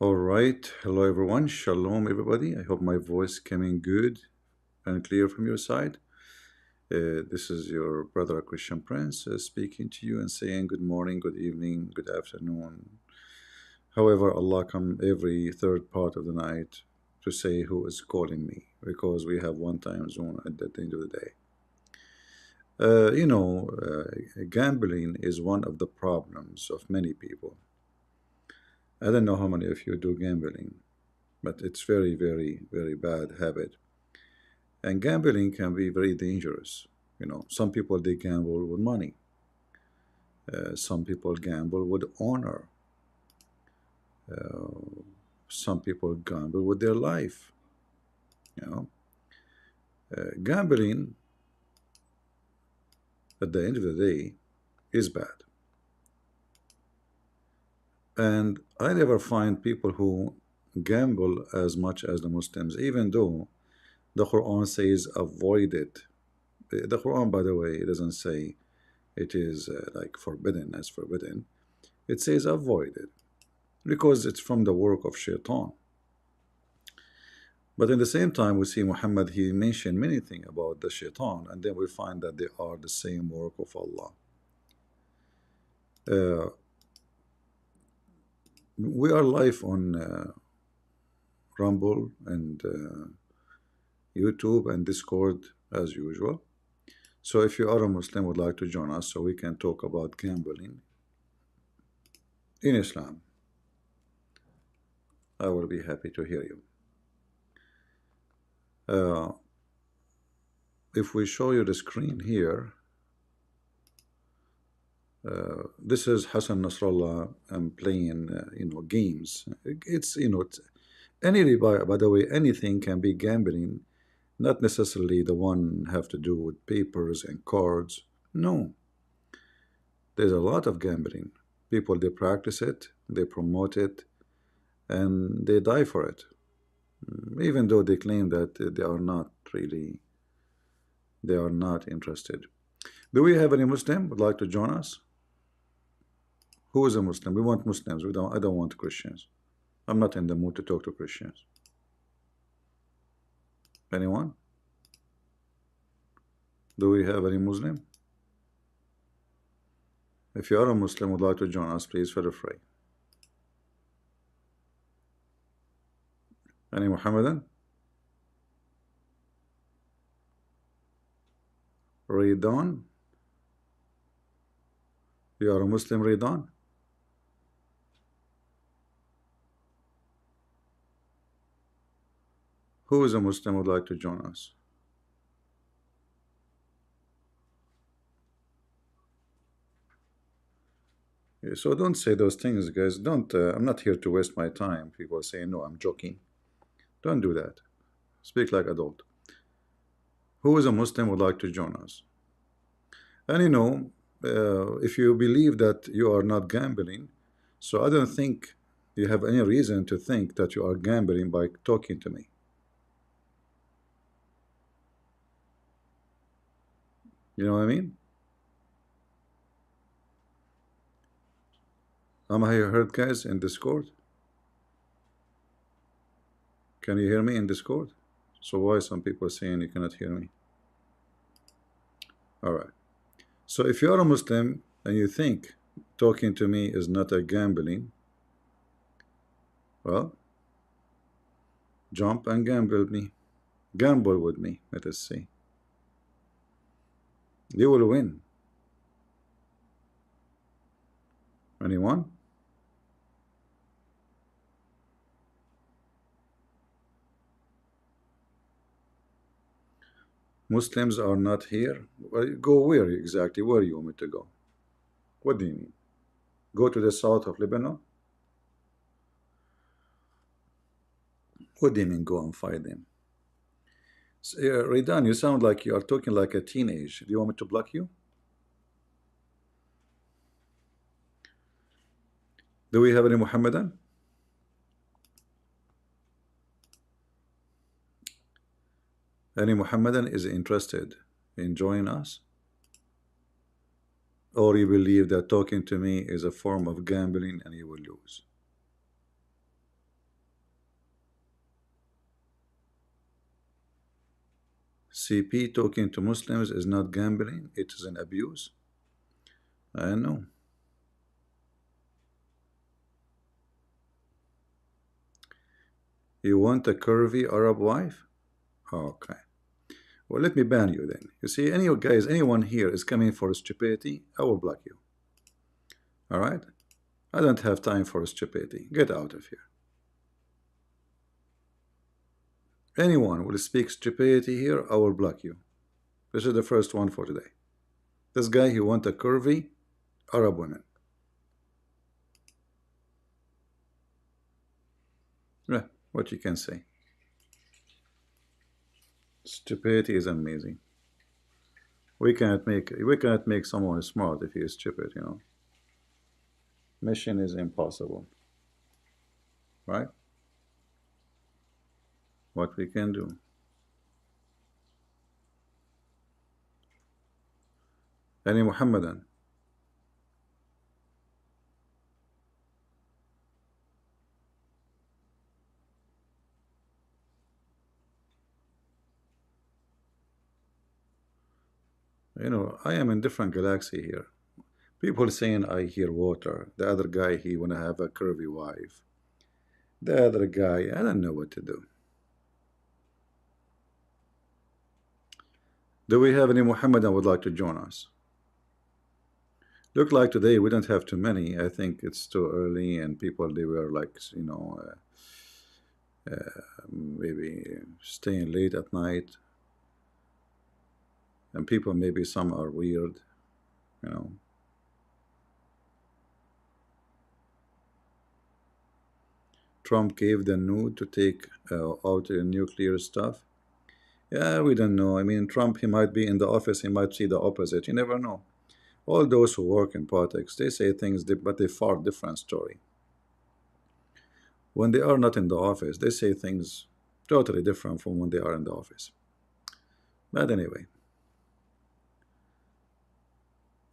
All right. Hello, everyone. Shalom, everybody. I hope my voice coming good and clear from your side. This is your brother Christian Prince speaking to you and saying good morning, good evening, good afternoon. However, Allah come every third part of the night to say who is calling me because we have one time zone at the end of the day. Gambling is one of the problems of many people. I don't know how many of you do gambling, but it's very, very, very bad habit. And gambling can be very dangerous. Some people they gamble with money. Some people gamble with honor. Uh, some people gamble with their life. You know, Gambling at the end of the day is bad. And I never find people who gamble as much as the Muslims, even though the Quran says avoid it. The Quran, by the way, it doesn't say it is like forbidden as forbidden. It says avoid it because it's from the work of shaitan. But in the same time, we see Muhammad, he mentioned many things about the shaitan, and then we find that they are the same work of Allah. Uh, we are live on Rumble and YouTube and Discord as usual. So if you are a Muslim would like to join us so we can talk about gambling in Islam, I will be happy to hear you. If we show you the screen here, this is Hassan Nasrallah playing, games. By the way, anything can be gambling, not necessarily the one have to do with papers and cards. No, there's a lot of gambling. People, they practice it, they promote it, and they die for it. Even though they claim that they are not interested. Do we have any Muslim would like to join us? Who is a Muslim? We want Muslims. I don't want Christians. I'm not in the mood to talk to Christians. Anyone? Do we have any Muslim? If you are a Muslim would like to join us, please feel free. Any Muhammadan? Ridan? You are a Muslim, Ridan? Who is a Muslim would like to join us? Yeah, so don't say those things, guys. Don't. I'm not here to waste my time. People say, no, I'm joking. Don't do that. Speak like adult. Who is a Muslim would like to join us? And if you believe that you are not gambling, so I don't think you have any reason to think that you are gambling by talking to me. You know what I mean? Am I heard, guys, in Discord? Can you hear me in Discord? So why some people saying you cannot hear me? All right. So if you are a Muslim and you think talking to me is not a gambling, well, jump and gamble with me. Let us see. You will win. Anyone? Muslims are not here. Well, go where exactly? Where you want me to go? What do you mean? Go to the south of Lebanon? What do you mean go and fight them? Ridan, you sound like you are talking like a teenage. Do you want me to block you? Do we have any Muhammadan? Any Muhammadan is interested in joining us? Or you believe that talking to me is a form of gambling and you will lose? CP talking to Muslims is not gambling, it is an abuse. I know. You want a curvy Arab wife? Okay. Well, let me ban you then. You see, any guys, anyone here is coming for stupidity, I will block you. All right? I don't have time for stupidity. Get out of here. Anyone will speak stupidity here, I will block you. This is the first one for today. This guy, he want a curvy Arab woman. Yeah, what you can say. Stupidity is amazing. We cannot make someone smart if he is stupid, you know. Mission is impossible. Right? What we can do. Any Muhammadan? You know, I am in different galaxy here. People saying I hear water. The other guy, he wanna have a curvy wife. The other guy, I don't know what to do. Do we have any Muhammadan would like to join us? Look like today we don't have too many. I think it's too early and people they were like, you know, maybe staying late at night. And people maybe some are weird, you know. Trump gave the nude to take out the nuclear stuff. Yeah, we don't know. I mean, Trump, he might be in the office, he might see the opposite. You never know. All those who work in politics, they say things, but they far different story. When they are not in the office, they say things totally different from when they are in the office. But anyway.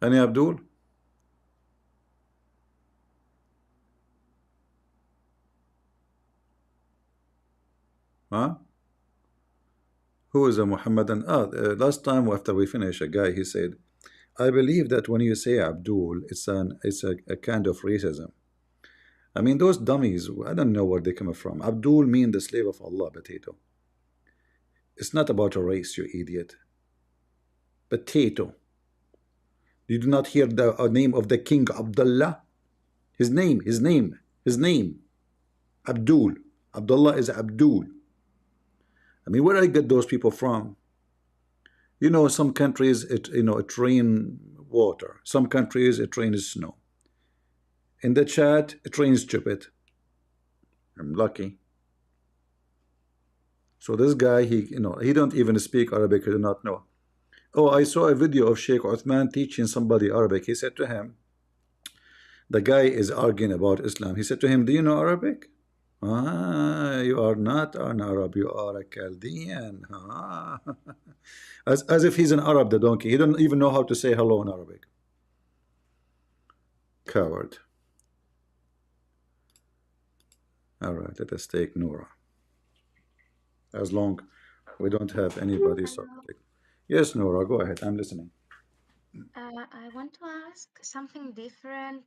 Any Abdul? Huh? Who is a Muhammadan? Last time after we finished, a guy, he said, I believe that when you say Abdul, it's a kind of racism. I mean, those dummies, I don't know where they come from. Abdul mean the slave of Allah, potato. It's not about a race, you idiot. Potato. You do not hear the name of the king Abdullah? His name. Abdul. Abdullah is Abdul. I mean, where I get those people from? You know, some countries it rain water. Some countries it rains snow. In the chat, it rains stupid. I'm lucky. So this guy, he don't even speak Arabic. He do not know. Oh, I saw a video of Sheikh Uthman teaching somebody Arabic. He said to him, the guy is arguing about Islam. He said to him, do you know Arabic? Ah, you are not an Arab, you are a Chaldean. Ah. As if he's an Arab, the donkey. He don't even know how to say hello in Arabic. Coward. All right, let us take Nora. As long we don't have anybody subject. Yes, Nora, go ahead. I'm listening. I want to ask something different,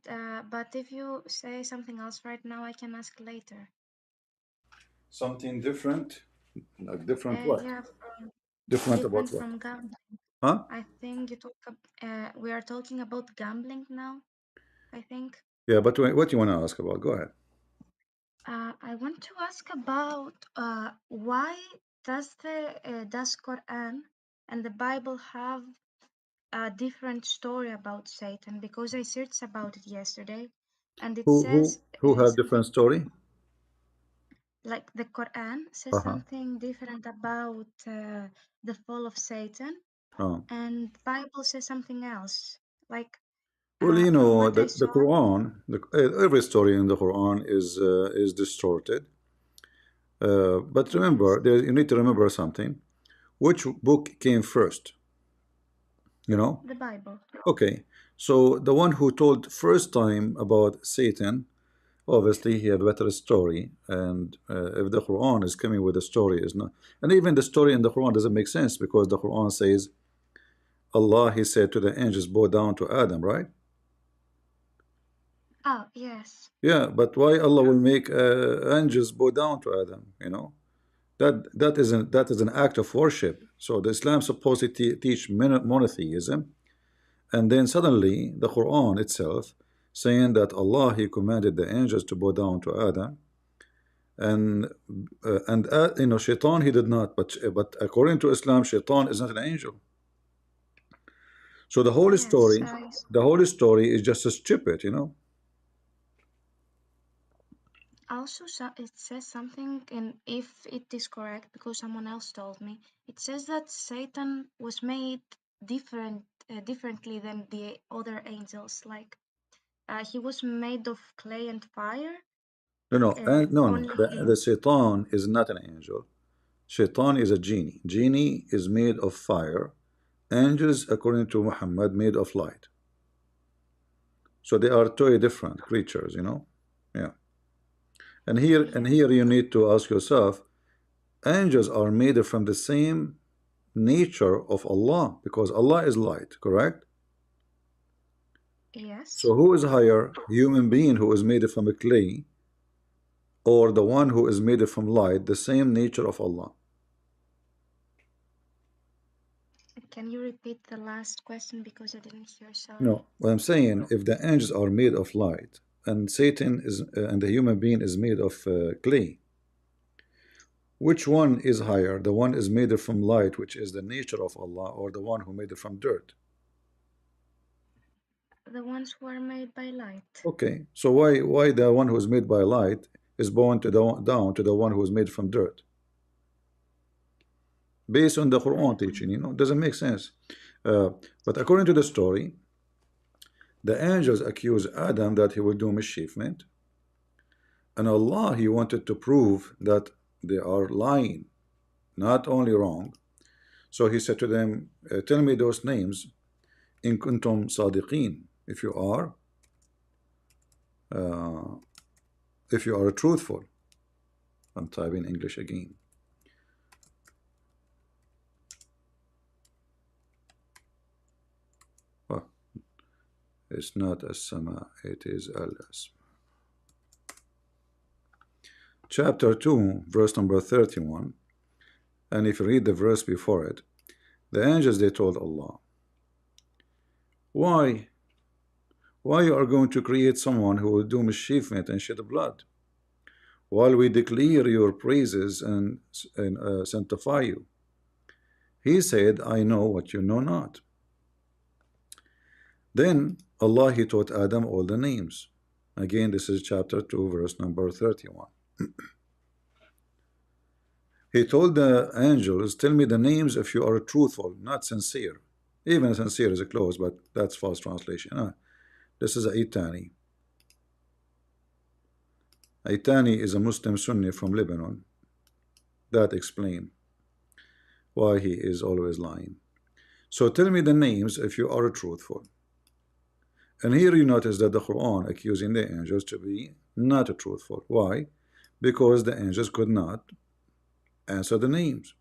but if you say something else right now, I can ask later. Something different? Like different what? Yeah, Different about different what? from gambling. Huh? I think we are talking about gambling now, I think. Yeah, but what you want to ask about? Go ahead. I want to ask about why does Quran and the Bible have a different story about Satan? Because I searched about it yesterday, and it Who says who who have something different story? like the Quran says Uh-huh. something different about the fall of Satan, Uh. and Bible says something else. Like Well, you from know, what I the saw, Quran, every story in the Quran is distorted. But yes, remember, you need to remember something. Which book came first? You know? the Bible. Okay. So the one who told first time about Satan, obviously he have a better story, and if the Quran is coming with a story is not, and even the story in the Quran doesn't make sense because the Quran says Allah, he said to the angels, bow down to Adam, right? Oh, yes. Yeah, but why Allah will make angels bow down to Adam? You know, that is an act of worship. So the Islam supposed to teach monotheism, and then suddenly the Quran itself saying that Allah, he commanded the angels to bow down to Adam, and Shaitan, he did not, but according to Islam, Shaitan is not an angel. So the whole Yes, story, the whole story is just stupid, you know. also it says something, and if it is correct, because someone else told me, it says that Satan was made differently than the other angels. Like he was made of clay and fire. No, no, no. Only The Shaitan is not an angel. Shaitan is a genie. Genie is made of fire. Angels, according to Muhammad, made of light. So they are two different creatures, you know. Yeah. And here you need to ask yourself, angels are made from the same nature of Allah because Allah is light, correct? yes. So who is higher, human being who is made from a clay, or the one who is made from light, the same nature of Allah? Can you repeat the last question because I didn't hear? Sorry. No, what I'm saying, if the angels are made of light and Satan is and the human being is made of clay, which one is higher? The one is made from light, which is the nature of Allah, or the one who made it from dirt? The ones who are made by light. Okay, so why the one who is made by light is born to down to the one who is made from dirt? Based on the Quran teaching, you know, doesn't make sense. But according to the story, the angels accuse Adam that he will do mischievement, and Allah, he wanted to prove that they are lying, not only wrong. So he said to them, tell me those names in kuntum sadiqin, if you are uh, truthful. I'm typing English again. Oh, it's not as-sama, it is al-asma. Chapter 2, verse number 31. And if you read the verse before it, the angels, they told Allah, why you are going to create someone who will do mischievement and shed blood, while we declare your praises and sanctify you? He said, I know what you know not. Then Allah, he taught Adam all the names. Again, this is chapter 2, verse number 31. He told the angels, tell me the names if you are truthful, not sincere. Even sincere is a close, but that's false translation. This is Aitani. Aitani is a Muslim Sunni from Lebanon. That explains why he is always lying. So tell me the names if you are truthful. And here you notice that the Quran accusing the angels to be not truthful. Why? Because the angels could not answer the names.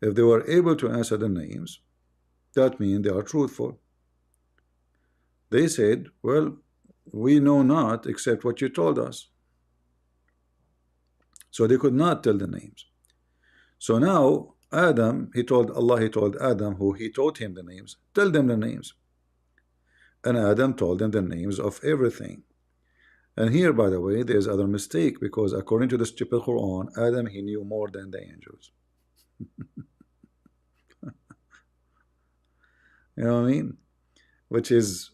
If they were able to answer the names, that means they are truthful. They said, well, we know not except what you told us. So they could not tell the names. So now Adam, he told Allah, he told Adam, who he taught him the names, tell them the names. And Adam told them the names of everything. And here, by the way, there's other mistake, because according to the stupid Quran, Adam, he knew more than the angels. You know what I mean? Which is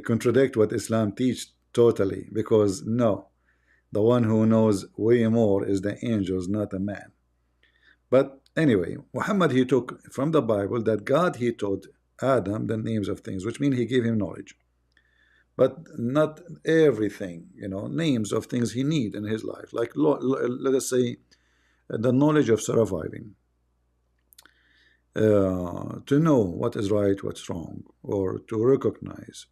contradict what Islam teach totally, because no, the one who knows way more is the angels, not a man. But anyway, Muhammad, he took from the Bible that God, he taught Adam the names of things, which means he gave him knowledge, but not everything, you know, names of things he need in his life, like let us say the knowledge of surviving, to know what is right, what's wrong, or to recognize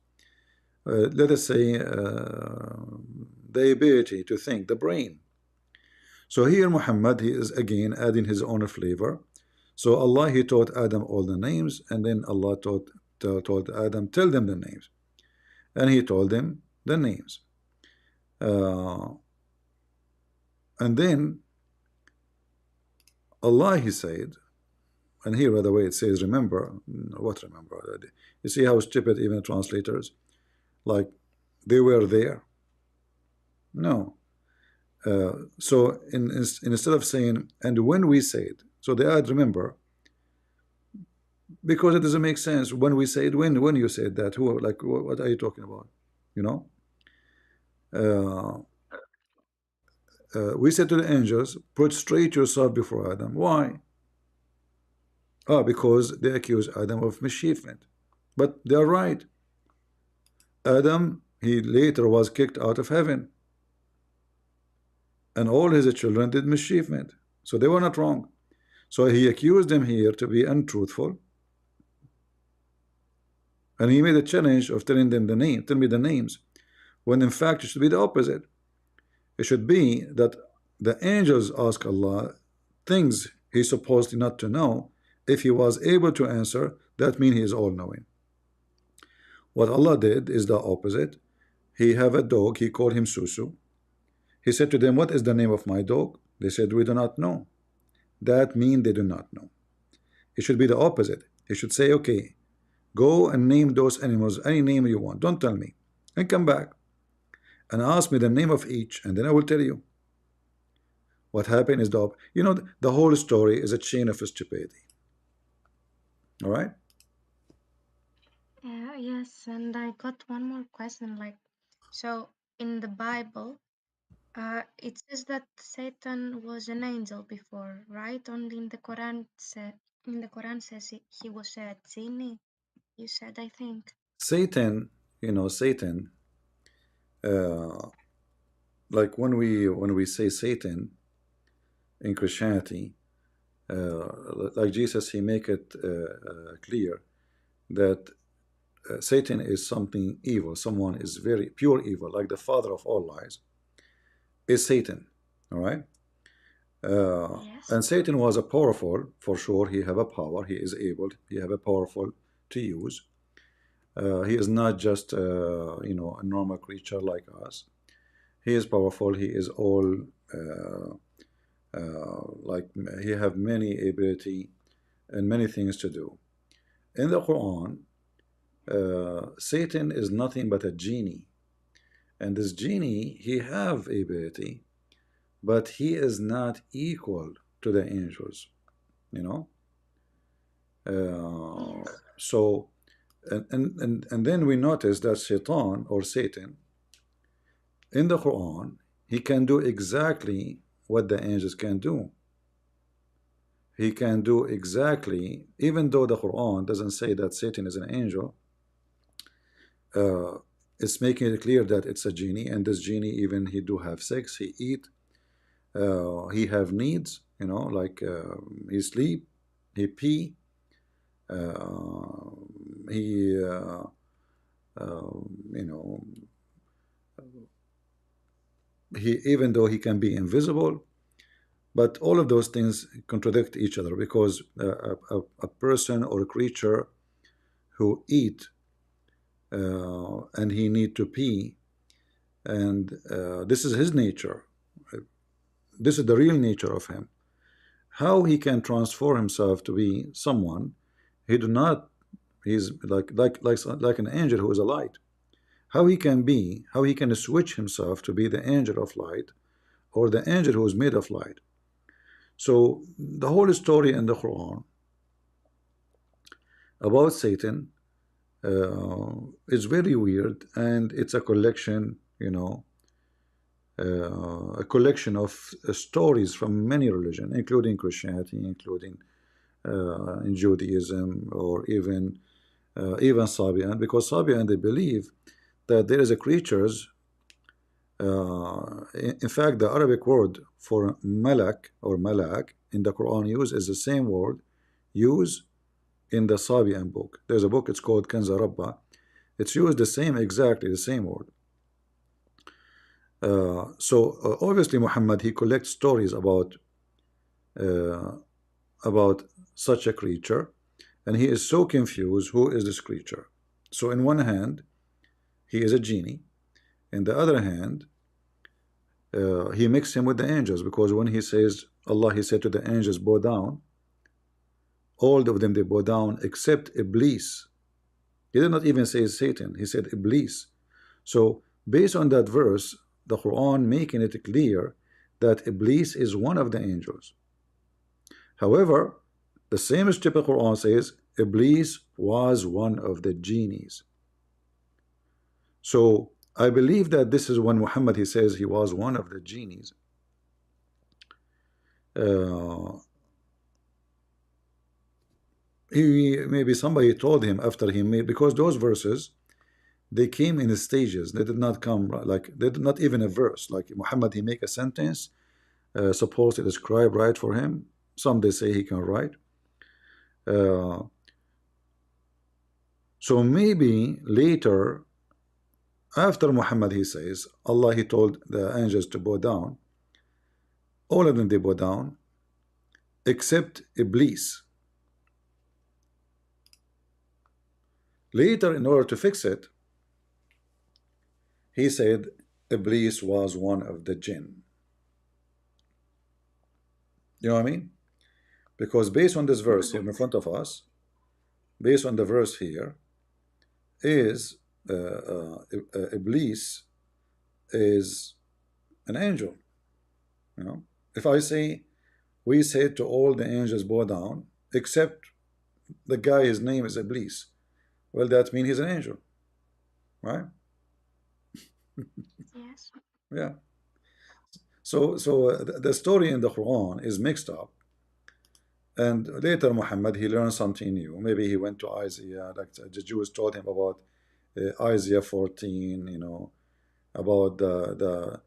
let us say, the ability to think, the brain. So here Muhammad, he is again adding his own flavor. So Allah, he taught Adam all the names, and then Allah told Adam, tell them the names, and he told them the names. Uh, and then Allah, he said, and here by the way it says remember. What remember? You see how stupid even translators, like, they were there. No. So instead of saying and when we said, so they add remember, because it doesn't make sense. When we said, when you said that, who, like, what are you talking about? You know, uh, we said to the angels, prostrate yourself before Adam. Why? Ah, because they accuse Adam of mischievement. But they're right. Adam, he later was kicked out of heaven, and all his children did mischievement. So they were not wrong. So he accused them here to be untruthful, and he made a challenge of telling them the name, tell me the names, when in fact it should be the opposite. It should be that the angels ask Allah things he's supposed not to know. If he was able to answer, that means he is all-knowing. What Allah did is the opposite. He have a dog, he called him Susu. He said to them, what is the name of my dog? They said, we do not know. That means they do not know. It should be the opposite. He should say, okay, go and name those animals, any name you want, don't tell me, and come back and ask me the name of each, and then I will tell you. What happened is the whole story is a chain of stupidity. All right. Yeah, yes, and I got one more question. Like, so in the Bible, it says that Satan was an angel before, right? Only in the Quran says he was a genie. You said, I think. Satan, Satan, uh, like when we say Satan in Christianity, like Jesus, he make it clear that Satan is something evil. Someone is very pure evil, like the father of all lies is Satan. All right. Yes. And Satan was a powerful, for sure. He have a power. He is able. He have a powerful to use. He is not just a normal creature like us. He is powerful. He is all like he have many ability and many things to do. In the Quran, Satan is nothing but a genie, and this genie he have ability, but he is not equal to the angels. You know. Yes. So, and then we notice that Satan or Satan in the Quran, he can do exactly what the angels can do. He can do exactly, even though the Quran doesn't say that Satan is an angel, it's making it clear that it's a genie, and this genie even he do have sex, he eat, he have needs, like he sleep, he pee, he you know he, even though he can be invisible, but all of those things contradict each other, because a person or a creature who eat and he need to pee, and this is his nature, this is the real nature of him, how he can transform himself to be someone he do not, he's like an angel who is a light, how he can switch himself to be the angel of light or the angel who is made of light. So the whole story in the Quran about Satan is very weird, and it's a collection, a collection of stories from many religions, including Christianity, including in Judaism, or even Sabian, because Sabian, they believe that there is a creatures. In fact, the Arabic word for malak or malak in the Quran use is the same word used in the Sabian book. There's a book, it's called Kanza Rabba. It's used the same, exactly the same word. So obviously Muhammad, he collects stories uh, about such a creature, and he is so confused. Who is this creature? So in one hand, he is a genie. In the other hand, he mixed him with the angels, because when he says Allah, he said to the angels, bow down. All of them, they bow down except Iblis. He did not even say Satan. He said Iblis. So based on that verse, the Quran making it clear that Iblis is one of the angels. However, the same stupid Quran says Iblis was one of the genies. So I believe that this is when Muhammad, he says he was one of the genies. Uh, he maybe somebody told him after he made, because those verses, they came in stages. They did not come like, they did not even a verse. Like Muhammad, he make a sentence, supposed to describe right for him. Some they say he can write. Uh, so maybe later, after Muhammad, he says Allah, he told the angels to bow down. All of them, they bow down except Iblis. Later, in order to fix it, he said Iblis was one of the jinn. You know what I mean? Because based on this verse here in front of us, based on the verse here, is Iblis is an angel. You know, if I say we said to all the angels bow down except the guy, his name is Iblis, well, that means he's an angel, right? Yes. Yeah. So the story in the Quran is mixed up, and later Muhammad, he learned something new. Maybe he went to Isaiah, like the Jews told him about Isaiah 14, you know, about the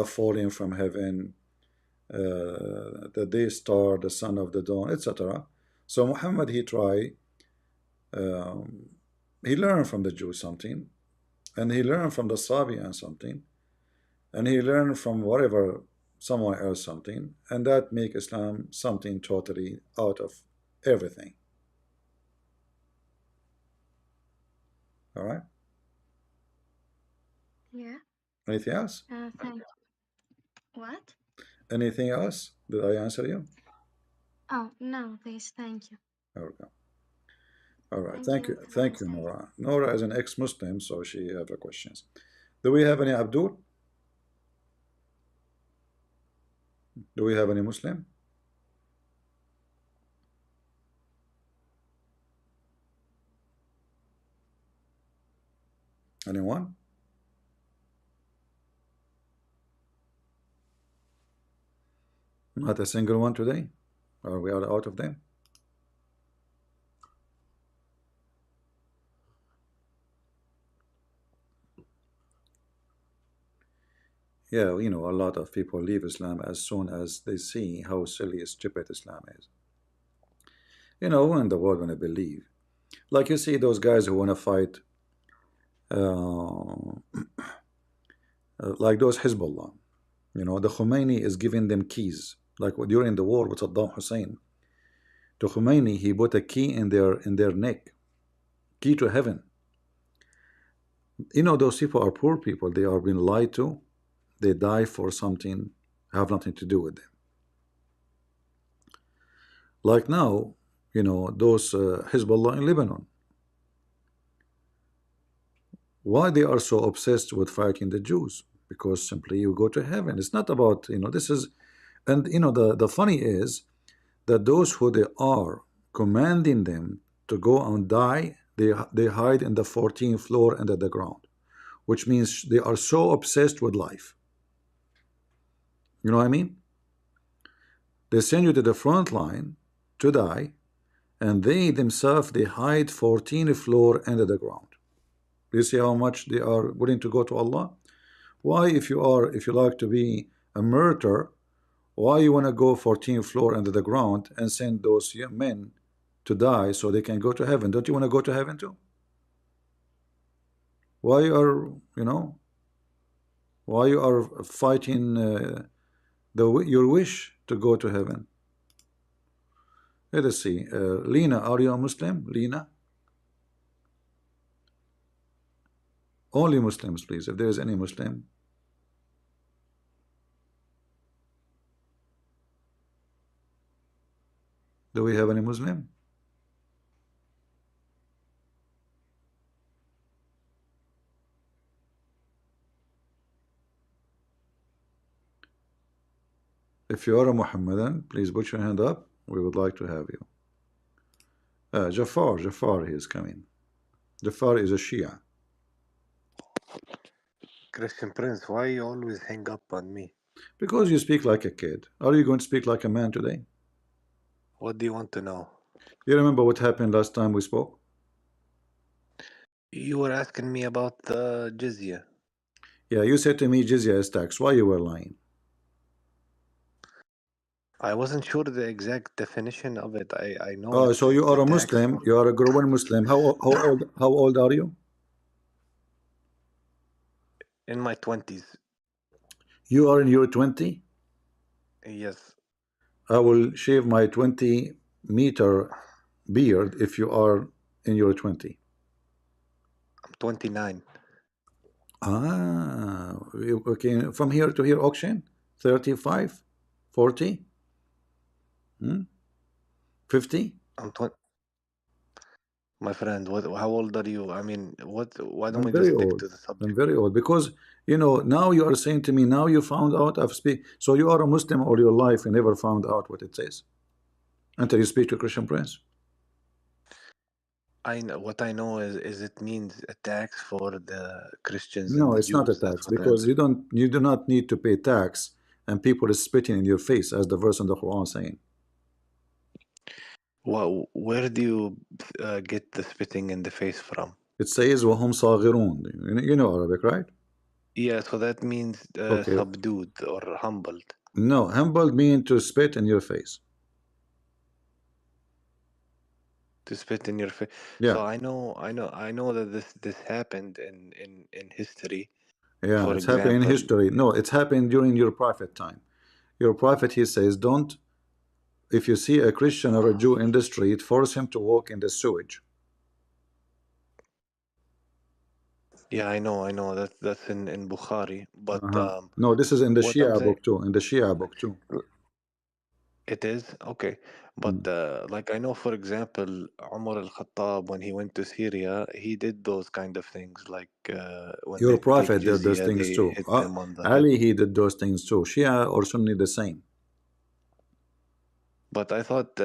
falling from heaven, the day star, the son of the dawn, etc. So Muhammad, he tried, um, he learned from the Jews something, and he learned from the Sabian something, and he learned from whatever someone else something, and that make Islam something totally out of everything. All right. Yeah. Anything else? Thank you. What? Anything else? Did I answer you? Oh, no, please. Thank you. Okay. All right. Thank Thank you. you. Have a Thank nice you, day. Nora. Nora is an ex-Muslim, so she have a questions. Do we have any Abdul? Do we have any Muslim? Anyone? Not a single one today? Or we are out of them? Yeah, you know, a lot of people leave Islam as soon as they see how silly and stupid Islam is. You know, who in the world want to believe? Like you see those guys who want to fight, uh, like those Hezbollah. You know, the Khomeini is giving them keys. Like during the war with Saddam Hussein, to Khomeini, he put a key in their neck, key to heaven. You know, those people are poor people. They are being lied to. They die for something have nothing to do with them. Like now, you know, those Hezbollah in Lebanon. Why they are so obsessed with fighting the Jews? Because simply you go to heaven. It's not about, you know, this is, and you know, the funny is that those who they are commanding them to go and die, they hide in the 14th floor under the ground, which means they are so obsessed with life. You know what I mean? They send you to the front line to die, and they themselves, they hide 14th floor under the ground. Do you see how much they are willing to go to Allah? Why, if you like to be a murderer, why you want to go 14th floor under the ground and send those young men to die so they can go to heaven? Don't you want to go to heaven too? Why you are, why you are fighting your wish to go to heaven? Let us see. Lena, are you a Muslim? Lena? Only Muslims, please. If there is any Muslim. Do we have any Muslim? If you are a Muhammadan, please put your hand up. We would like to have you. Jafar, he is coming. Jafar is a Shia. Christian Prince, why you always hang up on me? Because you speak like a kid. Are you going to speak like a man today? What do you want to know? You remember what happened last time we spoke? You were asking me about the jizya. Yeah, you said to me jizya is tax. Why you were lying? I wasn't sure the exact definition of it. I know Oh, so you it's are a a tax Muslim. You are a growing Muslim. How old are you? in my 20s. You are in your 20? Yes, I will shave my 20-meter beard if you are in your 20. I'm 29. Ah, okay. From here to here auction? 35? 40? 50? I'm 20. My friend, how old are you? I mean, why don't I'm we just very stick old. to the I'm subject? very old because now you are saying to me, now you found out I've speak. So you are a Muslim all your life, you never found out what it says until you speak to Christian Prince. I know what I know is it means a tax for the Christians and No, the it's not a Jews. That's tax what I because understand. you do not need to pay tax and people is spitting in your face as the verse in the Quran saying. Well, where do you get the spitting in the face from? It says وَهُمْ صَاغِرُونَ. You know Arabic, right? Yeah, so that means Okay. subdued or humbled. No, humble mean to spit in your face. To spit in your face. Yeah. So I know that this happened in history. Yeah, For it's happening in example, history. No, it's happened during your prophet time. Your prophet, he says, don't, if you see a Christian or a Jew in the street, force him to walk in the sewage. yeah, I know that's in Bukhari, but No, this is in the what I'm Shia saying, book too. In the Shia book too. it is okay. But Mm. like I know, for example, Umar al-Khattab when he went to Syria, he did those kind of things. Like when Your they take prophet did those jizya, things they too. hit them on the head. Ali, he did those things too. Shia or Sunni, the same. But I thought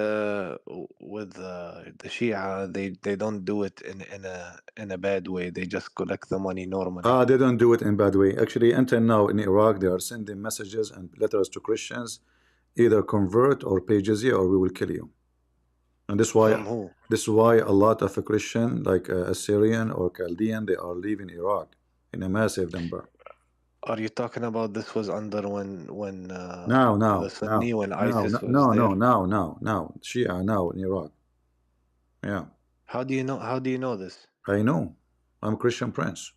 with the Shia, they don't do it in a bad way. They just collect the money normally. They don't do it in bad way. Actually, until now in Iraq, they are sending messages and letters to Christians, either convert or pay jizya or we will kill you. And From who? this is why a lot of a Christian, like Assyrian or Chaldean, they are leaving Iraq in a massive number. Are you talking about this was under when Now, the now, Sunni now, when now, ISIS was no, there? no, now, Shia now in Iraq. Yeah, How do you know? How do you know this? I know. I'm Christian Prince.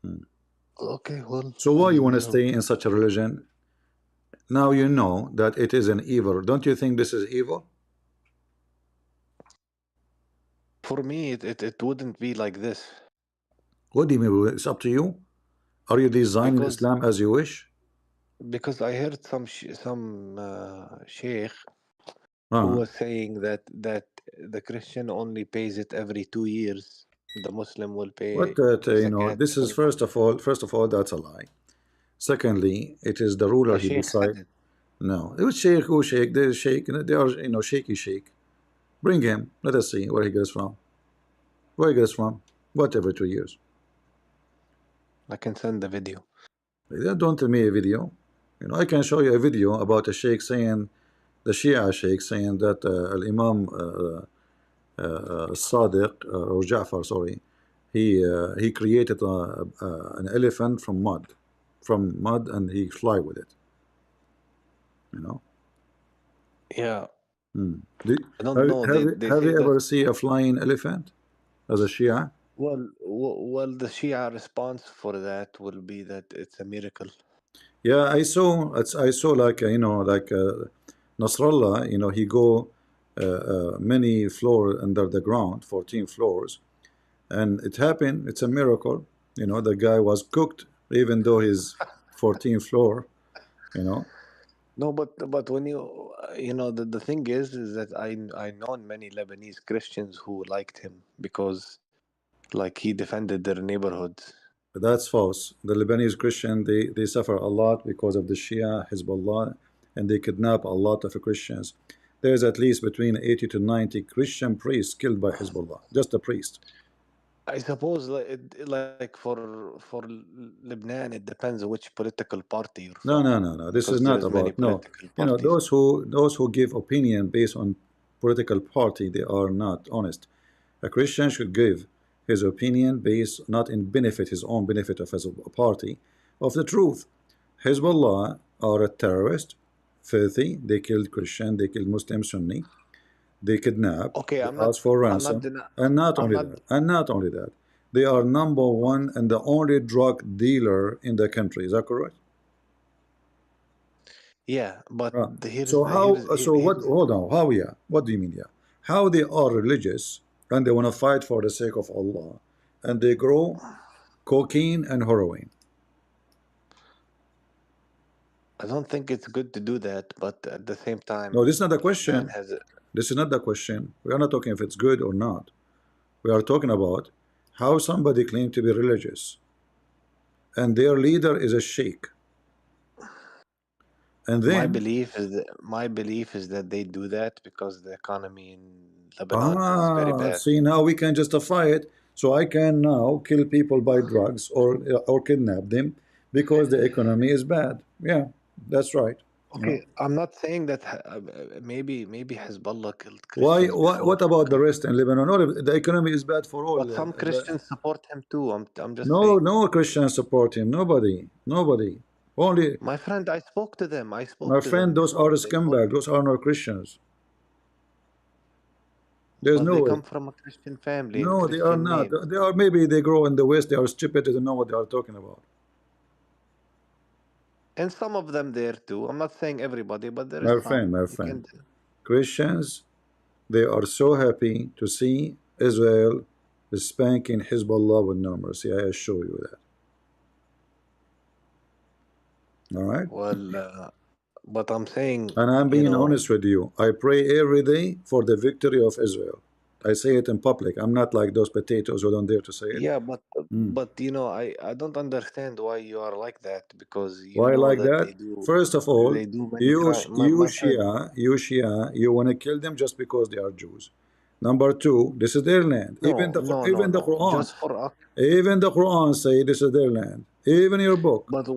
Hmm. Okay, well, So why you want to stay in such a religion? Now you know that it is an evil. Don't you think this is evil? for me, it wouldn't be like this What do you mean? It's up to you. Are you designing because Islam as you wish? I heard some sheikh who Uh, was saying that the Christian only pays it every 2 years. The Muslim will pay what that zakat this is every month. first of all that's a lie. Secondly, it is the ruler A he sheikh said decide. it. No, it was Sheikh who Sheikh. They Sheikh. They are shaky Sheikh. Bring him. Let us see where he gets from. Where he gets from? What every 2 years? I can send the video. Don't tell me a video. I can show you a video about a Sheikh saying the Shia Sheikh saying that Al Imam Sadiq or Ja'far, sorry, he created an elephant from mud, and he fly with it. You know. Yeah, Hmm. Do, I don't have, know. have, They you- they have say you that ever seen a flying elephant as a Shia? Well, the Shia response for that will be that it's a miracle. Yeah, I saw like Nasrallah, he go many floor under the ground, 14 floors, and it happened. It's a miracle. The guy was cooked even though he's 14th floor. You know. No, but when the thing is that I known many Lebanese Christians who liked him because like he defended their neighborhoods. But that's false. The Lebanese Christian, they suffer a lot because of the Shia, Hezbollah, and they kidnap a lot of Christians. There's at least between 80 to 90 Christian priests killed by Hezbollah. Just a priest. I suppose like for Lebanon, it depends which political party you're No, from no, no, no. This because is there not is many about no. political parties. Those who give opinion based on political party, they are not honest. A Christian should give his opinion based not in benefit his own benefit of his party, of the truth. Hezbollah are a terrorist, filthy. They killed Christian, they killed Muslim Sunni, they kidnap, Okay, they ask for I'm not ransom, deny, and not I'm only not. that, they are number one and the only drug dealer in the country. Is that correct? Yeah, but Right. here's So the how? So what? here's Hold on. How? Yeah. What do you mean? Yeah. How they are religious and they want to fight for the sake of Allah, and they grow cocaine and heroin. I don't think it's good to do that, but at the same No, time, this is not the Lebanon question. has This is not the question. We are not talking if it's good or not. We are talking about how somebody claims to be religious, and their leader is a sheikh, and then my belief is that they do that because the economy in Lebanon is very bad. see, now we can justify it. So I can now kill people by drugs or kidnap them because the economy is bad. Yeah, that's right. You know. Okay, I'm not saying that maybe Hezbollah killed Why? Christians before. What about the rest in Lebanon? No, the economy is bad for all. But some Christians support him too. I'm just No, saying. no Christians support him. Nobody, nobody. Only My friend, I spoke to them. I my spoke to them friend. Those are before. They told scumbags. me, Those are not Christians. There's but no they way. come from a Christian family and No, they are Christian not. names. They are maybe they grow in the West. They are stupid. They don't know what they are talking about. And some of them there too. I'm not saying everybody, but there is some. My You can. friend. Christians, they are so happy to see Israel is spanking Hezbollah with no mercy. I assure you that. All right? Well, but I'm saying, And I'm you being know, honest with you. I pray every day for the victory of Israel. I say it in public. I'm not like those potatoes who don't dare to say it. yeah, but Mm. I don't understand why you are like that because you Why know like that that? First of all, they do many crime. My friend, You Shia, you want to kill them just because they are Jews. Number two, this is their land. Even the no, Quran, just for us. even the Quran say this is their land. Even your book. But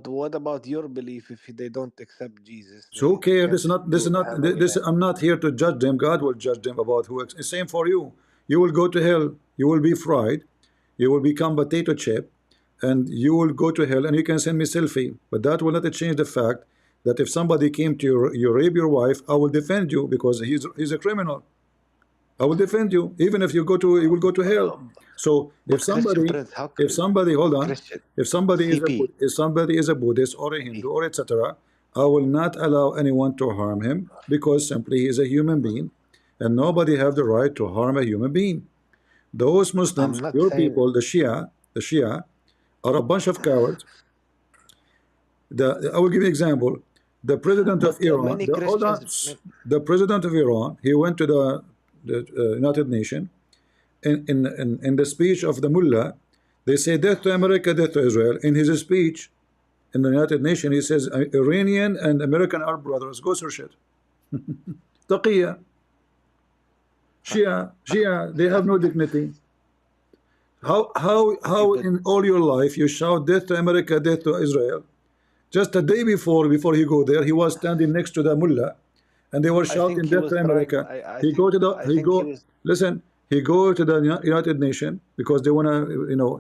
what about your belief? If they don't accept Jesus, So who they cares? can't have any This. land. I'm not here to judge them. God will judge them about who. Same for you. You will go to hell. You will be fried. You will become potato chip, and you will go to hell. And you can send me selfie, but that will not change the fact that if somebody came to you rape your wife, I will defend you because he's a criminal. I will defend you, even if you will go to hell. So But Christian Prince, how if could somebody, hold on, Christian if CP? somebody is a Buddhist or a Hindu or etc., I will not allow anyone to harm him because simply he is a human being, and nobody have the right to harm a human being. Those I'm Muslims, not your saying, people, the Shia, are a bunch of cowards. I will give you an example. The president of but Iran, many Christians. the president of Iran, he went to the United Nations. In the speech of the mullah, they say death to America, death to Israel. In his speech in the United Nations, he says Iranian and American are brothers. Go search it. Taqiyya, Shia, they have no dignity. Okay, How but in all your life you shout death to America, death to Israel? Just a day before he go there, he was standing next to the mullah, and they were I think shouting he death was to trying. America. I He think he go was. listen. He go to the United Nations because they wanna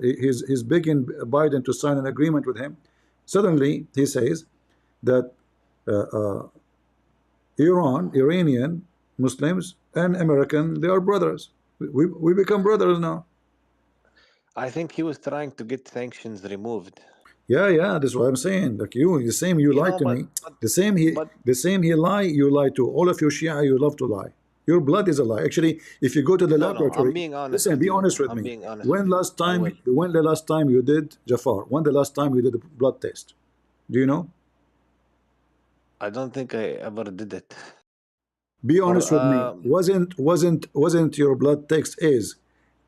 he's begging Biden to sign an agreement with him. Suddenly he says that Iranian Muslims and American they are brothers. We become brothers now. I think he was trying to get sanctions removed. Yeah, yeah, that's what I'm saying. Like you, the same you You lie know, to but me. but The same he lie, you lie to. All of you Shia, you love to lie. Your blood is a lie. Actually, if you go to the no, no. I'm laboratory, being honest listen, with be you. honest with I'm me. being honest with you. I will. When the last time you did Jafar? When the last time you did a blood test? Do you know? I don't think I ever did it. Be For honest with me. Wasn't your blood text is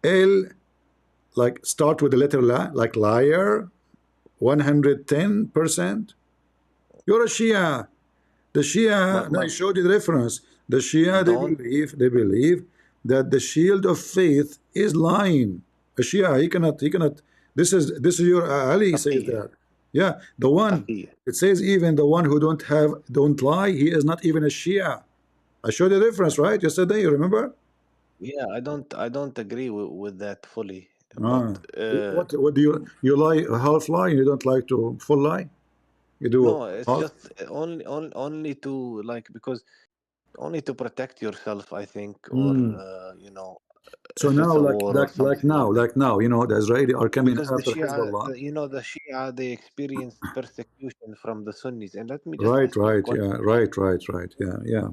L, like start with the letter la, like liar, 110%? You're a Shia. The Shia, but and I showed you the reference. The Shia, don't they believe that the shield of faith is lying. A Shia, he cannot. This is your Ali says taqiyya, that. Yeah, the one. taqiyya. It says even the one who don't lie, he is not even a Shia. I showed you the reference, right? Yesterday, you remember? Yeah, I don't agree with that fully. But Ah. What do you lie half lie? You don't like to full lie? You do no, it's half? just only to like because only to protect yourself, I think, or Mm. So if now, it's a war or something like that. like now, the Israeli are coming Because the after Shia, Hezbollah. the Shia, they experienced persecution from the Sunnis. And let me just Right, ask you a right, question. yeah, right, yeah, yeah.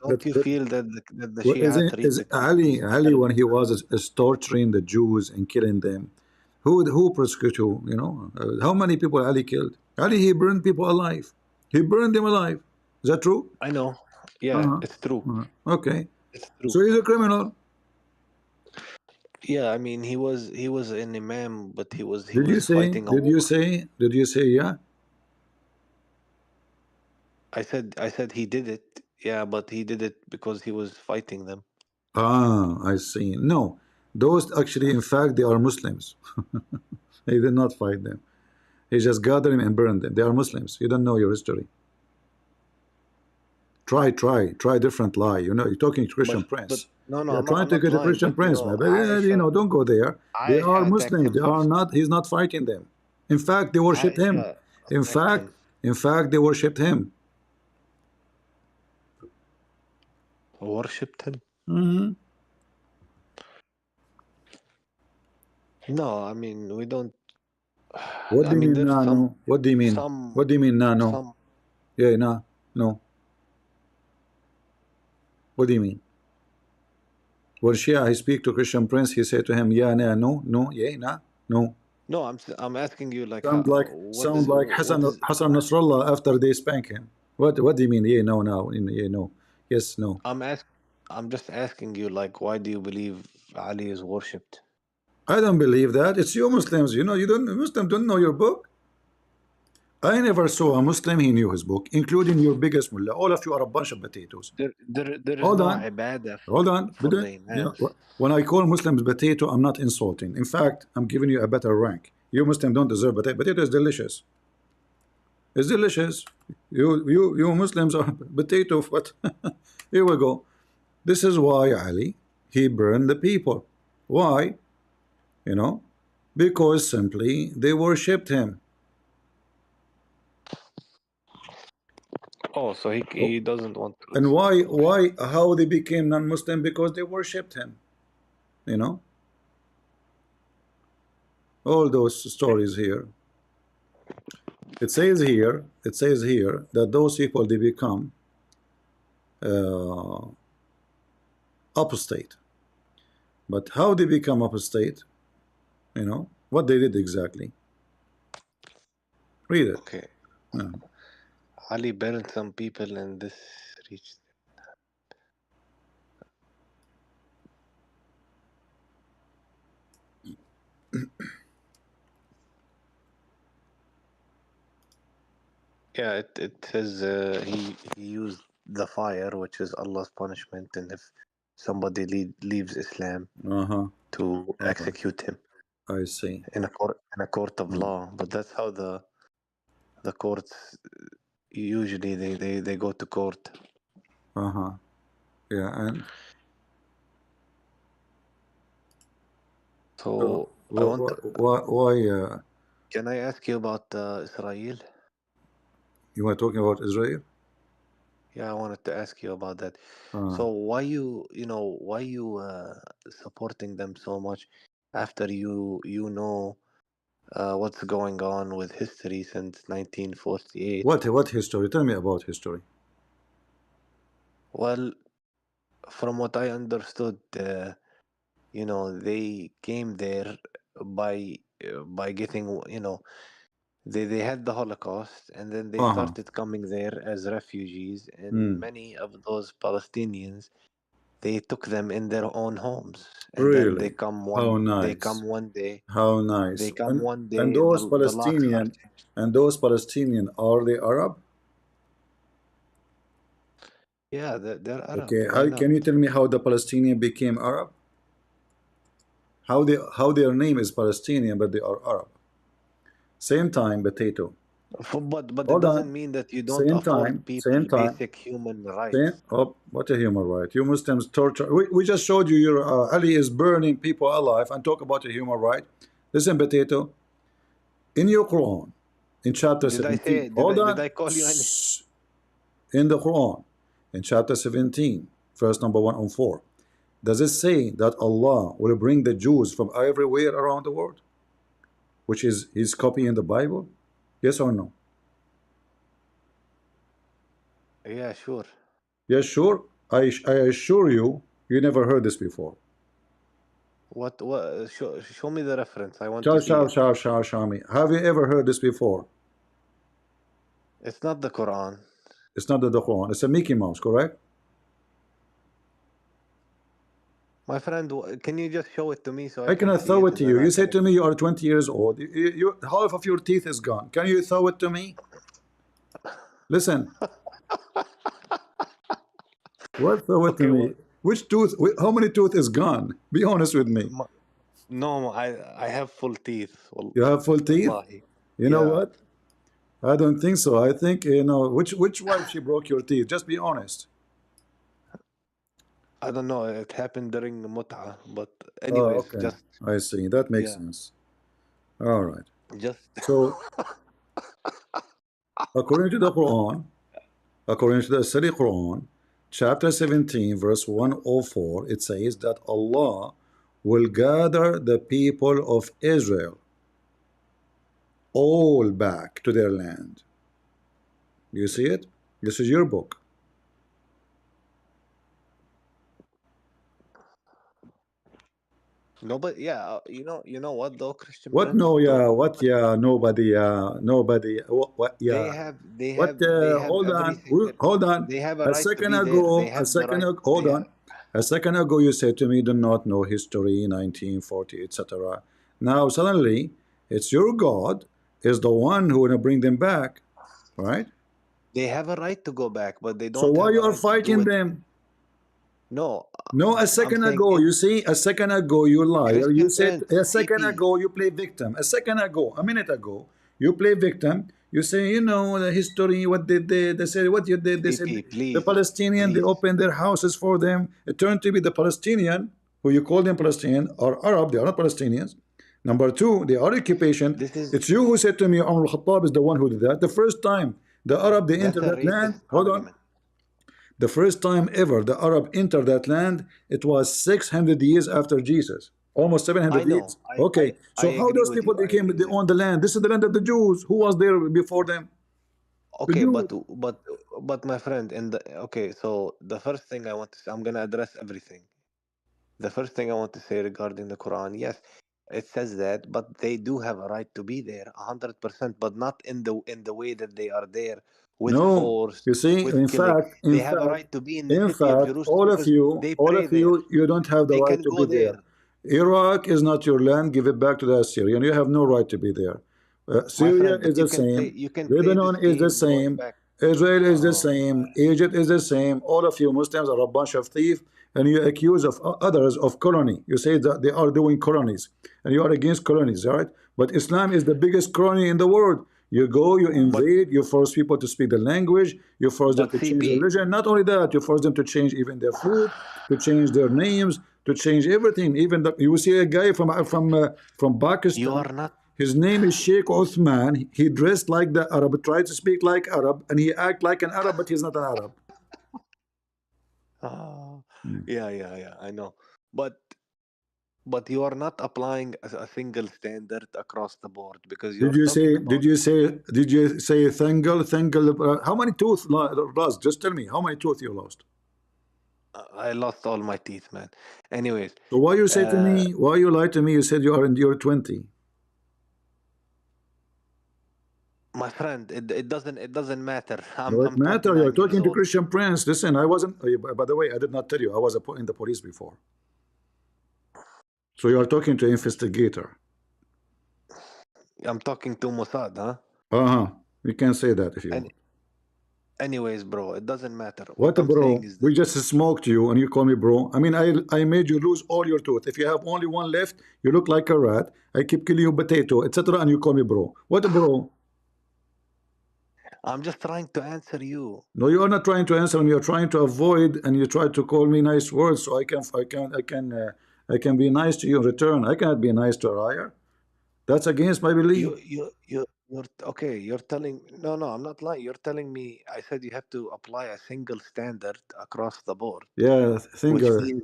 Don't you That feel that the well, Shia treat is the Christians Ali better when than he the was Sunnis? torturing the Jews and killing them? Who persecuted who? How many people Ali killed? Ali, he burned people alive. He burned them alive. Is that true? I know. Yeah, Uh-huh. it's true. Okay. It's true. So he's a criminal. Yeah, I mean, he was an imam, but he was fighting a war. Did you say yeah? I said he did it. Yeah, but he did it because he was fighting them. Ah, I see. No, those actually, in fact, they are Muslims. He did not fight them. He just gathered them and burned them. They are Muslims. You don't know your history. Try different lie. You're talking to But Christian but Prince. no, no, Yeah, I'm not trying I'm to not get a lying. Christian But Prince, man. But don't go there. They are Aisha attacked Muslims. him They are first. not. He's not fighting them. In fact, they worship him. Aisha In attacked fact, him. they worshipped him. Worshipped him. Hmm. No, I mean we don't. What I do you mean mean, there's nah, no? What do you mean? some What do you mean, nah, no? some. Yeah, nah, no. What do you mean? Well, Shia, he speak to Christian Prince. He said to him, yeah, nah, no, no, yeah, nah, no. No, I'm asking you like how, what Sound is like what is Hassan Nasrallah after they spank him. What do you mean? Yeah, no, no, yeah, no, yes, no. I'm ask I'm just asking you like why do you believe Ali is worshipped? I don't believe that. It's you Muslims. You don't Muslims don't know your book. I never saw a Muslim he knew his book, including your biggest mullah. All of you are a bunch of potatoes. There is Hold no on, ibadah hold on. for the imams. When I call Muslims potato, I'm not insulting. In fact, I'm giving you a better rank. You Muslims don't deserve potato. Potato is delicious. It's delicious. You Muslims are potato. What? Here we go. This is why Ali he burned the people. Why? You know, because simply they worshipped him. Oh, so he doesn't want to And listen to worship. how they became non-Muslim? Because they worshipped him. You know, all those stories here. It says here that those people they become uh, apostate. But how they become apostate? What they did exactly. Read it. Okay. Yeah. Ali burned some people and this reached. Yeah, it says he used the fire, which is Allah's punishment, and if somebody leaves Islam, Uh-huh. to All right. execute him I see. in a court of Mm. law. But that's how the courts usually they go to court. Uh-huh. Yeah. And so So I want. why Can I ask you about Israel? you were talking about Israel? Yeah, I wanted to ask you about that. Uh, So why you supporting them so much? after you know what's going on with history since 1948. What history? Tell me about history. Well, from what I understood, they came there by getting, they had the Holocaust, and then they Uh-huh. started coming there as refugees, and Hmm. many of those Palestinians, they took them in their own homes, and then Really? How they nice. come one day, How nice. they come one And day, those the locks are Palestinian changed. and those Palestinian, are they Arab? Yeah, they're Arab. Okay. Why How not? can you tell me how the Palestinian became Arab? How their name is Palestinian but they are Arab? Same time, potato. But it Hold doesn't on. mean that you don't Same afford time. people Same time. basic human Same. rights. Oh, what a human right. You Muslims torture. We just showed you your Ali is burning people alive and talk about a human right. Listen, potato. In your Quran, in chapter Did I 17. say? Hold Did on. I call you any? Shh. In the Quran, in chapter 17, verse number 1 and 4, does it say that Allah will bring the Jews from everywhere around the world, which is He's copying the Bible? Yes or no? Yeah, sure. Yes, sure. I assure you, you never heard this before. What? What? Show me the reference. I want to Shah, see shah, it. shah, shah, shami. Have you ever heard this before? It's not the Quran. It's not the Quran. It's a Mickey Mouse, correct? My friend, can you just show it to me so I I can cannot see throw it it and to then you. I You can say to me explain? you are 20 years old. Half of your teeth is gone. Can you throw it to me? Listen, what throw it to Okay, me? what? Which tooth? How many tooth is gone? Be honest with me. Ma- No, I have full teeth. You have full teeth? Wallahi. You know Yeah, what? I don't think so. I think which wife she broke your teeth. Just be honest. I don't know. It happened during mut'a, but Oh, anyways, okay. I see. That makes yeah, sense. All right. just So according to the Quran, according to the Sahih Quran, chapter 17, verse 104, it says that Allah will gather the people of Israel all back to their land. You see it? This is your book. no, but yeah, you know what though, Christian What? Prince, No, don't yeah. don't What? Yeah. Nobody. Nobody. What? Yeah. What? they have Hold every on. single, Hold on. they have a A right to second be there. They ago. A have the second right. ago. Hold They on. have. A second ago, you said to me, "Do not know history, 1940, etc." Now suddenly, it's your God is the one who will bring them back, right? They have a right to go back, but they So don't why have a you are right to do fighting it. them? No, No, a I'm second saying ago, it. you see, a second ago, you liar. You Christian said Prince, a second CP. ago, you play victim. A second ago, a minute ago, you play victim. You say, the history, what they said, what you did. They said CP, the please, Palestinian, they please. opened their houses for them. It turned to be the Palestinian, who you call them Palestinian, or Arab, they are not Palestinians. Number two, they are occupation. This is It's you who said to me, Umar al-Khattab is the one who did that. The first time the Arab, they That's entered a that land, racist hold on, argument. the first time ever the Arab entered that land, it was 600 years after Jesus, almost I 700 years. know. Okay, I so how agree those with people you. they I came, agree they with you. owned the land? This is the land of the Jews. Who was there before them? The Okay, Jews. but my friend, okay, so the first thing I want to say, I'm gonna address everything. The first thing I want to say regarding the Quran, yes, it says that, but they do have a right to be there, 100%, but not in the way that they are there with No, force, you see, with killing. in They have a fact, right to be in the city of Jerusalem because they all pray of there. you, you don't have the They right can to be go there. there. Iraq is not your land. Give it back to the Assyrian. You have no right to be there. My Syria friend, is but the same. you can play Lebanon this is the game going same. back. Israel is the Oh, same. Egypt is the same. All of you Muslims are a bunch of thieves, and you accuse of others of colony. You say that they are doing colonies, and you are against colonies, right? But Islam is the biggest colony in the world. You go, you but invade, you force people to speak the language, you force them to change CP, religion. Not only that, you force them to change even their food, to change their names, to change everything. Even you will see a guy from you Pakistan. are not. His name is Sheikh Othman. He dressed like the Arab, tried to speak like Arab, and he act like an Arab, but he's not an Arab. Ah, Hmm. yeah, I know. But but you are not applying a single standard across the board because Did you're you talking say? about. Did you say thangle? Thangle? How many tooth lost? Just tell me how many tooth you lost. I lost all my teeth, man. Anyways, So why you say to uh, me? Why you lie to me? You said you are in your 20. my friend, it doesn't matter. I'm No, it I'm matter. You're 29 years talking to old. Christian Prince. Listen, I wasn't. By the way, I did not tell you I was in the police before. So you are talking to investigator. I'm talking to Mossad, huh? Uh-huh. You can say that if you And want. anyways, bro, it doesn't matter. What, What I'm saying bro? is We this. just smoked you and you call me bro. I mean, I made you lose all your tooth. If you have only one left, you look like a rat. I keep killing you potato, etc. And you call me bro. What, bro? I'm just trying to answer you. No, you are not trying to answer me. You're trying to avoid, and you try to call me nice words so I can be nice to you in return. I cannot be nice to a liar. That's against my belief. You're okay. You're telling no, no. I'm not lying. You're telling me. I said you have to apply a single standard across the board, Yeah, which singer. means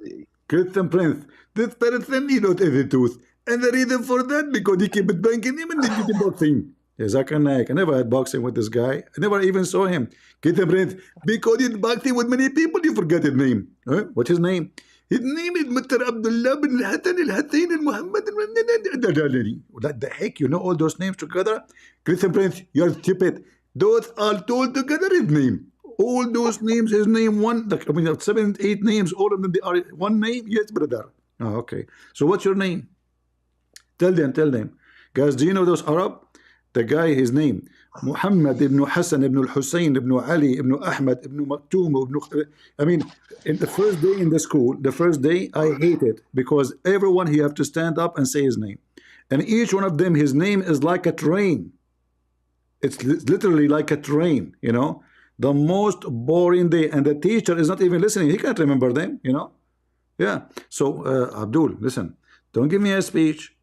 Christian Prince. This person he not every tooth. And the reason for that because he keep it banking him and they did the boxing. Yes, I can I never had boxing with this guy. I never even saw him. Christian Prince. Because he boxing with many people, you forget his name. Huh? What's his name? His name is Mr. Abdullah bin Hassan al Hussein al Muhammad. What the heck? You know all those names together? Christian Prince, you're stupid. Those are told together his name. All those names, his name one. I mean, 7, 8 names. All of them they are one name. Yes, brother. Oh, okay. So what's your name? Tell them. Guys, do you know those Arab? The guy, his name, Muhammad ibn Hassan ibn Hussein ibn Ali ibn Ahmad ibn Maktoum ibn. I mean, in the first day in the school, the first day, I hate it because everyone he have to stand up and say his name, and each one of them, his name is like a train. It's literally like a train. The most boring day, and the teacher is not even listening. He can't remember them. Yeah. So, Abdul, listen. Don't give me a speech.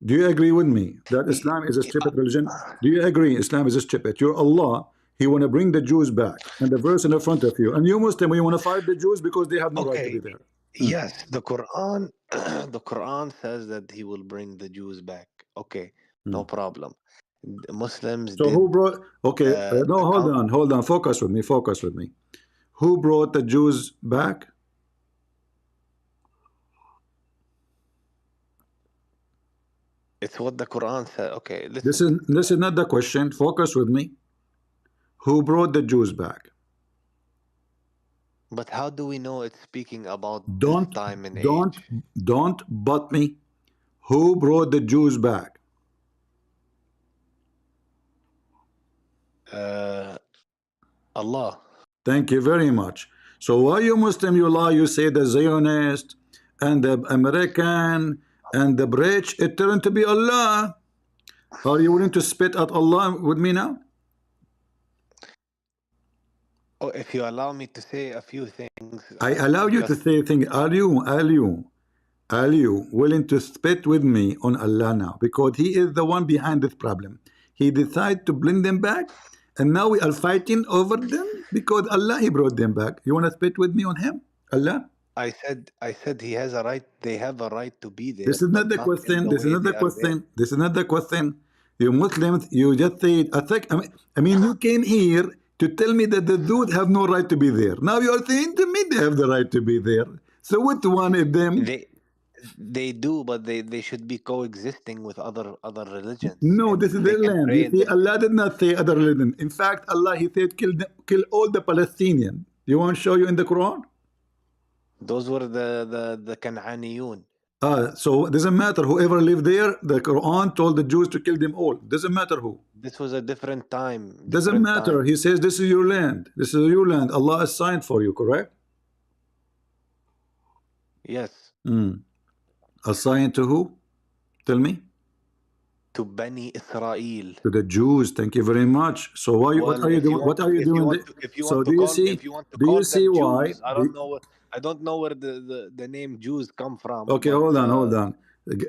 Do you agree with me that y- Islam is a y- stupid religion? Do you agree Islam is a stupid? Your Allah, He want to bring the Jews back, and the verse in the front of you, and you Muslim, you want to fight the Jews because they have no right to be okay. there. Hmm. Yes, the Quran, the Quran says that he will bring the Jews back. Okay, Hmm. no problem. The Muslims So who did brought? Okay, no, account. hold on. Focus with me. Focus with me. Who brought the Jews back? It's what the Quran said. Okay, This listen. is this is not the question. Focus with me. Who brought the Jews back? But how do we know it's speaking about this Don't time and don't age? don't butt me. Who brought the Jews back? Uh, Allah. Thank you very much. So why you Muslim, you lie, you say the Zionist and the American and the British, it turned to be Allah. Are you willing to spit at Allah with me now? Oh, if you allow me to say a few things, I allow you to just say things. Are you willing to spit with me on Allah now? Because He is the one behind this problem. He decided to bring them back, and now we are fighting over them because Allah He brought them back. You want to spit with me on Him? Allah? I said he has a right. They have a right to be there, This is but not the not in question. the This is way not they the are there. question. This is not the question. You Muslims, you just say, I mean, you came here to tell me that the dude have no right to be there. Now you are saying to me they have the right to be there. So which one of them? They they do, but they should be coexisting with other religions, No, this and is they their can land. pray You in see, their. Allah did not say other religion. In fact, Allah, He said, kill all the Palestinians. You want to show you in the Quran? Those were the Cananiyun. So it doesn't matter. Whoever lived there, the Quran told the Jews to kill them all. Doesn't matter who. This was a different time. Doesn't Different matter. time. He says, this is your land. This is your land. Allah assigned for you, correct? Yes, Mm. Assigned to who? Tell me. to Bani Israel. To the Jews. Thank you very much. So what Well, are you if you doing? want What to, are you if you doing? want to, if you want So to call, if you want to do you call see them why? Jews, I don't know where the name Jews come from, Okay, but hold on.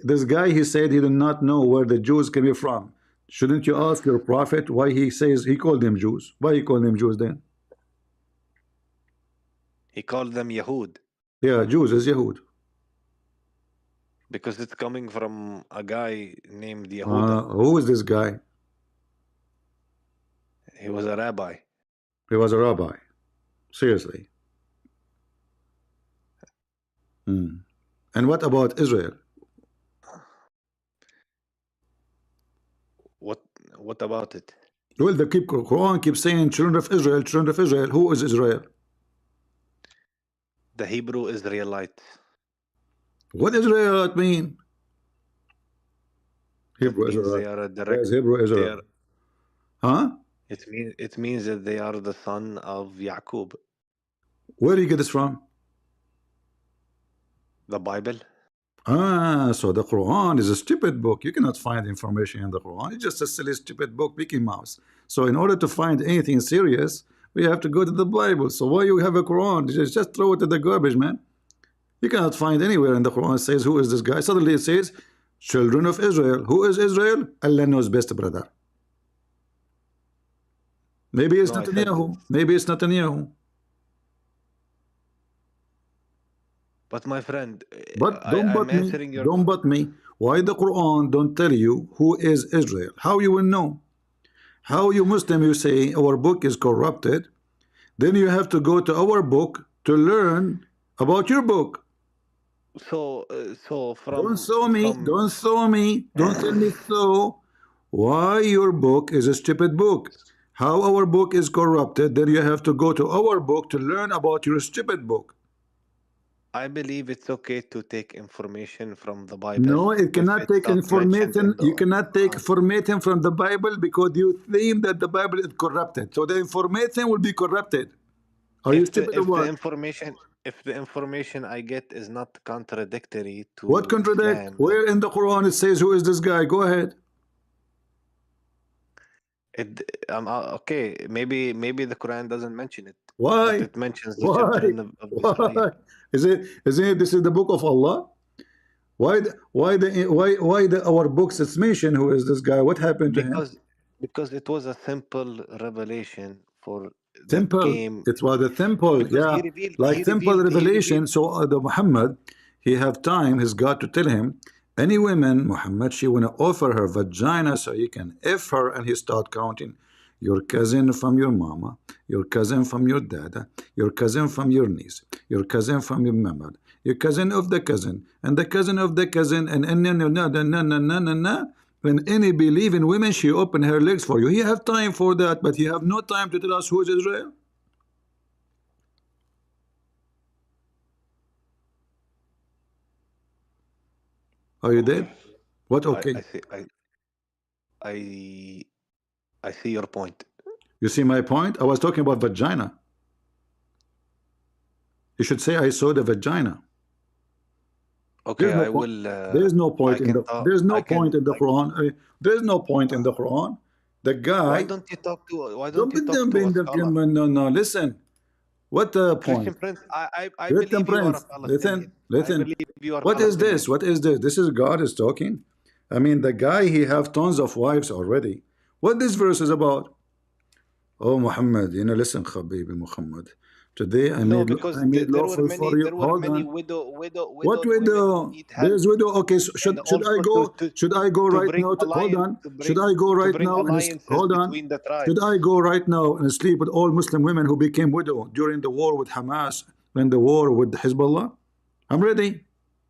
This guy, he said he did not know where the Jews came from. Shouldn't you ask your prophet why he says he called them Jews? Why he called them Jews then? he called them Yahud. Yeah, Jews is Yahud. Because it's coming from a guy named Yehuda. Who is this guy? He was a rabbi. He was a rabbi. Seriously. Hmm. And what about Israel? What what about it? Well, the Quran keeps saying children of Israel, children of Israel. Who is Israel? The Hebrew Israelites. What Israelite mean? That Hebrew means they Israelite. are a direct. Yes, Hebrew They Israelite. are. Huh? It means that they are the son of Yaqub. Where do you get this from? The Bible. So the Quran is a stupid book. You cannot find information in the Quran. It's just a silly, stupid book, Mickey Mouse. So in order to find anything serious, we have to go to the Bible. So why you have a Quran? Just throw it in the garbage, man. You cannot find anywhere in the Quran it says, who is this guy? Suddenly it says, children of Israel. Who is Israel? Allah knows best, brother. Maybe it's No, I said. Netanyahu. Maybe it's Netanyahu. But my friend, But don't I'm but me. answering your. Don't but me. Why the Quran don't tell you who is Israel? How you will know? How you Muslim, you say our book is corrupted, then you have to go to our book to learn about your book. So Don't from show me, from. don't show me, don't tell me so. Why your book is a stupid book? How our book is corrupted, then you have to go to our book to learn about your stupid book. I believe it's okay to take information from the Bible No, it if cannot it's take not mentioned information. in the You cannot take Quran. information from the Bible because you claim that the Bible is corrupted. So the information will be corrupted. Are you If the stupid or if the what? information if the information I get is not contradictory What to contradict? Islam, then Where in the Quran it says who is this guy? Go ahead. it okay. Maybe the Quran doesn't mention it, but Why? it mentions the Why? children of Israel. Why? Is it? Isn't it? This is the book of Allah. Why the our books it's mentioned who is this guy? What happened to him? because because it was a simple revelation for that Temple. came It was a temple, because yeah, like temple he revelation. revealed. So the Muhammad, he have time. He's got to tell him any woman, Muhammad, she wanna offer her vagina so he can f her, and he start counting your cousin from your mama, your cousin from your dada, your cousin from your niece, your cousin from your mama, your cousin of the cousin, and the cousin of the cousin, and no no no no no no no no no. When any believe in women, she open her legs for you. He have time for that, but he have no time to tell us who is Israel. Are you Okay, dead? What? I Okay. see I I see your point. You see my point? I was talking about vagina. You should say I saw the vagina. Okay, There's no I point. will. There's no I point in can the. talk. There's no I point can. in the Quran. There's no point in the Quran. The Why guy. don't you talk to? Why don't Don't you be talk them to a being the. scholar? No, no. Listen. What the Christian point? Prince, I Listen, believe you are a Prince. Listen. Palestinian. I Listen. believe you are What is Palestinian. this? What is this? This is God is talking. I mean, the guy he have tons of wives already. What this verse is about? Oh, Muhammad, listen, Habibi Muhammad. Today No, I because made lawful for you. there were Hold many on. What widowed women who widow? need help, There's widow. Okay, so and should I also go? Should I go to right bring now? Hold alliance on. Should I go to right bring now and alliances hold on? between the Should tribes. I go right now and sleep with all Muslim women who became widow during the war with Hamas and the war with Hezbollah? I'm ready.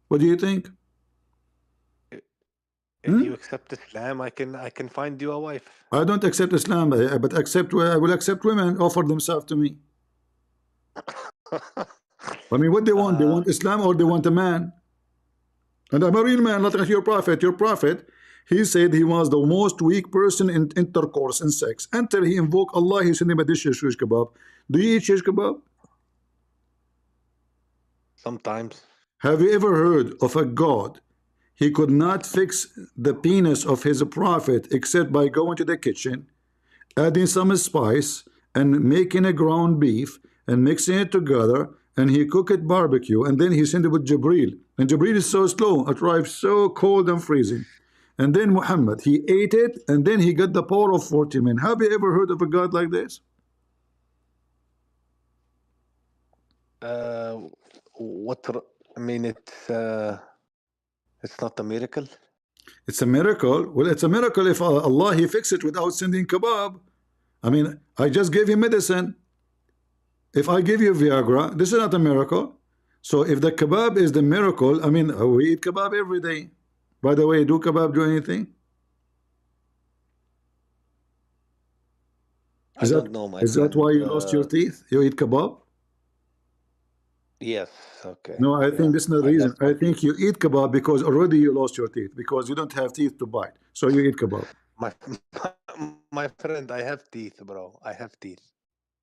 What do you think? If you Hmm? accept Islam, I can find you a wife. I don't accept Islam, but I will accept women offer themselves to me. I mean, what they want? They uh, want Islam or they want a man? And I'm a real man, not like your prophet. Your prophet, he said he was the most weak person in intercourse and sex. Until he invoked Allah, he sent him a dish of shish kebab. Do you eat shish kebab? Sometimes. Have you ever heard of a God? He could not fix the penis of his prophet except by going to the kitchen, adding some spice, and making a ground beef and mixing it together, and he cook it barbecue, and then he sent it with Jibril. And Jibril is so slow, it arrives so cold and freezing. And then Muhammad, he ate it, and then he got the power of 40 men. Have you ever heard of a God like this? What I mean, It's not a miracle. It's a miracle. Well, it's a miracle if Allah He fix it without sending kebab. I mean, I just gave you medicine. If I give you Viagra, this is not a miracle. So if the kebab is the miracle, I mean, we eat kebab every day. By the way, do kebab do anything? I don't know, my Is that friend. why you lost your teeth? You eat kebab? Yes. Okay. No, I Yeah. think this is not the I reason. lost I my think you eat kebab because already you lost your teeth because you don't have teeth to bite. So you eat kebab. my my friend. I have teeth, bro. I have teeth.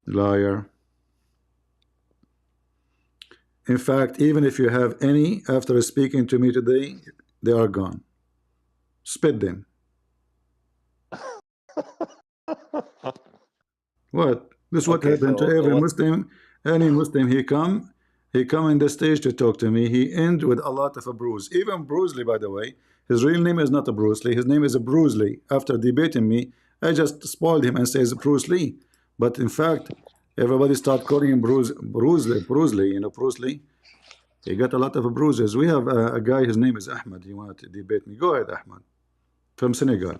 Liar. In fact, even if you have any after speaking to me today, they are gone. Spit them. What? This is what Okay. happened to So every what? Muslim. Any Muslim, he come in the stage to talk to me. He end with a lot of a bruise. Even Bruce Lee, by the way, his real name is not a Bruce Lee. His name is a Bruce Lee. After debating me, I just spoiled him and says Bruce Lee. But in fact, everybody start calling him Bruce Lee. You know, Bruce Lee. He got a lot of bruises. We have a guy. His name is Ahmed. He wanted to debate me. Go ahead, Ahmed, from Senegal.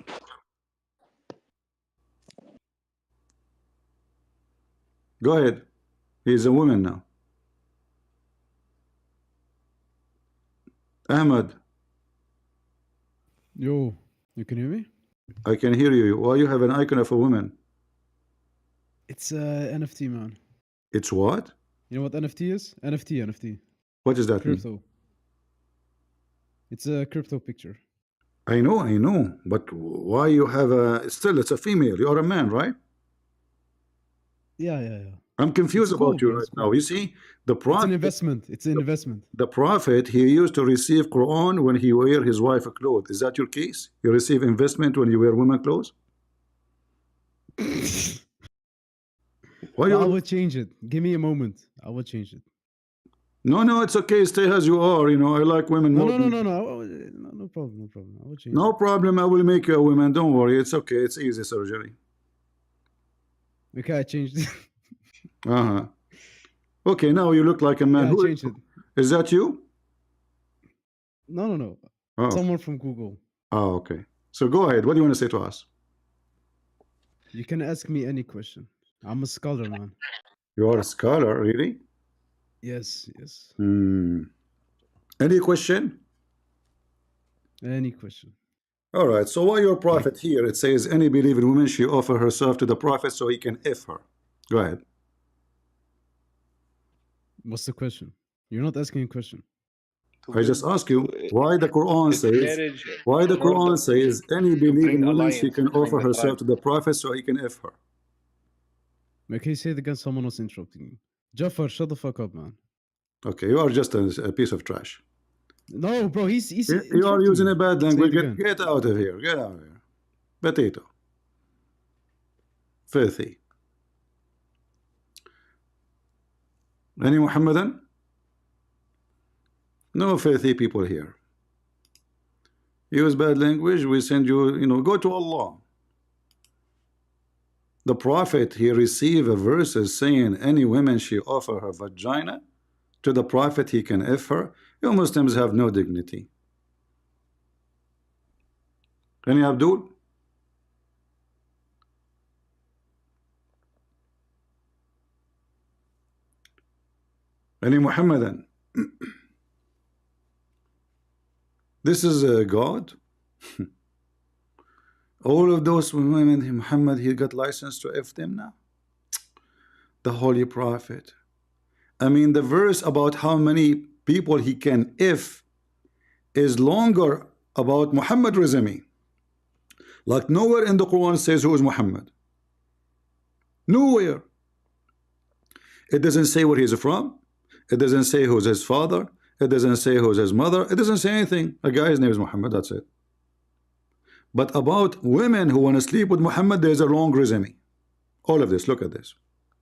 Go ahead. He's a woman now. Ahmed, Yo, you can hear me? I can hear you. Why you have an icon of a woman? It's NFT, man. It's what? You know what NFT is? NFT. What does that mean? Crypto. It's a crypto picture. I know. But why you have a... Still, it's a female. You are a man, right? Yeah. I'm confused It's cool, about you bro, right it's now. cool. You see, the It's an prophet, investment. It's an investment. the prophet, he used to receive Quran when he wear his wife clothes. Is that your case? You receive investment when you wear women clothes? Why But I you... will change it. Give me a moment. I will change it. No, it's okay. Stay as you are. You know, I like women No, more no, no, than... no, no. No problem. I will change No it. problem. I will make you a woman. Don't worry. It's okay. It's easy surgery. Okay, I changed it. Uh-huh. Okay, now you look like a man. Yeah, I Who changed it. is that you? No. Oh, Someone from Google. oh, okay. So go ahead. What do you want to say to us? You can ask me any question. I'm a scholar, man. You are a scholar, really? Yes. Hmm. Any question? Any question. All right. So why your prophet here? It says any believing woman she offer herself to the prophet so he can F her. Go ahead. What's the question? You're not asking a question. I just ask you why the Quran It's says marriage. why the in order Quran says any to bring believing woman she alliance can between offer the herself tribes. to the prophet so he can F her. Okay, say it again. Someone was interrupting you. Jafar, shut the fuck up, man. Okay, you are just a piece of trash. No, bro, he's You are interrupting using me. a bad Say language. it again. Get out of here. Get out of here. Potato. Filthy. Any Muhammadan? No filthy people here. Use bad language, we send you, go to Allah. The Prophet, he received a verses saying any woman she offer her vagina to the Prophet, he can F her. You Muslims have no dignity. Any Abdul? Any Muhammadan? This is God. All of those women, Muhammad, he got license to F them now. The Holy Prophet. I mean, the verse about how many people he can F is longer about Muhammad resume. Like nowhere in the Quran says who is Muhammad. Nowhere. It doesn't say where he's from. It doesn't say who's his father. It doesn't say who's his mother. It doesn't say anything. A guy's name is Muhammad, that's it. But about women who want to sleep with Muhammad, there's a long resume. All of this, look at this.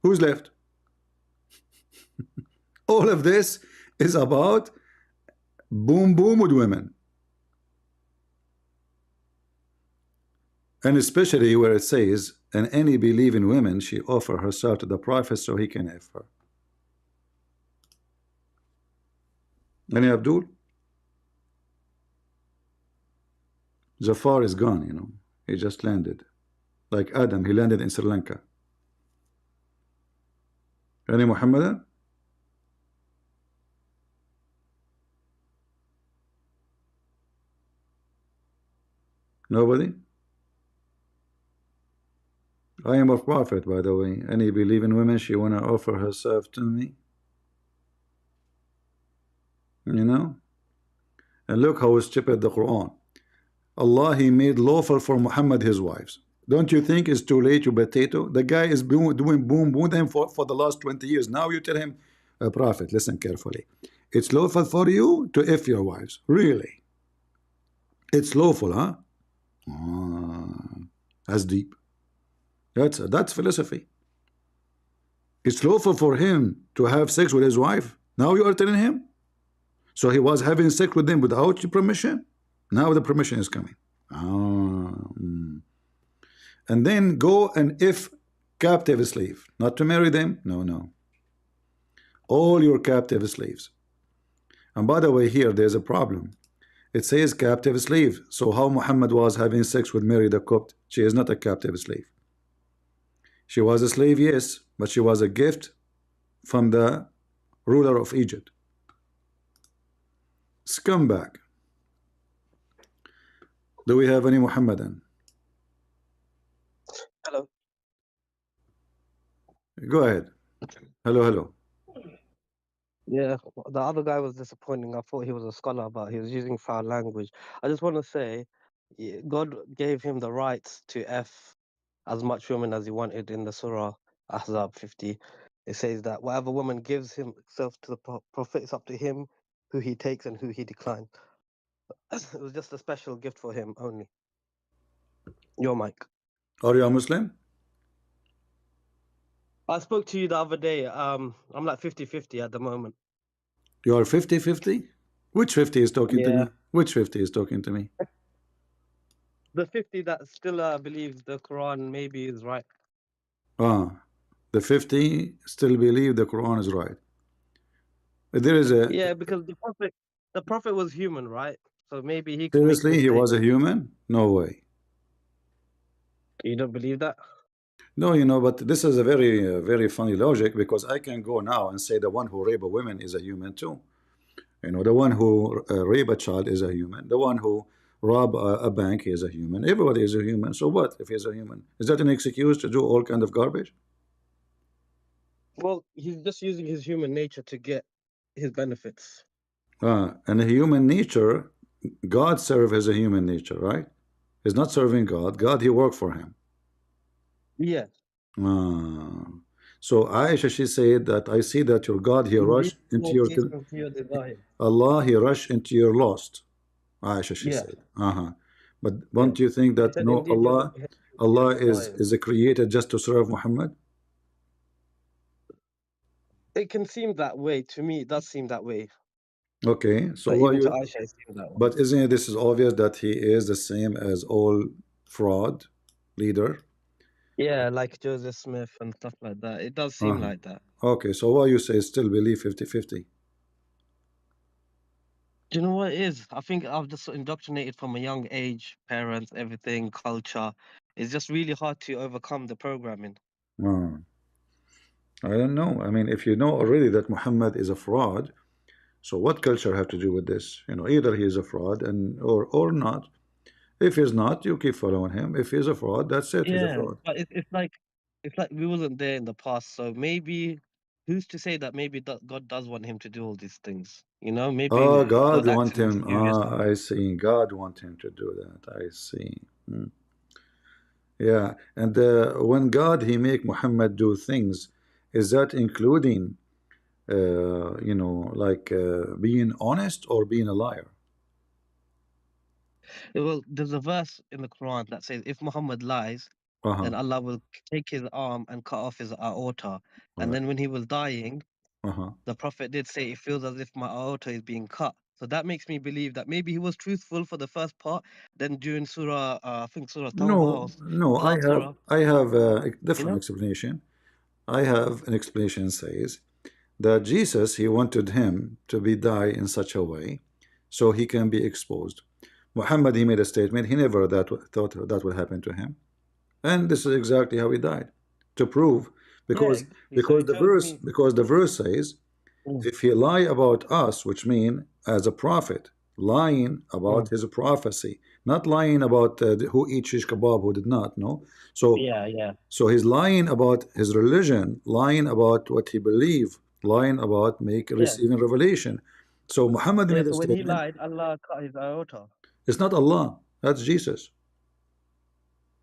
Who's left? All of this is about boom with women. And especially where it says, and any believing woman, she offer herself to the Prophet so he can have her. Any Abdul? Jafar is gone, you know. He just landed. Like Adam, he landed in Sri Lanka. Any Muhammadan? Nobody? I am a prophet, by the way. Any believing women, she wanna offer herself to me? You know? And look how stupid the Quran. Allah, he made lawful for Muhammad his wives. Don't you think it's too late, you potato? The guy is doing boom boom them for the last 20 years. Now you tell him, prophet, listen carefully. It's lawful for you to F your wives. Really? It's lawful, huh? Ah, that's deep. That's philosophy. It's lawful for him to have sex with his wife. Now you are telling him? So he was having sex with them without your permission? Now the permission is coming. And then go and if captive slave. Not to marry them? No, no. All your captive slaves. And by the way, here there's a problem. It says captive slave. So how Muhammad was having sex with Mary the Copt? She is not a captive slave. She was a slave, yes, but she was a gift from the ruler of Egypt. Scumbag. Do we have any Muhammadan? Hello. Go ahead. Hello, hello. Yeah, the other guy was disappointing. I thought he was a scholar, but he was using foul language. I just want to say, God gave him the rights to F as much women as he wanted in the Surah Ahzab 50. It says that whatever woman gives himself to the prophet, it's up to him who he takes and who he declines. It was just a special gift for him only. Your mic. Are you a Muslim? I spoke to you the other day. I'm like 50-50 at the moment. You are 50-50? Which 50 is talking to Yeah. me? Which 50 is talking to me? The 50 that still believes the Quran maybe is right. The 50 still believe the Quran is right. There is a... Yeah, because the prophet was human, right? So maybe he could make Seriously, he was mistakes. a human? No way. You don't believe that? No, you know, but this is a very funny logic because I can go now and say the one who rape a woman is a human too. You know, the one who rape a child is a human. The one who rob a bank is a human. Everybody is a human. So what if he's a human? Is that an excuse to do all kind of garbage? Well, he's just using his human nature to get his benefits. And the human nature, God serve as a human nature, right? He's not serving God. God, he worked for him. Yeah. So Aisha, she said that I see that your God, he rushed into your... Allah, he rushed into your lost. Aisha, she said. But don't you think that no, Allah is created just to serve Muhammad? It can seem that way to me. It does seem that way. Okay, so But why even to you... Aisha, it seems that way. But isn't it, this is obvious that he is the same as all fraud leader? Yeah, like Joseph Smith and stuff like that. It does seem like that. Okay, so why you say still believe 50-50? Do you know what it is? I think I've just indoctrinated from a young age, parents, everything, culture. It's just really hard to overcome the programming. I don't know. I mean, if you know already that Muhammad is a fraud, so what culture have to do with this? You know, either he is a fraud and or not. If he's not, you keep following him. If he's a fraud, that's it. He's a Yeah, fraud. but it's like we wasn't there in the past, so maybe who's to say that maybe God does want him to do all these things? You know, maybe God God want acts him. mysterious. I see. God want him to do that. I see. Yeah, and when God he make Muhammad do things, is that including, you know, like being honest or being a liar? Well, there's a verse in the Quran that says if Muhammad lies, then Allah will take his arm and cut off his aorta. And then when he was dying, the Prophet did say it feels as if my aorta is being cut. So that makes me believe that maybe he was truthful for the first part. Then during Surah, I think Surah Tawbah or No, the last Surah, I have a different you know? explanation. I have an explanation says that Jesus he wanted him to be die in such a way so he can be exposed. Muhammad, he made a statement. He never thought that would happen to him, and this is exactly how he died. To prove, Yeah, because exactly. So it tells me. because the verse says, Mm, if he lie about us, which mean as a prophet, lying about mm. his prophecy, not lying about who eats shish kebab, who did not. No, so Yeah, yeah, he's lying about his religion, lying about what he believed, lying about make yeah, receiving revelation. So Muhammad yeah. made a So when he statement. lied, Allah cut his aorta. It's not Allah, that's Jesus.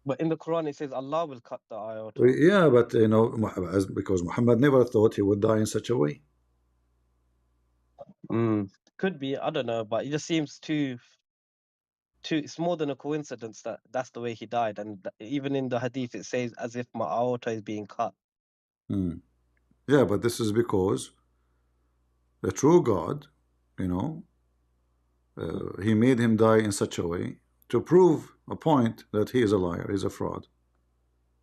But in the Quran, it says Allah will cut the aorta. Yeah, but because Muhammad never thought he would die in such a way. Mm. Could be, I don't know, but it just seems too. It's more than a coincidence that that's the way he died, and even in the Hadith, it says as if my aorta is being cut. Hmm. Yeah, but this is because the true God, you know, he made him die in such a way to prove a point that he is a liar, he's a fraud.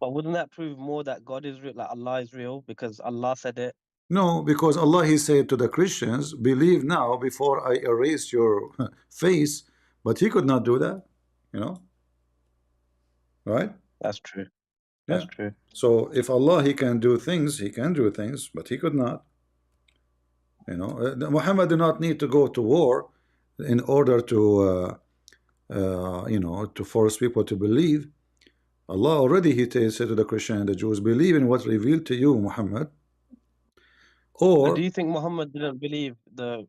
But wouldn't that prove more that God is real, like Allah is real, because Allah said it? No, because Allah, he said to the Christians, believe now before I erase your face, but he could not do that, you know, right? That's true. That's Yeah. true. So if Allah, he can do things, he can do things, but he could not, you know. Muhammad did not need to go to war in order to, you know, to force people to believe. Allah already, he said to the Christian and the Jews, believe in what revealed to you, Muhammad, So do or you think Muhammad didn't believe the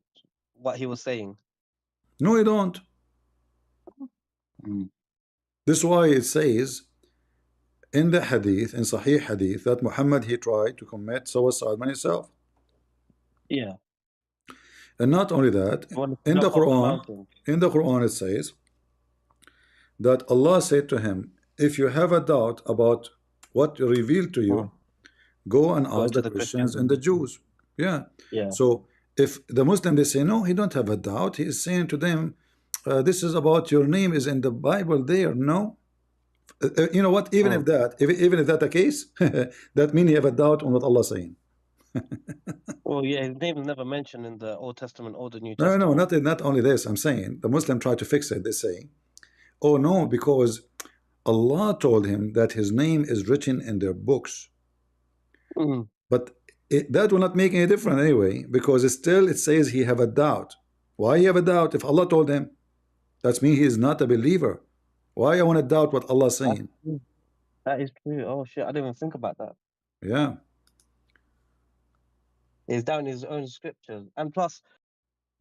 what he was saying? no, you don't. Mm. This is why it says in the hadith, in Sahih hadith, that Muhammad, he tried to commit suicide by himself. Yeah. And not only that, He wanted to jump off the mountain. In the Quran it says that Allah said to him, if you have a doubt about what revealed to Mm. you, go and Go ask to the the Christians Christians and and the Muslims. Jews. Yeah. Yeah. So if the Muslim, they say no, he don't have a doubt, he is saying to them, this is about your name is in the Bible there. No, you know what, even if Mm. that, even if that the case, that means you have a doubt on what Allah is saying. Well, yeah, his name is never mentioned in the Old Testament or the New No, no, Testament. not only this. I'm saying the Muslim try to fix it. They say, oh no, because Allah told him that his name is written in their books. Mm. But that will not make any difference anyway, because it says he have a doubt. Why he have a doubt if Allah told him? That's mean he is not a believer. Why I want to doubt what Allah is That's saying? true. That is true. Oh shit, I didn't even think about that. Yeah. He's down his own scriptures, and plus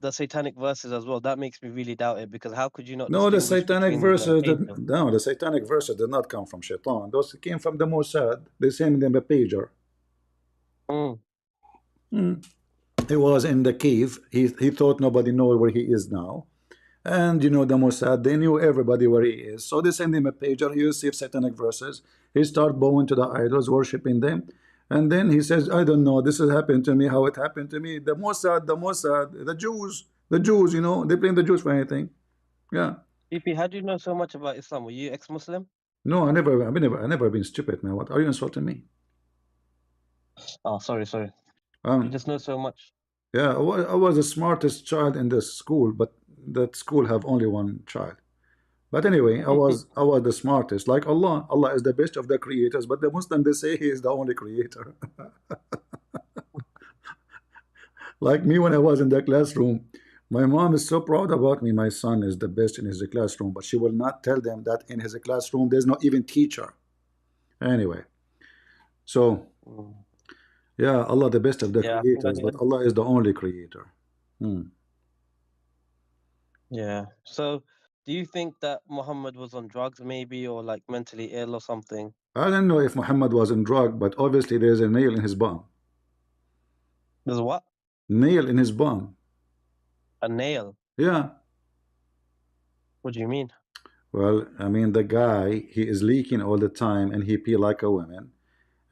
the satanic verses as well. That makes me really doubt it, because how could you not No, the distinguish satanic between the verses angels? no, the satanic verses did not come from Shaitan. Those came from the Mossad. They sent them a pager. Mm. Hmm. He was in the cave. He thought nobody know where he is now. And you know the Mossad, they knew everybody where he is. So they send him a pager. He received satanic verses. He start bowing to the idols, worshiping them. And then he says, I don't know, this has happened to me, how it happened to me. The Mossad, the Jews, you know, they blame the Jews for anything. Yeah. PP, how do you know so much about Islam? Were you ex-Muslim? No, I never been stupid, man. What are you insulting me? Oh, sorry. You Um, just know so much. yeah, I was the smartest child in the school, but that school have only one child. But anyway, I was the smartest. Like Allah, Allah is the best of the creators, but the Muslim they say He is the only creator. Like me when I was in the classroom, my mom is so proud about me. My son is the best in his classroom, but she will not tell them that in his classroom there's not even teacher. Anyway, so Mm. yeah, Allah the best of the Yeah, I think I creators, but did. Allah is the only creator. Hmm. Yeah. So, do you think that Muhammad was on drugs, maybe, or like mentally ill or something? I don't know if Muhammad was in drug, but obviously there's a nail in his bum. There's what? Nail in his bum. A nail. Yeah. What do you mean? Well, I mean, the guy, he is leaking all the time and he pee like a woman.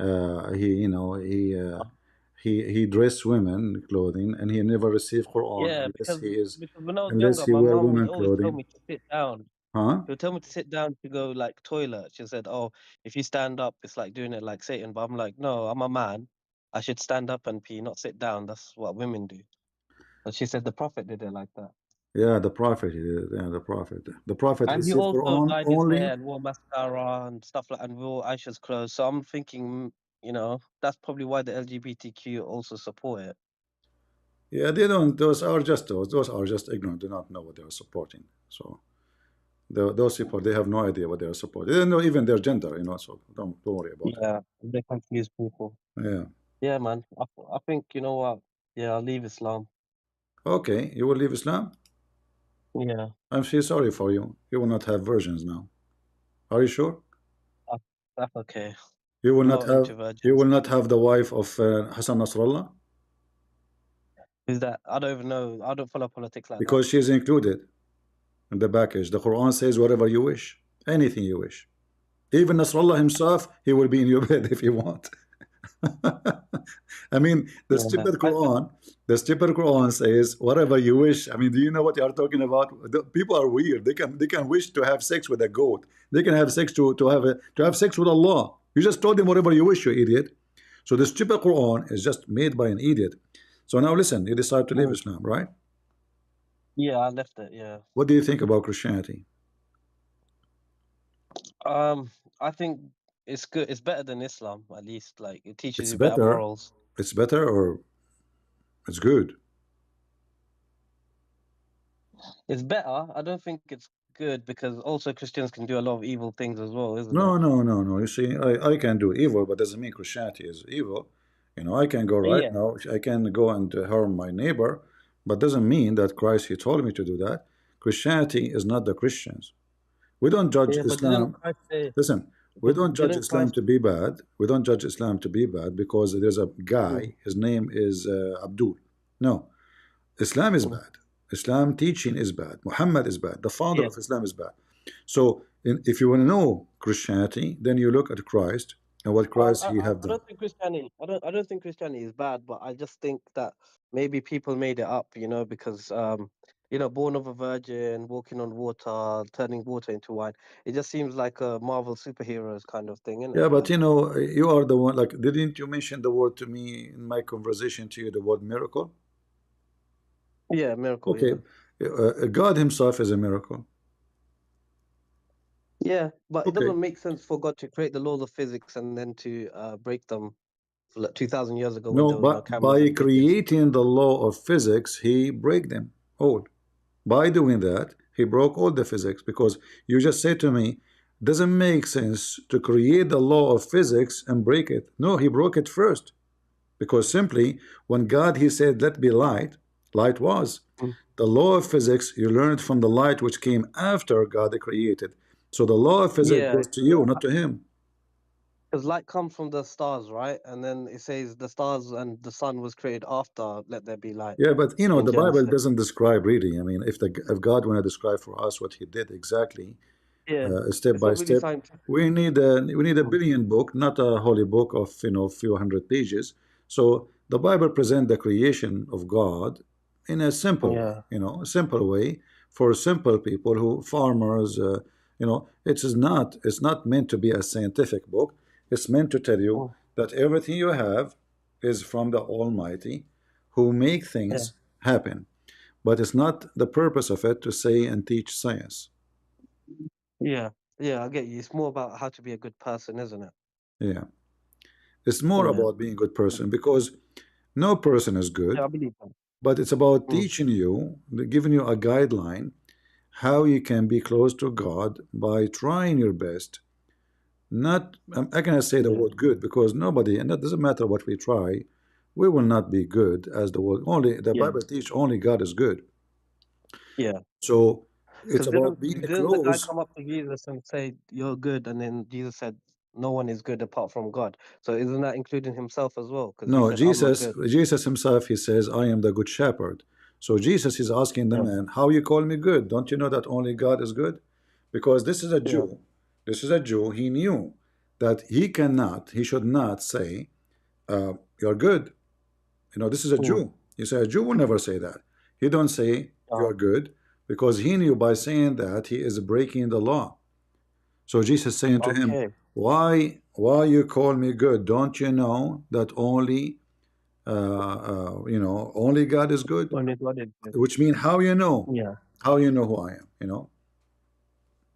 You know, he dress women clothing and he never receive Quran Yeah, because when I was unless younger, he my wear mom women would always tell clothing. me to sit down. Huh? She would tell me to sit down to go like toilet. She said, "Oh, if you stand up, it's like doing it like Satan." But I'm like, "No, I'm a man. I should stand up and pee, not sit down. That's what women do." But she said the Prophet did it like that. Yeah, the prophet. Yeah, the prophet. The prophet And he received also Quran dyed his only. hair and wore mascara and stuff like, and wore Aisha's clothes. So I'm thinking, you know, that's probably why the LGBTQ also support it. Yeah, they don't. Those are just those. Those are just ignorant. Do not know what they are supporting. So those people, they have no idea what they are supporting. They don't know even their gender. So don't worry about it. Yeah, they confuse people. Yeah. Yeah, man. I think, you know what? Yeah, I'll leave Islam. Okay, you will leave Islam. Yeah, I'm so sorry for you. You will not have virgins now. Are you sure? that- that's okay. You will I'm not not have. into You virgins. will not have the wife of Hassan Nasrallah Who's that? I don't even know. I don't follow politics like that. because she is included in the package. The Quran says whatever you wish, anything you wish. Even Nasrallah himself, he will be in your bed if you want. I mean, Yeah. the stupid Quran says whatever you wish. I mean, do you know what you are talking about? People are weird. They can wish to have sex with a goat. They can have sex to have sex with Allah. You just told them whatever you wish, you idiot. So the stupid Quran is just made by an idiot. So now listen, you decide to leave Mm. Islam, right? Yeah, I left it. Yeah. What do you think about Christianity? Um, I think it's good. It's better than Islam, at least. Like it teaches It's you better better. morals. It's better or it's good? It's better. I don't think it's good because also Christians can do a lot of evil things as well, isn't it? No, no, no, no. You see, I can do evil, but doesn't mean Christianity is evil. I can go right Yeah. now. I can go and harm my neighbor, but doesn't mean that Christ, he told me to do that. Christianity is not the Christians. We don't judge Yeah, but didn't Islam. Christ say? Listen, we don't judge Didn't Islam Christ? to be bad. We don't judge Islam to be bad because there's a Mm, guy, his name is Abdul. No, Islam is mm. bad. Islam teaching is bad. Muhammad is bad. The father Yeah. of Islam is bad. So, if you want to know Christianity, then you look at Christ and what Christ he have I done. don't think Christianity. I don't think Christianity is bad, but I just think that maybe people made it up, because born of a virgin, walking on water, turning water into wine. It just seems like a Marvel superheroes kind of thing, isn't Yeah, it? but Like, you are the one. Like, didn't you mention the word to me in my conversation to you? The word miracle. yeah, miracle, Okay, yeah. God Himself is a miracle. Yeah, but it Okay. doesn't make sense for God to create the laws of physics and then to break them for like 2,000 years ago when No, there was no but cameras by and videos. creating the law of physics, He break them all. By doing that, He broke all the physics because you just said to me, doesn't make sense to create the law of physics and break it. No, He broke it first because simply when God He said, "Let be light," light was. Mm. The law of physics you learned from the light which came after God created. So the law of physics Yeah, goes to you, not to Him. because light comes from the stars, right? And then it says the stars and the sun was created after let there be light Yeah, but in the Bible Genesis. doesn't describe really. I mean, if God want to describe for us what He did exactly, Yeah, step it's by not really step, scientific. we need a Mm. billion book, not a holy book of few hundred pages. So the Bible present the creation of God in a simple way, Yeah, a simple way for simple people who farmers. It's not meant to be a scientific book. It's meant to tell you mm, that everything you have is from the Almighty, who make yeah, things happen. But it's not the purpose of it to say and teach science. yeah, yeah. I get you. It's more about how to be a good person, isn't it? Yeah. It's more Yeah, about being a good person because no person is yeah. good, I believe that. but it's about Mm. teaching you, giving you a guideline how you can be close to God by trying your best. Not, I cannot say the Yeah, word good because nobody, and that doesn't matter what we try, we will not be good as the word. Only the yeah, Bible teach only God is good. yeah. So it's Because about being didn't the guy close. come up to Jesus and say, "You're good," and then Jesus said, "No one is good apart from God." So isn't that including himself as well? Because he No, said, "I'm not Jesus, good." Jesus himself, he says, I am the good shepherd. So Jesus is asking the Yeah, man, how you call me good? Don't you know that only God is good? Because this is a yeah, Jew. This is a Jew. He knew that he should not say, you're good. This is a mm, Jew. You say a Jew will never say that. He don't say uh, you're good because he knew by saying that he is breaking the law. So Jesus saying to him, okay, why you call me good? Don't you know that only only God is good, Only God is good. which means how you know, Yeah. who I am.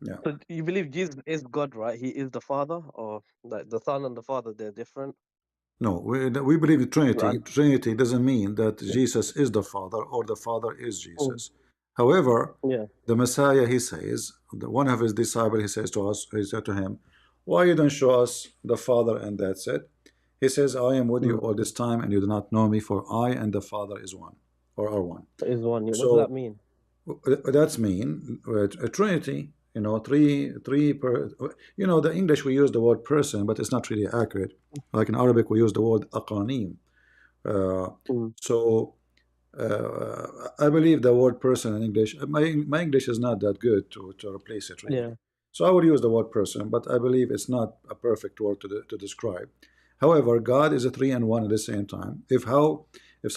Yeah. So you believe Jesus is God, right? He is the Father, or like the Son and the Father, they're different. No, we believe in Trinity. Right. Trinity doesn't mean that Jesus is the Father or the Father is Mm. Jesus. However, Yeah. the Messiah, he says, one of his disciples, he says to us, he said to him, why you don't show us the Father and that's it? He says, I am with you Mm. all this time and you do not know me, for I and the Father is one, or are one. Is one. Yeah. What does that So mean? that's mean a Trinity, the English we use the word person, but it's not really accurate. Like in Arabic, we use the word aqanim. Uh, Mm. so I believe the word person in English, my English is not that good to replace it really. Yeah. So I would use the word person, but I believe it's not a perfect word to describe. However, God is a three and one at the same time. If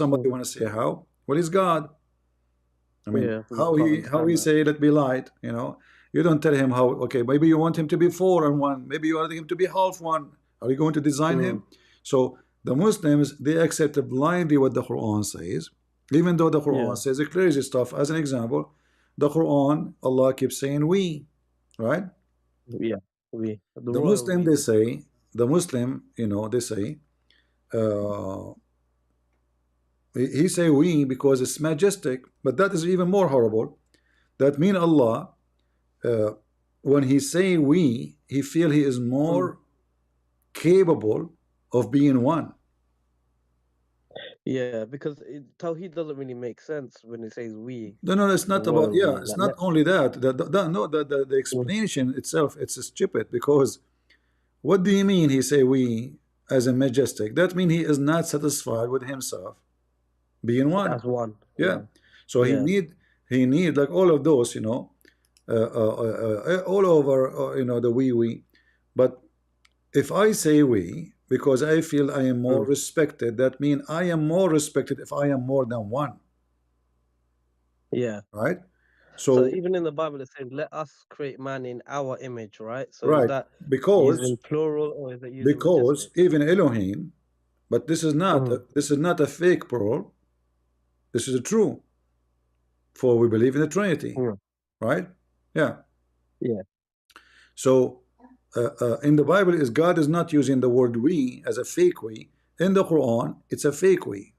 somebody Mm. want to say how, well, he's God. I mean, Yeah. We how can't he understand that. say let be light, you don't tell him how. Okay, maybe you want him to be four and one, maybe you want him to be half one. Are you going to design Mm. him? So the Muslims, they accept blindly what the Quran says, even though the Quran Yeah. says the crazy stuff. As an example, the Quran, Allah keeps saying we, right? Yeah. We. The The royal Muslim, we. they They say. say, they say, uh, he say we because it's majestic, but that is even more horrible. That mean Allah, uh, when he say we, he feel he is Mm. more capable of being one. Yeah, because Tawheed doesn't really make sense when it says we, No, it's the not about, royal yeah, we. it's Like, not only that. No, the mm. explanation itself, it's stupid, because what do you mean he say we as a majestic? That mean he is not satisfied with himself being one. As one. Yeah. Yeah. So Yeah. he need like all of those, all over, the we. But if I say we, because I feel I am more Mm. respected, that means I am more respected if I am more than one, Yeah. right? So So, even in the Bible, it says, "Let us create man in our image." Right. So is right, that because using plural or is it using majestic? even Elohim, but Mm. this is not a fake plural. This is a true, for we believe in the Trinity, Mm. right? Yeah. Yeah. So in the Bible, is God is not using the word we as a fake we. In the Quran, it's a fake we.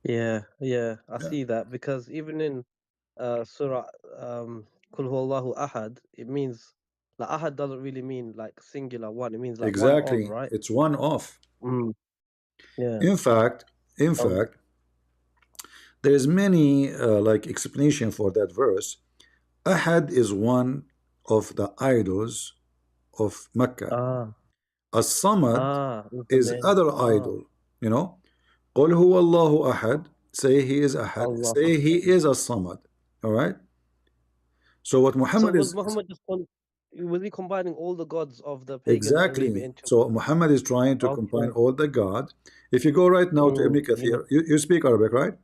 Yeah. Yeah. I Yeah. see that because even in Surah Kul Huwallahu Ahad, it means like Ahad doesn't really mean like singular one. It means like one of, Exactly. right? It's one off. Mm. Yeah. In fact, in Um, fact, there is many like explanation for that verse. Ahad is one of the idols of Mecca. ah. As-Samad Is the is name. other Ah. idol. قل هو الله أحد. Say he is Ahad. Allah. Say he is As-Samad. All right. So what So Muhammad was is Muhammad was he combining all the gods of the pagans and leave it exactly. into So Muhammad is trying to combine okay? all the God. If you go right now to Ibn You Kathir, you speak Arabic, right?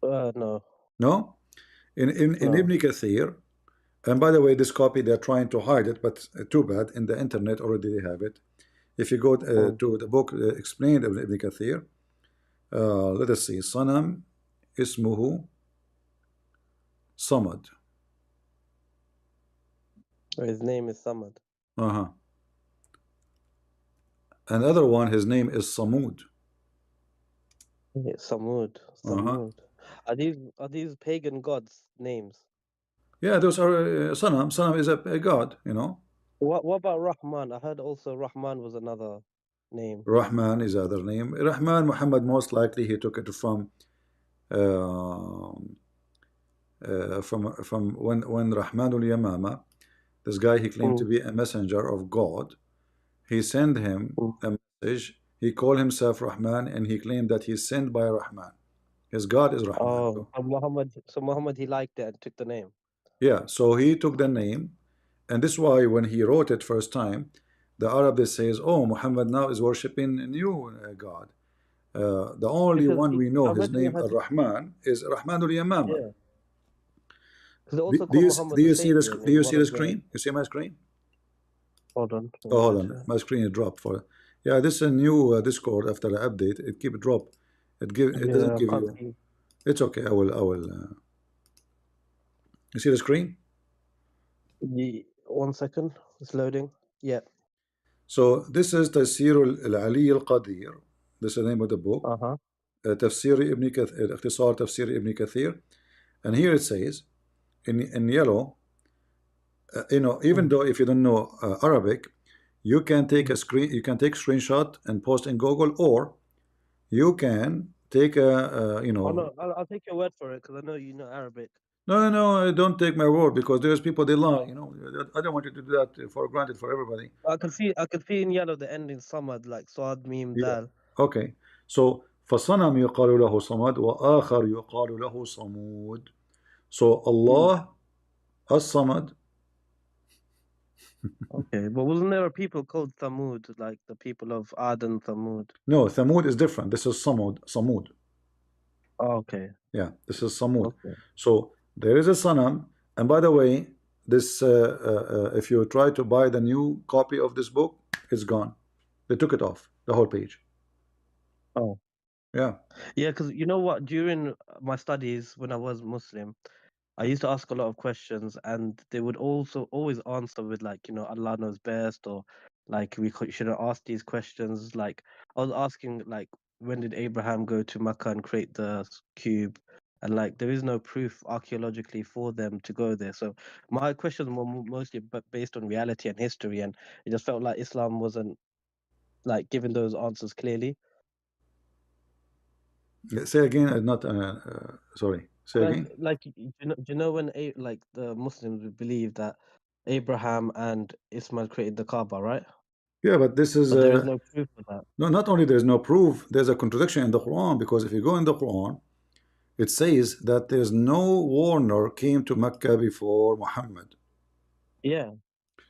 no, No? In no. Ibn Kathir, and by the way, this copy they're trying to hide it, but too bad. In the internet already they have it. If you go Mm. to the book explained of Ibn Kathir, let us see. Sanam ismuhu Samad. His name is Samad. Uh-huh. Another one, his name is Samud. Yeah, Samud. Uh-huh. Samud. Are these pagan gods names? Yeah, those are Sanam. Sanam is a god. What about Rahman? I heard also Rahman was another name. Rahman is other name. Rahman, Muhammad, most likely he took it uh, from when Rahman al-Yamama, this guy, he claimed to Mm. be a messenger of God. He sent him Mm. a message. He called himself Rahman, and he claimed that he's sent by Rahman. His God is Rahman. Oh, so Muhammad he liked it and took the name. Yeah, so he took the name, and this is why when he wrote it first time, the Arab they says, "Oh, Muhammad now is worshiping a new God." The only Because one we know I his read in the name hadith, Ar-Rahman is Rahman al-Yamama. yeah, because they also call Do Muhammad the you see Savior, and he's one the of the. screen? You see my screen? Hold on, let Oh, me hold go on. to it. My screen is dropped for. Yeah, this is a new Discord after the update. It keep drop. It doesn't Yeah, I give can't you. see. It's okay. I will. You see the screen? 1 second. It's loading. Yeah. So this is تفسير العلي القدير. This is the name of the book. Uh-huh. تفسير ابن كثير اختصار تفسير ابن كثير. And here it says in yellow, even Mm. though if you don't know Arabic, you can take a screen, you can take screenshot and post in Google, or you can take a, Oh no, I'll take your word for it because I know you know Arabic. no, don't take my word, because there's people they lie, I don't want you to do that for granted for everybody. I can see in yellow the ending samad like Saad Mim Yeah. Dal. Okay. So فصنم يقال له صمد وآخر يقال له صمود. So Mm. Allah as-Samad. Okay, but wasn't there a people called Thamud, like the people of Ad and Thamud? No, Thamud is different. This is Samud. Oh, okay, Yeah, this is Samud. okay. So there is a Sanam. And by the way, this if you try to buy the new copy of this book, it's gone. They took it off the whole page. Oh, Yeah. yeah, because you know what? During my studies when I was Muslim, I used to ask a lot of questions, and they would also always answer with like, Allah knows best, or like shouldn't ask these questions. Like I was asking, like, when did Abraham go to Mecca and create the cube? And like, there is no proof archaeologically for them to go there. So my questions were mostly based on reality and history, and it just felt like Islam wasn't like giving those answers clearly. Say again. Not. Sorry. Say Like, again. do you know when like the Muslims would believe that Abraham and Ismail created the Kaaba, right? Yeah, but this is But there is no proof for that. no. Not only there's no proof, there's a contradiction in the Quran, because if you go in the Quran, it says that there's no warner came to Mecca before Muhammad. Yeah,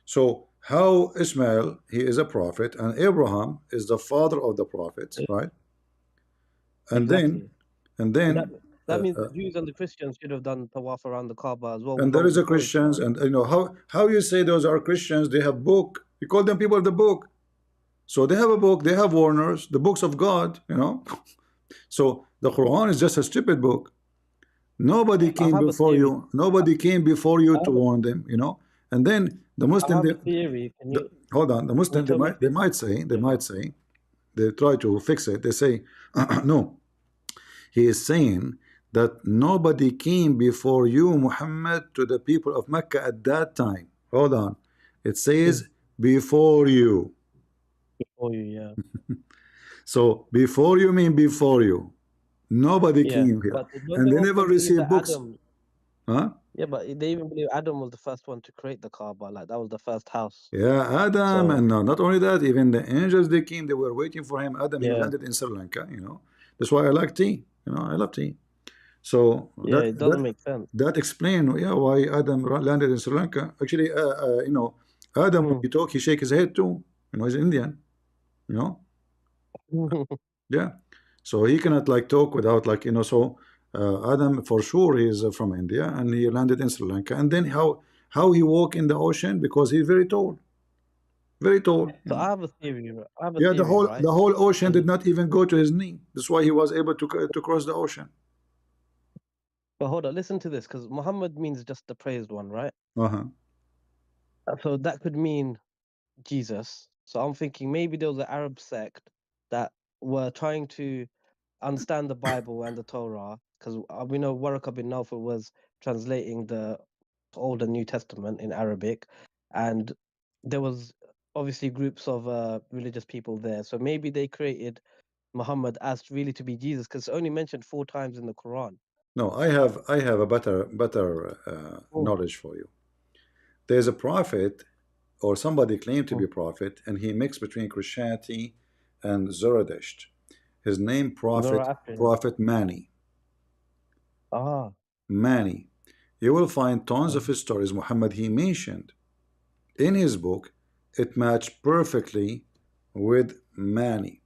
So how Ismail, he is a prophet, and Abraham is the father of the prophets, e- right? And then, exactly. and And that then, that means the Jews and the Christians should have done tawaf around the Kaaba as well and there long is a before Christians, Ismail. and how you say those are Christians? They have book. You call them people of the book. So they have a book. They have warners, the books of God. So the Quran is just a stupid book. Nobody I came have a before theory. you. Nobody came before you I to have a, warn them. And then the I Muslim, have a theory. Can you hold on, the can you Muslim, they tell me if might, they it's might say, they yeah? might say, they try to fix it. They say, no, he is saying that nobody came before you, Muhammad, to the people of Mecca at that time. Hold on. It Mm, says before you. before you, yeah, So before you mean before you. Nobody yeah. came here. But don't And they they never also believe received that books. Adam? Huh? Yeah, but they even believe Adam was the first one to create the Kaaba. Like that was the first house. Yeah, Adam, So and not only that, even the angels they came, they were waiting for him. Adam, he yeah, landed in Sri Lanka. That's why I like tea. I love tea. So yeah, that it doesn't that make sense. that explain, yeah, why Adam landed in Sri Lanka. Actually, Adam, when Mm. he talk, he shake his head too. He's Indian. You know, yeah. So he cannot like talk without So Adam for sure he is from India, and he landed in Sri Lanka. And then how he walk in the ocean, because he's very tall, very tall. So I have a theory. I have a Yeah, the theory, whole right? the whole ocean did And not even go to his knee. That's why he was able to cross the ocean. but hold on, listen to this, because Muhammad means just the praised one, right? Uh-huh. So that could mean Jesus. So I'm thinking maybe there was an Arab sect that were trying to understand the Bible and the Torah, because we know Waraka bin Nawfal was translating the Old and New Testament in Arabic, and there was obviously groups of religious people there. So maybe they created Muhammad as really to be Jesus, because it's only mentioned 4 times in the Quran. No, I have a better Mm, knowledge for you. There's a prophet, or somebody claimed to be mm. a prophet, and he mixed between Christianity and Zoroaster. His name Zoroastrianism. Prophet Mani. Ah, Mani. You will find tons of um, his stories Muhammad he mentioned in his book. It matched perfectly with Mani.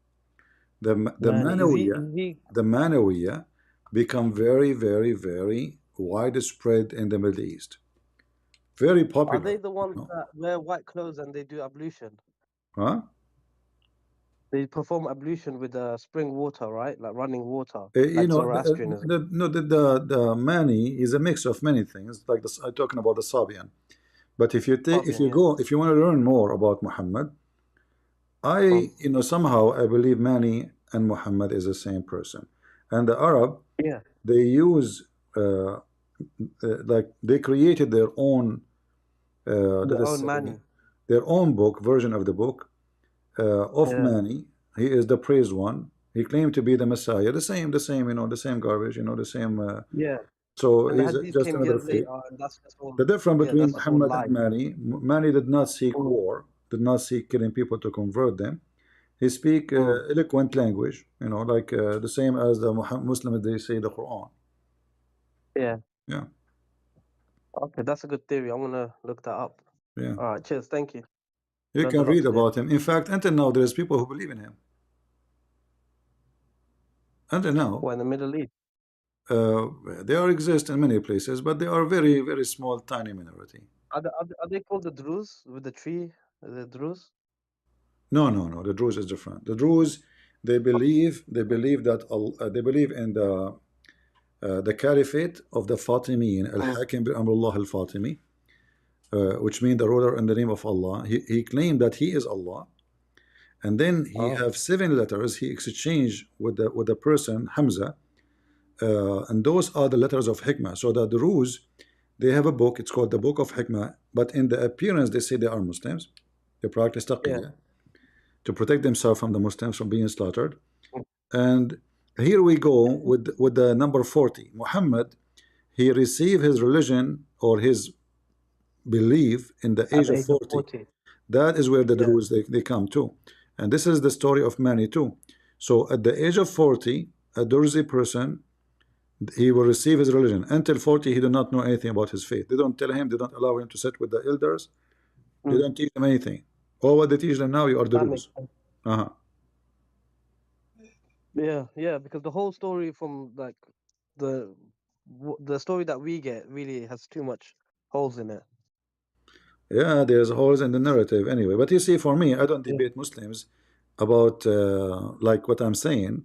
The man, is he? Manawiya, Is he? the Manawiya become very, very, very widespread in the Middle East. Very Are popular. they the ones that wear white clothes and they do ablution? Huh? They perform ablution with spring water, right? Like running water, You like know, Zoroastrianism. no, the Mani is a mix of many things. Like this, I'm talking about the Sabian. But if Fabian, you yeah. go, if you want to learn more about Muhammad, Mm. you know, somehow I believe Mani and Muhammad is the same person. And the Arab, Yeah, they use like they created their own let their us own say Mani. their own book version of the book of Yeah, Mani. He is the praised one. He claimed to be the Messiah. The same, you know, the same garbage, you know, the same. yeah. So And the he's hadith just came another years fake. later, and that's just all. The difference Yeah, between that's just all Muhammad and lies. Mani, Mani did not seek Mm, war, did not seek killing people to convert them. He speak mm. eloquent language, you know, like the same as the Muslims, they say the Quran. Yeah. Yeah, Okay, that's a good theory. I'm gonna look that up. yeah. All right, cheers. Thank you. You Learned a can lot read today. about him. In fact, until now, there's people who believe in him. Until now, Well, in the Middle East, uh, they are exist in many places, but they are very, very small, tiny minority. are they called the Druze with the tree? The Druze? No, no, no. The Druze is different. The Druze, they believe that they believe in the caliphate of the Fatimiyin, Mm. Al-Hakim bi Amrullah al-Fatimi, which means the ruler in the name of Allah. He claimed that he is Allah, and then he Oh, have 7 letters he exchanged with the person Hamza, and those are the letters of Hikmah. So that the Druze, they have a book. It's called the Book of Hikmah, but in the appearance they say they are Muslims. They practice yeah. taqiyya to protect themselves from the Muslims from being slaughtered. Mm. And here we go with the number 40. Muhammad, he received his religion or his belief in the At age the of age of 40. 40. That is where the Yeah. Druze they come to. And this is the story of Mani too. So at the age of 40, a Druze person, he will receive his religion. Until 40, he do not know anything about his faith. They don't tell him, they don't allow him to sit with the elders. They Mm. don't teach him anything. All what they teach them now, you are That makes Druze. sense. Uh-huh. Yeah, yeah, because the whole story from like the the story that we get really has too much holes in it. Yeah, there's holes in the narrative anyway. But you see, for me, I don't Yeah, debate Muslims about like what I'm saying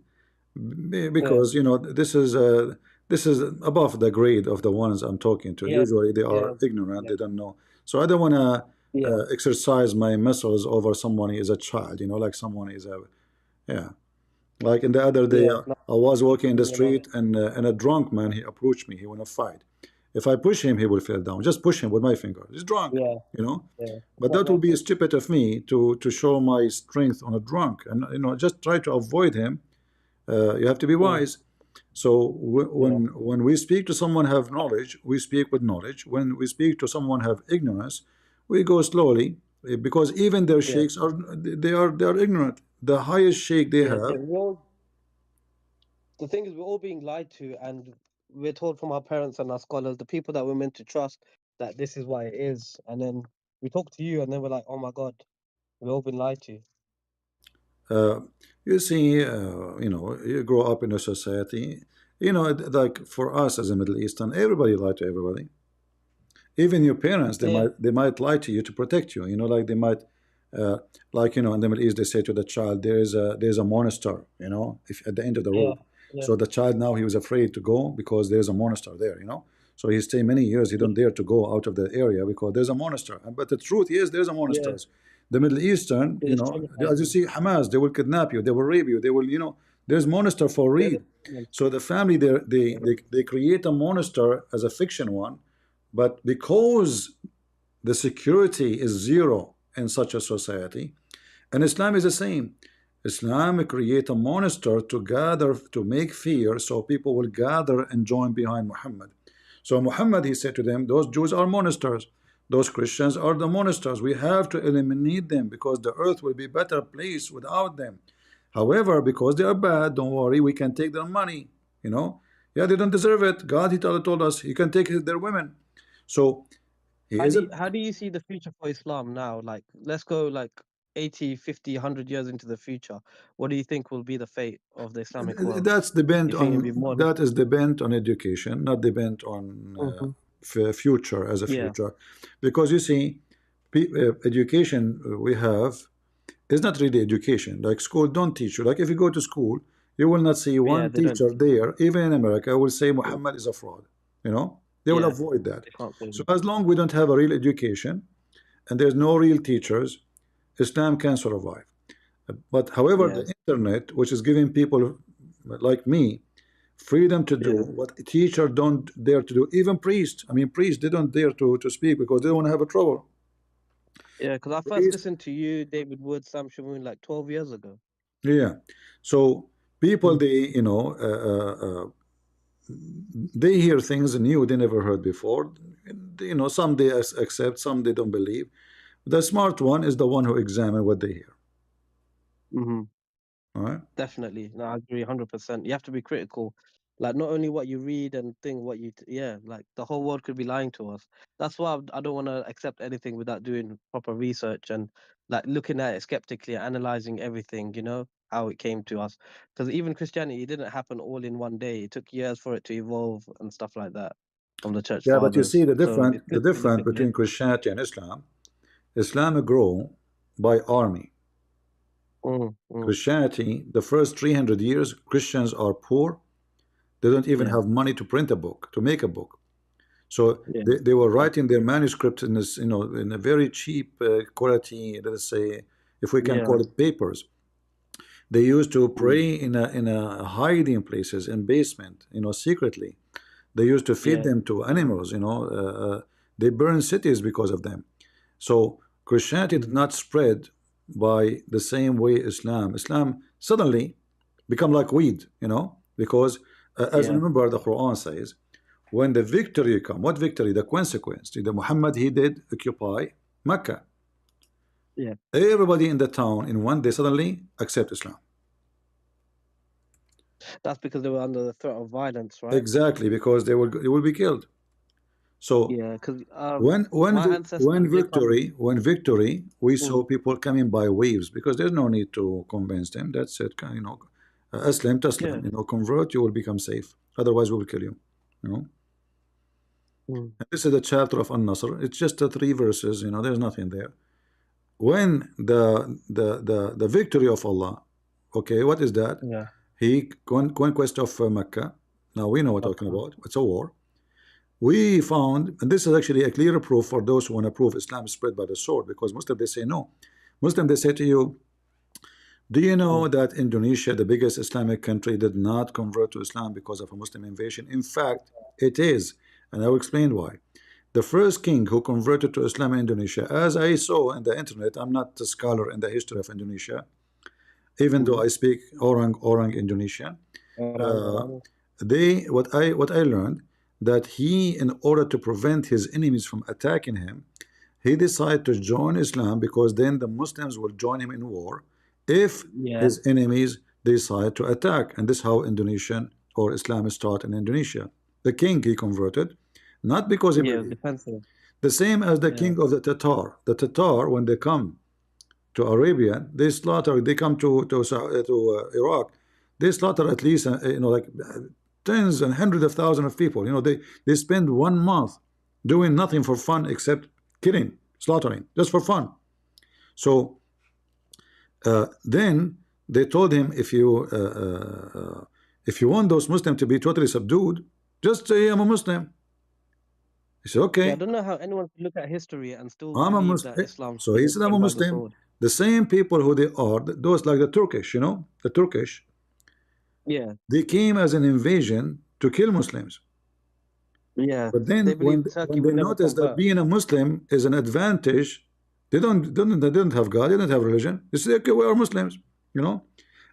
yeah, because you know this is above the grade of the ones I'm talking to. yeah, Usually they yeah, are ignorant, yeah, they don't know. So I don't want to yeah, exercise my muscles over someone who is a child. You know, like someone is a yeah. Like in the other day, yeah. No, I was walking in the you know, street and a drunk man he approached me. He want to fight. If I push him, he will fall down. Just push him with my finger. He's drunk, yeah, you know. yeah. It's But not that will worth be it. stupid of me to show my strength on a drunk, and you know, just try to avoid him. You have to be Mm, wise. So yeah, when we speak to someone have knowledge, we speak with knowledge. When we speak to someone have ignorance, we go slowly because even their yeah, sheikhs are they are ignorant. The highest sheikh they yeah, yeah. have. The thing is, we're all being lied to, and we're told from our parents and our scholars, the people that we're meant to trust, that this is why it is. And then we talk to you, and then we're like, oh my God, we've all been lied to. Uh, you see, you know, you grow up in a society, you know, like for us as a Middle Eastern, everybody lie to everybody. Even your parents, Yeah, they might lie to you to protect you. You know, like they might, uh, like you know, in the Middle East, they say to the child, there's a monster. You know, if at the end of the yeah, road. yeah, So the child now he was afraid to go because there's a monster there. You know, so he stay many years. He yeah, don't dare to go out of the area because there's a monster. But the truth is, there's a yeah. monsters. The Middle Eastern, you It's know, as you traumatizing. see, Hamas, they will kidnap you, they will rape you, they will, you know, there's monster for They're real. the So the family there, yeah, they create a monster as a fiction one, but because the security is zero in such a society, and Islam is the same. Islam create a monster to gather, to make fear, so people will gather and join behind Muhammad. So Muhammad, he said to them, those Jews are monsters. Those Christians are the monsters. We have to eliminate them because the earth will be a better place without them. However, because they are bad, don't worry, we can take their money. You know, yeah, they don't deserve it. God, he told us, you can take their women. So he is a how do you see the future for Islam now? Like, let's go like 80, 50, 100 years into the future. What do you think will be the fate of the Islamic world? that's depend You think it'll be on more? that is depend on education, not depend on Hmm. future as a Yeah, future, because you see, education we have It's not really education. Like school don't teach you. Like if you go to school, you will not see Yeah, one they don't. teacher there, even in America, will say Muhammad is a fraud. You know, they will Yeah, avoid that. they can't say So that. as long we don't have a real education and there's no real teachers, Islam can survive. But however, Yeah, the internet, which is giving people like me freedom to do yeah, what a teacher don't dare to do, even priests. I mean, priests they don't dare to speak because they don't want to have a trouble. yeah. Because I first Priest, listened to you, David Wood, Sam Shamoon, like 12 years ago. yeah. So people Mm. they they hear things new they never heard before. You know, some they accept, some they don't believe. The smart one is the one who examine what they hear. Hmm. All right. Definitely. No, I agree 100%. You have to be critical. Like, not only what you read and think, what you, yeah, like the whole world could be lying to us. That's why I don't want to accept anything without doing proper research and like looking at it skeptically, analyzing everything, how it came to us. Because even Christianity didn't happen all in one day. It took years for it to evolve and stuff like that from the church Yeah, but you see fathers. So it's the good to look difference at the between history. Christianity and Islam. Islam grow by army. Mm, mm, Christianity, the first 300 years, Christians are poor. They don't even yeah, have money to print a book, to make a book. So yeah, they were writing exactly. their manuscripts in this, in a very cheap quality, let us say, if we can Yeah, call it papers. They used to mm, pray in a hiding places, in basement, secretly. They used to feed yeah, them to animals, they burn cities because of them. So Christianity did mm, not spread by the same way Islam suddenly become like weed, because as you yeah, remember the Quran says, when the victory come, what victory? The consequence. The Muhammad he did occupy Mecca. yeah. Everybody in the town in one day suddenly accept Islam. That's because they were under the threat of violence, right? Exactly, because they will be killed. So Yeah, because when when my vi- ancestors when they come. victory when victory we saw Mm, people coming by waves because there's no need to convince them. That's it. Aslam yeah. taslam. Convert, you will become safe. Otherwise, we will kill you. You know. Mm, And this is the chapter of An-Nasr. It's just three verses. There's nothing there. When the victory of Allah, okay, what is that? yeah. He conquest of Mecca. Now we know what we're talking Okay. about. It's a war. We found, and this is actually a clear proof for those who want to prove Islam is spread by the sword, because Muslims they say no. Muslim they say to you, do you know Mm, that Indonesia, the biggest Islamic country, did not convert to Islam because of a Muslim invasion? In fact, it is, and I will explain why. The first king who converted to Islam in Indonesia, as I saw in the internet, I'm not a scholar in the history of Indonesia, even though mm. I speak Orang Indonesian. Orang, Uh, orang. they what I learned, that he, in order to prevent his enemies from attacking him, he decided to join Islam, because then the Muslims will join him in war if Yeah, his enemies decide to attack. And this is how Indonesian or Islam start in Indonesia. The king he converted, not because he yeah. believed. Defensive. The same as the Yeah, king of the Tatar. The Tatar, when they come to Arabia, they slaughter. They come to Iraq, they slaughter at least like tens and hundreds of thousands of people. They spend 1 month doing nothing for fun except killing, slaughtering, just for fun. So then they told him, if you want those Muslims to be totally subdued, just say I'm a Muslim. He said, yeah. I okay, don't know how anyone can look at history and still I'm a believe that Muslim. Islam So he said, I'm a spread by the Muslim. sword. The same people who they are, those like the Turkish, the Turkish, Yeah, they came as an invasion to kill Muslims. yeah. But then They when believe Turkey when they would never notice that convert. being a Muslim is an advantage, they didn't have God, they didn't have religion. They say, okay, we are Muslims, you know.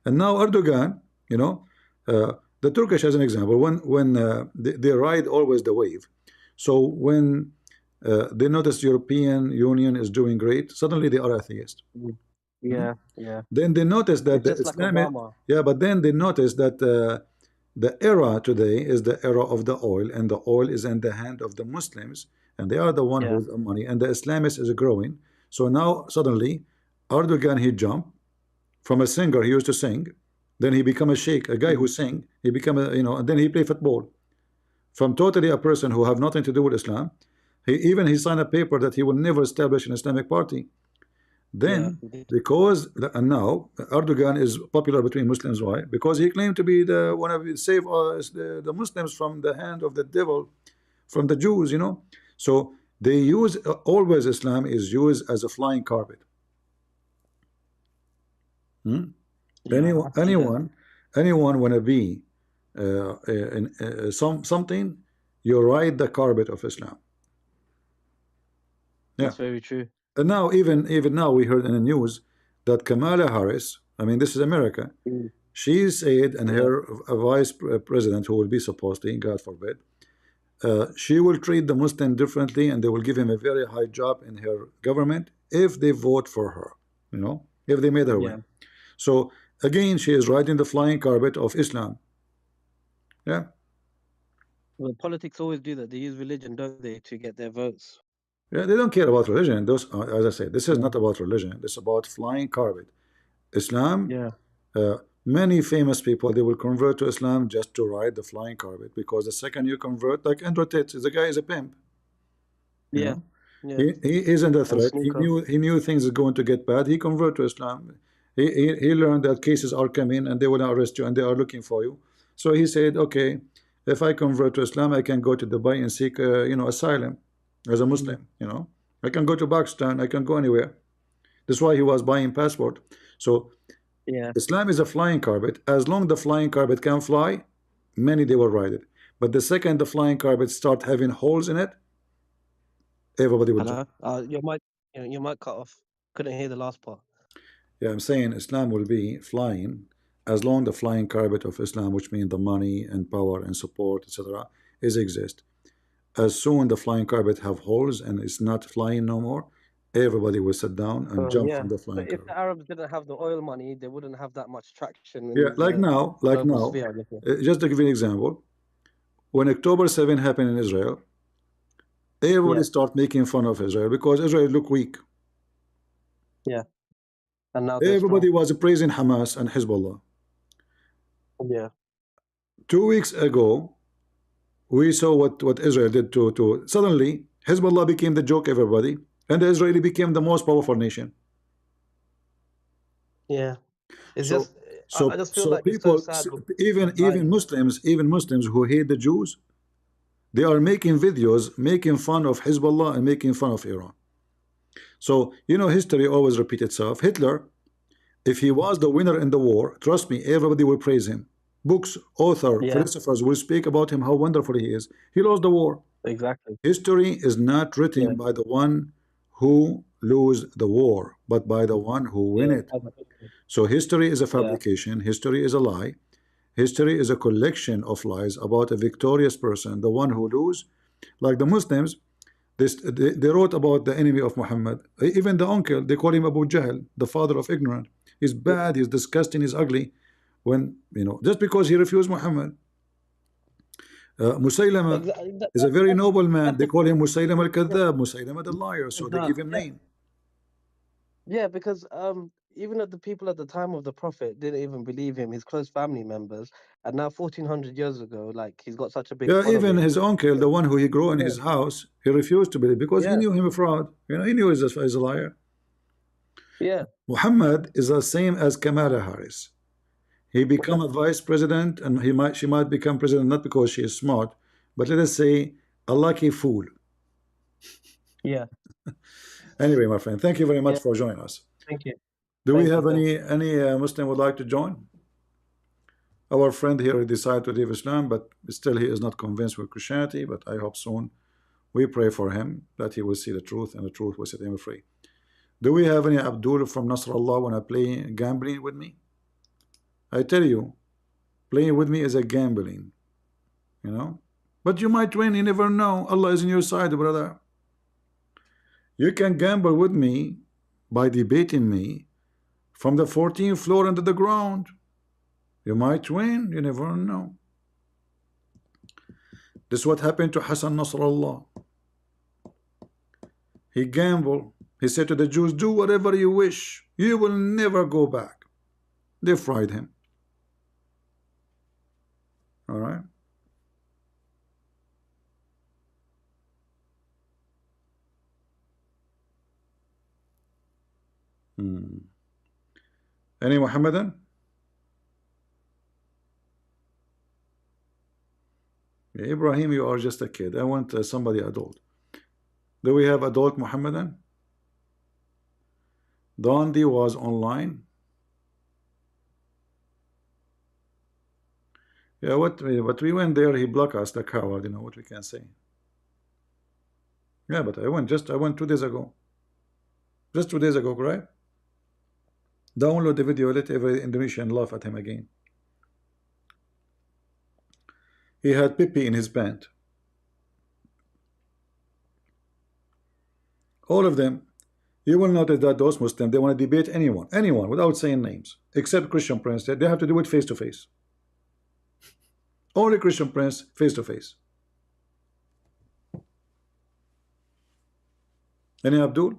And now Erdogan, you know, the Turkish as an example, when they ride always the wave. So when they notice European Union is doing great, suddenly they are atheist. Mm. Mhm. Yeah, yeah. Then they notice that It's the just like Islamic, Obama. yeah, but then they notice that the era today is the era of the oil, and the oil is in the hand of the Muslims, and they are the one Yeah. who's the money, and the Islamists is growing. So now suddenly, Erdogan he jumped from a singer he used to sing, then he become a sheikh, a guy who Mm. sing, he become and then he play football. From totally a person who have nothing to do with Islam, he signed a paper that he will never establish an Islamic party. Yeah, Then he did. because and now Erdogan is popular between Muslims. Why? Because he claimed to be the one of save us the Muslims from the hand of the devil, from the Jews. So they use always Islam is used as a flying carpet. Hmm? Yeah, I see that. Anyone wanna be in something, you ride the carpet of Islam. Yeah. That's very true. And now even now we heard in the news that Kamala Harris, I mean this is America, Mm. she said, and Yeah. her vice president, who will be supposedly, God forbid, she will treat the Muslim differently, and they will give him a very high job in her government if they vote for her. If they made her Yeah. win. So again, she is riding the flying carpet of Islam. Yeah. Well, politics always do that. They use religion, don't they, to get their votes? Yeah, they don't care about religion. Those, as I said, this is Yeah. not about religion. This is about flying carpet. Islam. Yeah. Many famous people, they will convert to Islam just to ride the flying carpet, because the second you convert, like Andrew Tate, the guy is a pimp. You Yeah. know, Yeah. he isn't a And threat. He snooker. knew he knew things are going to get bad. He convert to Islam. He learned that cases are coming and they will arrest you and they are looking for you. So he said, okay, if I convert to Islam, I can go to Dubai and seek asylum as a Mm. Muslim. I can go to Pakistan. I can go anywhere. That's why he was buying passport. So Yeah. Islam is a flying carpet. As long the flying carpet can fly, many they will ride it. But the second the flying carpet start having holes in it, everybody will jump. Hello. Your mic cut off. Couldn't hear the last part. Yeah, I'm saying Islam will be flying as long the flying carpet of Islam, which means the money and power and support, etc., is exist. As soon the flying carpet have holes and it's not flying no more, everybody will sit down and jump Yeah. from the But flying if the carpet. Arabs didn't have the oil money, they wouldn't have that much traction Yeah, in like the now, global sphere, I guess. just to give you an example, when October 7 happened in Israel, everybody Yeah. start making fun of Israel because Israel look weak. Yeah. And now they're strong. Everybody was praising Hamas and Hezbollah. Yeah. 2 weeks ago, we saw what Israel did to suddenly Hezbollah became the joke, everybody, and the Israeli became the most powerful nation. Yeah. It's So just, I just feel like it's so people, sad with even people dying. Muslims who hate the Jews, they are making videos making fun of Hezbollah and making fun of Iran. So history always repeats itself. Hitler, if he was the winner in the war, trust me, everybody will praise him. Books, author, Yeah. philosophers will speak about him, how wonderful he is. He lost the war. Exactly. History is not Yeah. written by the one who lose the war, but by the one who win Yeah. it. So history is a Yeah. fabrication. History is a lie. History is a collection of lies about a victorious person, the one who lose. Like the Muslims, they wrote about the enemy of Muhammad. Even the uncle, they call him Abu Jahl, the father of ignorance. He's bad, he's disgusting, he's ugly. When, just because he refused Muhammad. Musaylama Exactly. is a very noble man. That's They the call him thing. Musaylama al-Kadhab, Musaylama the liar, so they give him Yeah. name. Yeah, because even the people at the time of the Prophet didn't even believe him, his close family members, and now 1400 years ago, like he's got such a big Yeah, even following. his uncle, the one who he grew in Yeah, his house, he refused to believe because he yeah, knew him a fraud. He knew he's a liar. yeah, Muhammad is the same as Kamala Harris. He become a vice president, and she might become president not because she is smart, but let us say a lucky fool. yeah, Anyway, my friend, thank you very much yeah. for joining us. Thank you, Do we thank you, have thank you. any Muslim would like to join? Our friend here decided to leave Islam, but still he is not convinced with Christianity. But I hope soon we pray for him that he will see the truth and the truth will set him free. Do we have any Abdul from NasrAllah want to play gambling with me? I tell you, playing with me is a gambling, you know. But you might win, you never know. Allah is on your side, brother. You can gamble with me by debating me from the 14th floor under the ground. You might win, you never know. This is what happened to Hassan Nasrallah. He gambled. He said to the Jews, do whatever you wish. You will never go back. They fried him. All right. Hmm. Any Muhammadan? Yeah, Ibrahim, you are just a kid. I want somebody adult. Do we have adult Muhammadan? Dondi was online. Yeah, but we went there, he blocked us, the coward, you know what we can say. Yeah, but I went 2 days ago. Just 2 days ago, right? Download the video, let every Indonesian laugh at him again. He had Pippi in his pant. All of them. You will notice that those Muslims, they want to debate anyone, without saying names, except Christian Prince. They have to do it face to face. Only Christian Prince face to face. Any Abdul?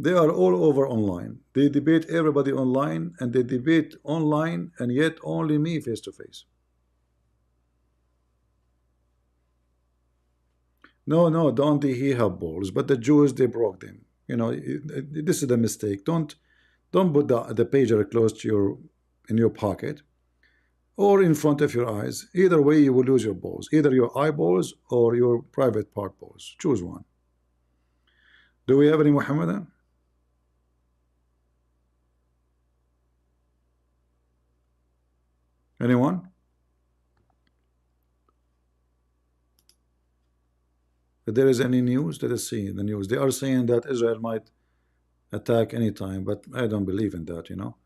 They are all over online. They debate everybody online, and they debate online, and yet only me face to face. No, don't he have balls? But the Jews, they broke them. You know, this is the mistake. Don't put the pager close to in your pocket or in front of your eyes. Either way, you will lose your balls. Either your eyeballs or your private part balls. Choose one. Do we have any Muhammadan? Anyone? If there is any news, let us see the news. They are saying that Israel might attack anytime, but I don't believe in that, you know.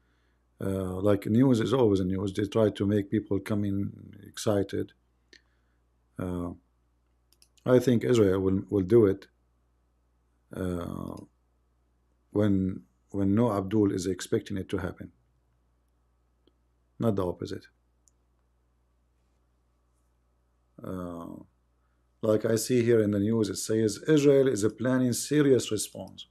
Like news is always a news. They try to make people come in excited. I think Israel will do it when no Abdul is expecting it to happen, not the opposite. Like I see here in the news, it says Israel is planning serious response.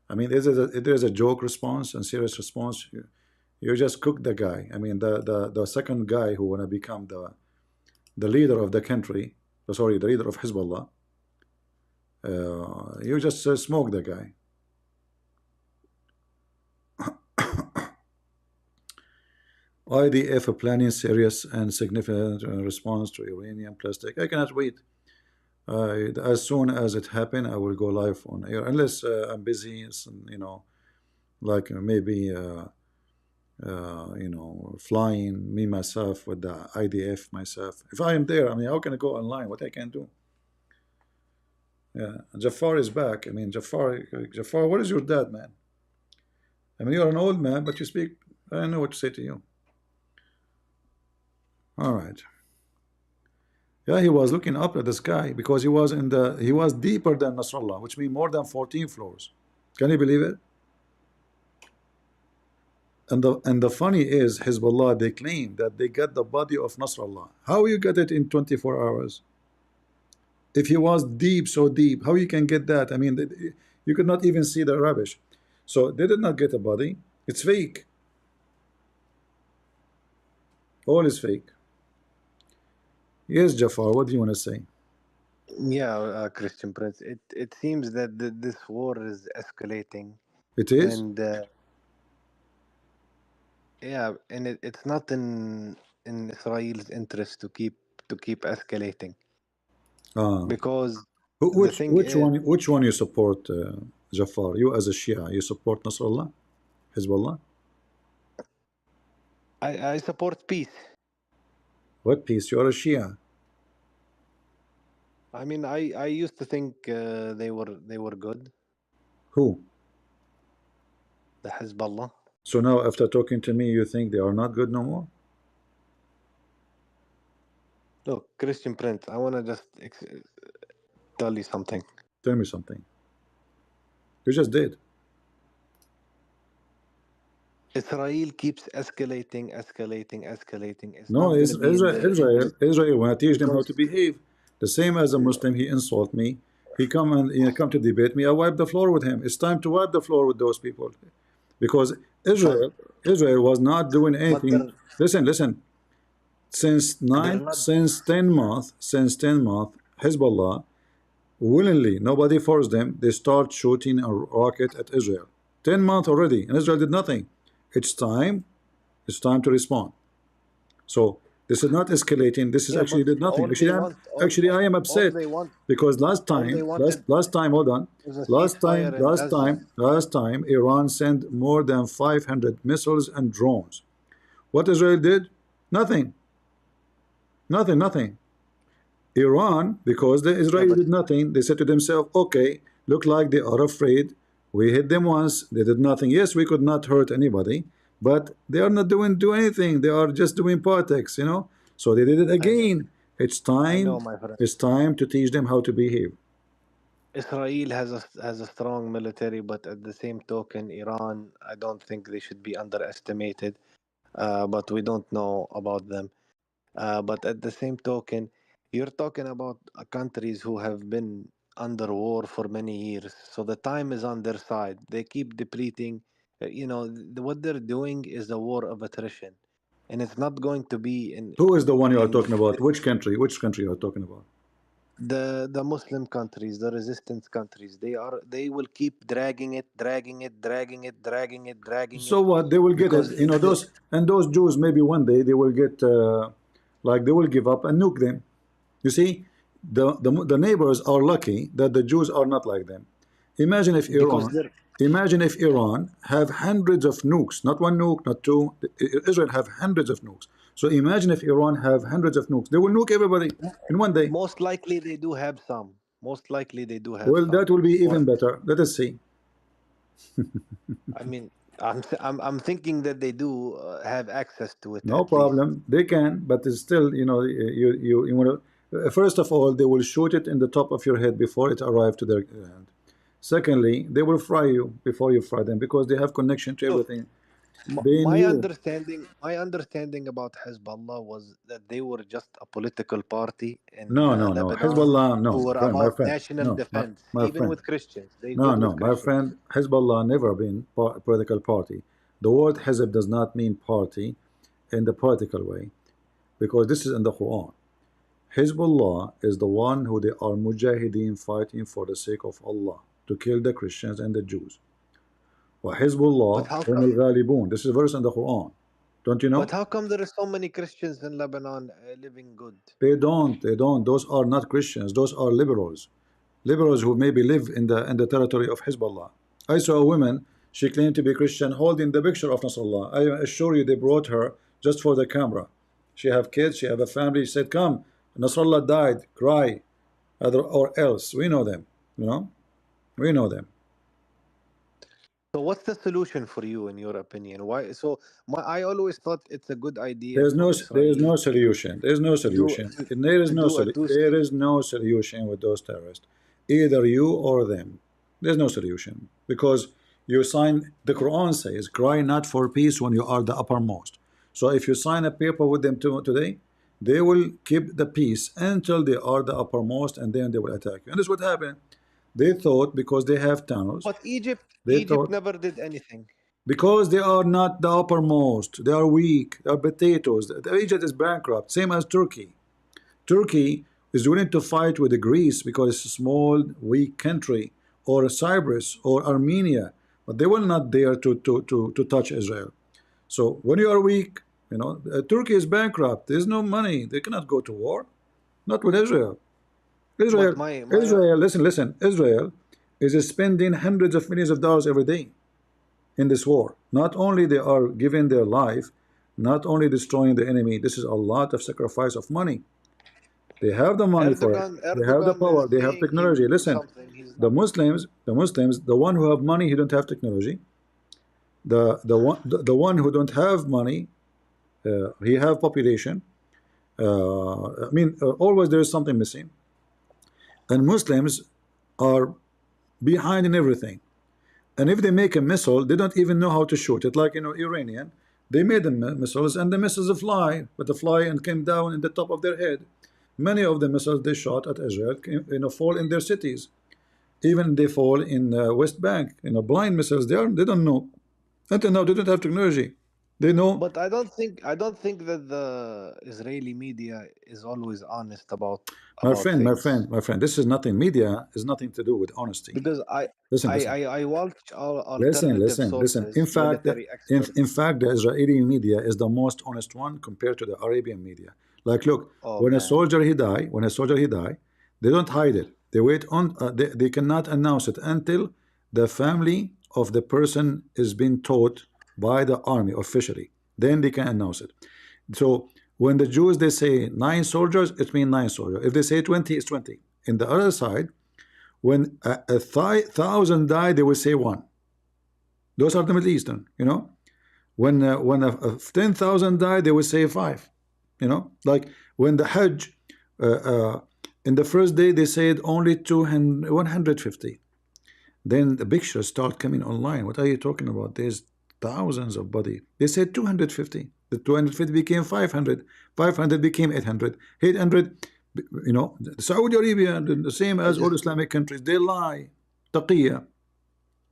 I mean, there's a joke response and serious response. You just cook the guy. I mean, the second guy who wanna become the leader of the country, sorry, the leader of Hezbollah. You just smoke the guy. IDF planning serious and significant response to Iranian plastic. I cannot wait. As soon as it happen, I will go live on air, unless I'm busy, you know, like maybe you know, flying me myself with the IDF myself. If I am there, I mean, how can I go online? What I can do? Yeah, Jafar is back. I mean, Jafar, what is your dad, man? I mean, you're an old man, but you speak. I don't know what to say to you. All right. Yeah, he was looking up at the sky because he was deeper than NasrAllah, which means more than 14 floors. Can you believe it? And the funny is, Hezbollah, they claim that they got the body of Nasrallah. How you get it in 24 hours? If he was deep, so deep, how you can get that? I mean, you could not even see the rubbish. So they did not get a body. It's fake. All is fake. Yes, Jafar, what do you want to say? Yeah, Christian Prince. It seems that this war is escalating, It is? and yeah, and it's not in Israel's interest to keep escalating, because the thing is, Which one you support, Jafar? You as a Shia, you support Nasrallah, Hezbollah? I support peace. What peace? You are a Shia. I mean, I used to think they were good, Who? the Hezbollah. So now, after talking to me, you think they are not good no more? Look, Christian Prince, I want to just tell you something. Tell me something. You just did. Israel keeps escalating. It's No, not going to be in Israel want to teach them how because to behave. The same as a Muslim, he insult me. He come to debate me. I wipe the floor with him. It's time to wipe the floor with those people, because but Israel was not doing but anything. Listen. Since they're not. 10 months, Hezbollah willingly, nobody forced them. They start shooting a rocket at Israel. 10 months already, and Israel did nothing. It's time. It's time to respond. So this is not escalating. This is Yeah, actually but did nothing. all they Actually, want, I am all upset they want, because all they wanted last time, hold on, was a ceasefire in Gaza. last time, Iran sent more than 500 missiles and drones. What Israel did? Nothing, nothing. Iran, because the Yeah, Israeli but did nothing, they said to themselves, okay, look like they are afraid. We hit them once, they did nothing. Yes, we could not hurt anybody, but they are not do anything. They are just doing politics, you know. So they did it I know, again. I know, my friend. It's time to teach them how to behave. Israel has a strong military, but at the same token, Iran, I don't think they should be underestimated. But we don't know about them. But at the same token, you're talking about countries who have been under war for many years. So the time is on their side. They keep depleting. What they're doing is a war of attrition, and it's not going to be Who is the one you are in talking about? Which country? Which country you are talking about? the Muslim countries, the resistance countries. They will keep dragging it, dragging it, dragging it, dragging it, dragging So it, what? They will get because it. You know, those Jews, maybe one day they will get like they will give up and nuke them. You see, the neighbors are lucky that the Jews are not like them. Imagine if because Iran, they're have hundreds of nukes, not one nuke, not two. Israel have hundreds of nukes. So imagine if Iran have hundreds of nukes. They will nuke everybody in one day. most likely they do have some. Most likely they do have Well, some. that will be Or even better. Let us see. I mean, I'm thinking that they do have access to it No at least. problem. They can, but it's still, you know, you want to. First of all, they will shoot it in the top of your head before it arrives to their hand. Secondly, they will fry you before you fry them because they have connection to Look, everything. They knew. my understanding about Hezbollah was that they were just a political party in No. Lebanon Hezbollah, who no, were friend, my about friend. national No, defense, my even friend. with Christians. They No, good no, with my Christians. friend. Hezbollah never been political party. The word Hezb does not mean party in the political way because this is in the Quran. Hezbollah is the one who they are mujahideen fighting for the sake of Allah to kill the Christians and the Jews. But وَحِزْبُ how هُمُ come? الْغَالِبُونَ. This is a verse in the Quran. Don't you But know? how come there are so many Christians in Lebanon living good? They don't. Those are not Christians. Those are liberals. Liberals who maybe live in the territory of Hezbollah. I saw a woman, she claimed to be Christian, holding the picture of NasrAllah. I assure you they brought her just for the camera. She have kids, she have a family. She said, come, Nasrallah died, cry, or else. We know them, you know? We know them. So what's the solution for you, in your opinion? Why? So I always thought it's a good idea There's for no there is Israel no solution. There's no to do solution. to, to do a There two-state. is no solution with those terrorists. Either you or them. There's no solution because you sign. The Quran says, "Cry not for peace when you are the uppermost." So if you sign a paper with them today, they will keep the peace until they are the uppermost, and then they will attack you. And this is what happened. They thought because they have tunnels, But they Egypt thought never did anything. because they are not the uppermost, they are weak, they are potatoes. Egypt is bankrupt, same as Turkey. Turkey is willing to fight with Greece because it's a small, weak country, or Cyprus or Armenia, but they will not dare to touch Israel. So when you are weak, you know, Turkey is bankrupt. There's no money. They cannot go to war. Not with Israel. But Israel, my Israel. Listen. Israel is spending hundreds of millions of dollars every day in this war. Not only they are giving their life, not only destroying the enemy, this is a lot of sacrifice of money. They have the money for it. They have the Erdogan power. is They have saying he will technology. do Listen, something. He's the not. Muslims, the one who have money, he don't have technology. The one who don't have money, he have population. Always there is something missing. And Muslims are behind in everything. And if they make a missile, they don't even know how to shoot it. Like, you know, Iranian, they made the missiles, and the missiles fly, but they fly and came down in the top of their head. Many of the missiles they shot at Israel, fall in their cities. Even they fall in West Bank. Blind missiles. They don't know. Until now, they don't have technology. They know. But I don't think that the Israeli media is always honest about things. My friend, this is nothing. Media is nothing to do with honesty. Because Listen, listen. I watch all Listen, alternative listen, listen. sources, military In experts. fact, the Israeli media is the most honest one compared to the Arabian media. Like, look, Oh when a man, soldier he die, they don't hide it. They wait on. They cannot announce it until the family of the person is being taught by the army officially. Then they can announce it. So when the Jews they say 9 soldiers, it means 9 soldiers. If they say 20, it's 20. In the other side, when a thousand die, they will say one. Those are the Middle Eastern, you know. When a 10,000 die, they will say five, you know. Like when the Hajj, uh, uh, in the first day they said only 200, 150. Then the pictures start coming online. What are you talking about? There's thousands of body. They said 250. The 250 became 500. 500 became 800. 800, you know, Saudi Arabia, the same I as all just Islamic countries, they lie. Taqiyya.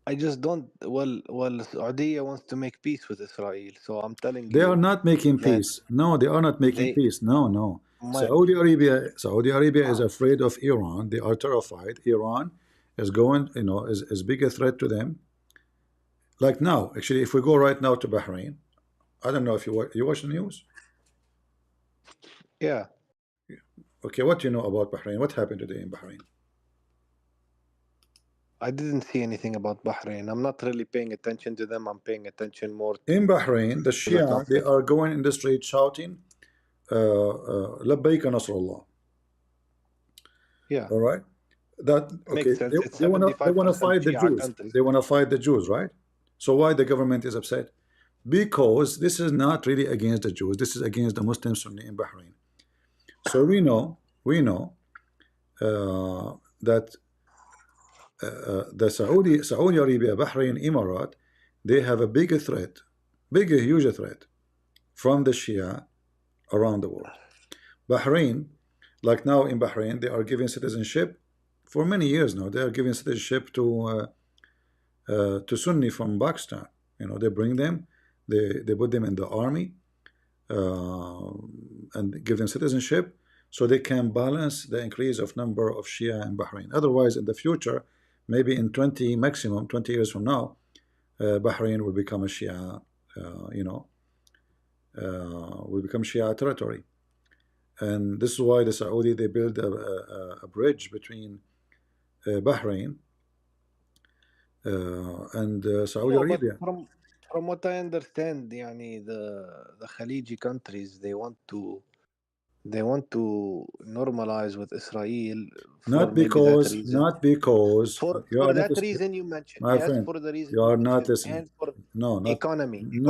I just don't. Well, Saudi wants to make peace with Israel, so I'm telling They are you not making that peace. No, they are not making they peace. No, no. my Saudi Arabia is afraid of Iran. They are terrified. Iran is going, you know, is big a threat to them. Like now, actually, if we go right now to Bahrain, I don't know if you watch the news. yeah. Okay, what do you know about Bahrain? What happened today in Bahrain? I didn't see anything about Bahrain. I'm not really paying attention to them. I'm paying attention more In to Bahrain, the the Shia, they conflict. are going in the street shouting, "Labbaik NasrAllah." Yeah, All right. That okay? makes sense. It's They wanna 75% fight the Shia Jews. country. They wanna fight the Jews, right? So why the government is upset? Because this is not really against the Jews. This is against the Muslim Sunni in Bahrain. So we know that the Saudi Arabia, Bahrain, Emirat, they have a bigger threat, huge threat from the Shia around the world. Bahrain, like now in Bahrain, they are giving citizenship for many years now. They are giving citizenship to Sunni from Pakistan. You know, they bring them, they put them in the army, uh, and give them citizenship so they can balance the increase of number of Shia in Bahrain. Otherwise, in the future, maybe in 20 maximum 20 years from now, Bahrain will become a Shia, you know, will become Shia territory. And this is why the Saudi they build a bridge between Bahrain and Saudi No, but Arabia. from what I understand, يعني the Khaliji countries they want to normalize with Israel for maybe that reason. Not because For you for are not that reason you mentioned, my yes, friend. for the reason You you are not mentioned, listening. and for No, not economy too.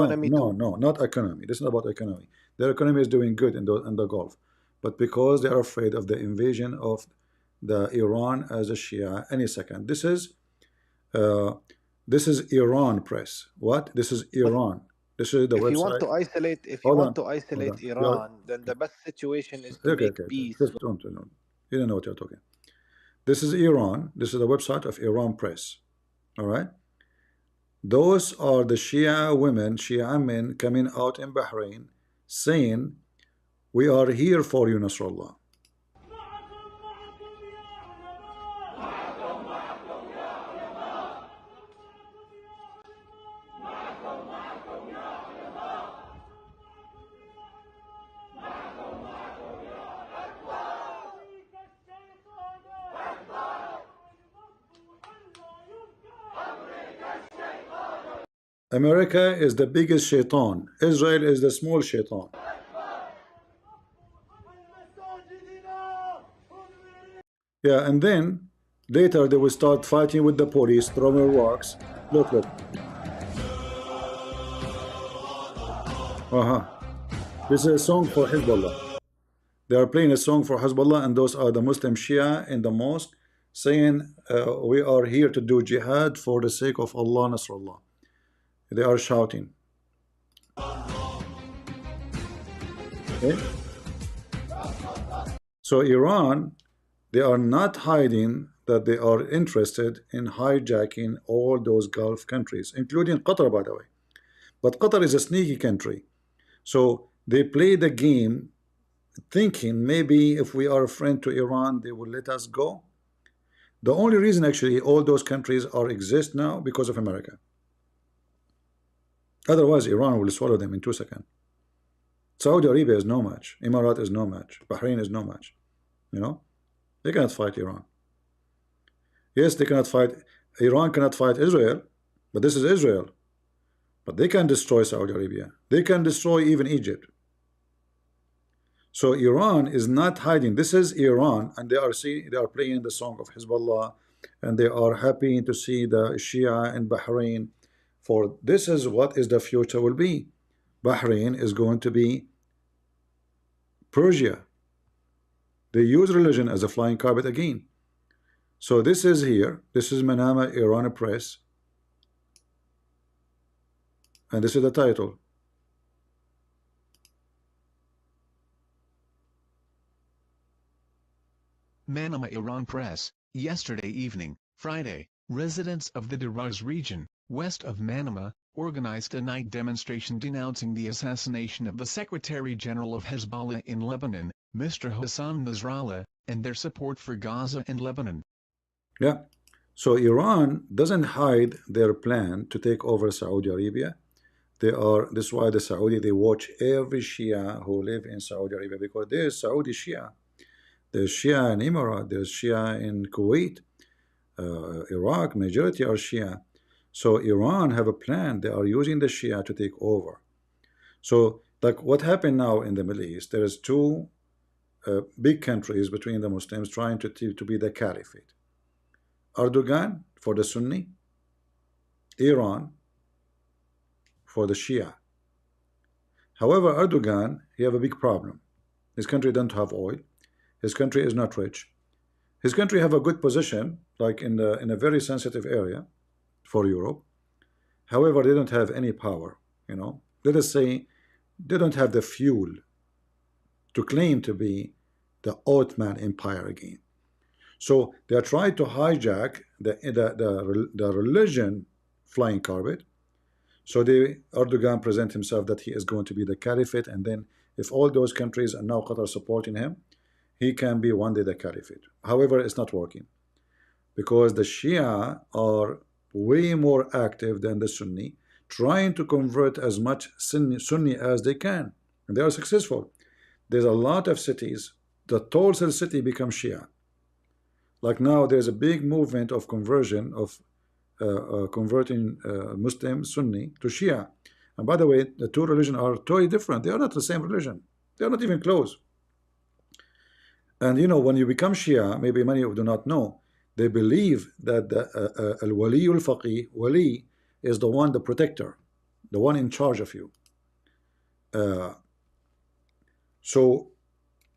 no, not economy. This is not about economy. Their economy is doing good in the Gulf, but because they are afraid of the invasion of the Iran as a Shia any second. Uh, this is Iran press. What? This is But Iran. This is the if you want website. to isolate, if you Hold want on, to hold isolate on. You are Iran, then the best situation is to okay, make okay, okay. peace Just with. don't. You don't know what you're talking. This is Iran. This is the website of Iran press. All right. Those are the Shia women, Shia men coming out in Bahrain saying, "We are here for you, Nasrallah." America is the biggest shaitan. Israel is the small shaitan. Yeah, and then later they will start fighting with the police, throwing rocks. Look, look. Uh-huh. This is a song for Hezbollah. They are playing a song for Hezbollah, and those are the Muslim Shia in the mosque saying, "We are here to do jihad for the sake of Allah, Nasrallah." They are shouting. Okay? So Iran, they are not hiding that they are interested in hijacking all those Gulf countries, including Qatar, by the way. But Qatar is a sneaky country. So they play the game thinking maybe if we are a friend to Iran, they will let us go. The only reason actually all those countries are exist now because of America. Otherwise, Iran will swallow them in 2 seconds. Saudi Arabia is no match. Emirat is no match. Bahrain is no match. You know, they cannot fight Iran. Yes, they cannot fight. Iran cannot fight Israel, but this is Israel. But they can destroy Saudi Arabia. They can destroy even Egypt. So Iran is not hiding. This is Iran, and they are playing the song of Hezbollah, and they are happy to see the Shia in Bahrain. For this is what is the future will be. Bahrain is going to be Persia. They use religion as a flying carpet again. So this is here. This is Manama Iran Press, and this is the title. Manama Iran Press, yesterday evening, Friday, residents of the Daraz region, west of Manama, organized a night demonstration denouncing the assassination of the Secretary General of Hezbollah in Lebanon, Mr. Hassan Nasrallah, and their support for Gaza and Lebanon. Yeah. So Iran doesn't hide their plan to take over Saudi Arabia. This is why the Saudi, they watch every Shia who live in Saudi Arabia, because there's Saudi Shia. There's Shia in Emirat, there's Shia in Kuwait, Iraq, majority are Shia. So Iran have a plan. They are using the Shia to take over. So like what happened now in the Middle East, there is two big countries between the Muslims trying to be the caliphate. Erdogan for the Sunni, Iran for the Shia. However, Erdogan, he have a big problem. His country doesn't have oil. His country is not rich. His country have a good position, like in a very sensitive area for Europe. However, they don't have any power. You know, let us say they don't have the fuel to claim to be the Ottoman Empire again. So they are trying to hijack the religion flying carpet. So Erdogan present himself that he is going to be the caliphate, and then if all those countries and now Qatar supporting him, he can be one day the caliphate. However, it's not working because the Shia are way more active than the Sunni, trying to convert as much Sunni as they can, and they are successful. There's a lot of cities. The Tulsa city becomes Shia. Like now, there's a big movement of conversion of converting Muslim Sunni to Shia. And by the way, the two religions are totally different. They are not the same religion. They are not even close. And you know, when you become Shia, maybe many of you do not know, they believe that the al-wali al-faqih, wali is the one, the protector, the one in charge of you. So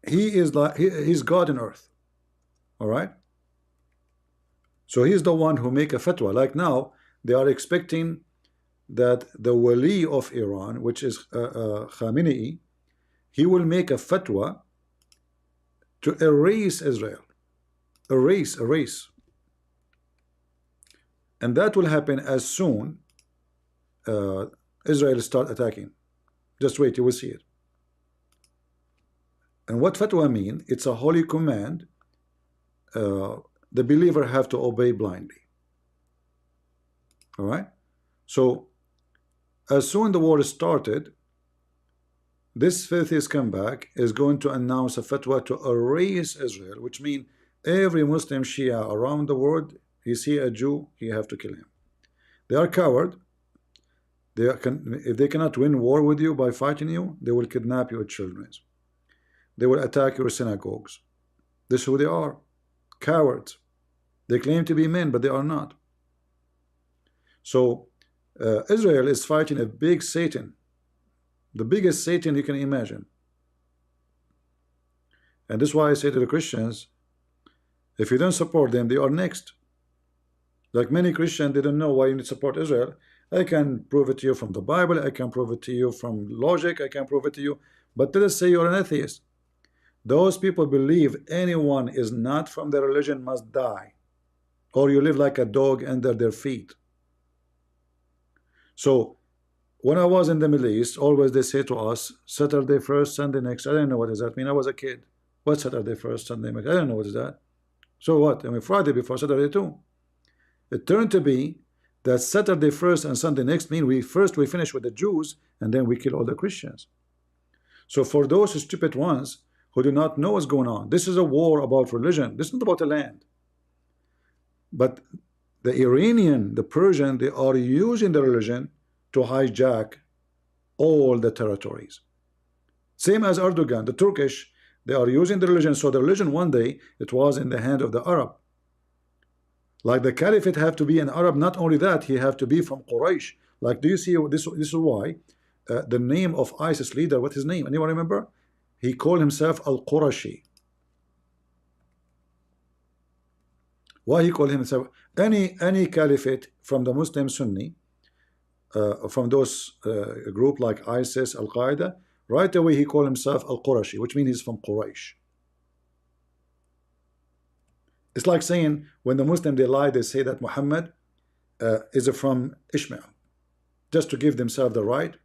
he is like he's God in earth. All right. So he's the one who make a fatwa. Like now, they are expecting that the wali of Iran, which is Khamenei, he will make a fatwa to erase Israel. Erase. And that will happen as soon Israel start attacking. Just wait, you will see it. And what fatwa mean? It's a holy command. The believer have to obey blindly. All right. So as soon the war started, this filthy scumbag is going to announce a fatwa to erase Israel, which means every Muslim Shia around the world, he see a Jew, he have to kill him. They are coward. If they cannot win war with you by fighting you, they will kidnap your children. They will attack your synagogues. This is who they are. Cowards. They claim to be men, but they are not. So Israel is fighting a big Satan, the biggest Satan you can imagine. And this is why I say to the Christians, if you don't support them, they are next. Like many Christians, they don't know why you need to support Israel. I can prove it to you from the Bible. I can prove it to you from logic. I can prove it to you. But let us say you're an atheist. Those people believe anyone is not from their religion must die, or you live like a dog under their feet. So when I was in the Middle East, always they say to us, Saturday first, Sunday next. I didn't know what does that mean. I was a kid. What Saturday first, Sunday next? I don't know what is that. So what? I mean, Friday before Saturday too. It turned to be that Saturday first and Sunday next mean we finish with the Jews and then we kill all the Christians. So for those stupid ones who do not know what's going on, this is a war about religion. This is not about the land. But the Iranian, the Persian, they are using the religion to hijack all the territories. Same as Erdogan, the Turkish, they are using the religion. So the religion one day, it was in the hand of the Arab. Like the caliphate have to be an Arab. Not only that, he have to be from Quraysh. Like, do you see this? This is why the name of ISIS leader, what's his name? Anyone remember? He called himself Al-Qurashi. Why he called himself? Any caliphate from the Muslim Sunni, from those group like ISIS, Al-Qaeda, right away he called himself Al-Qurashi, which means he's from Quraysh. It's like saying when the Muslim they lie, they say that Muhammad is from Ishmael, just to give themselves the right,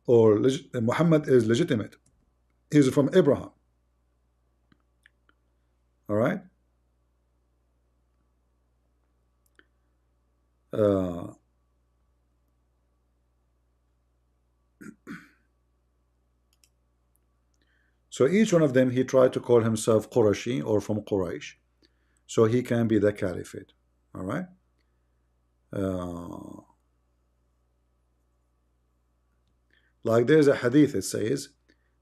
or Muhammad is legitimate. He's from Abraham. All right. So each one of them, he tried to call himself Qurashi or from Quraysh, so he can be the caliphate. All right. Like there's a hadith, it says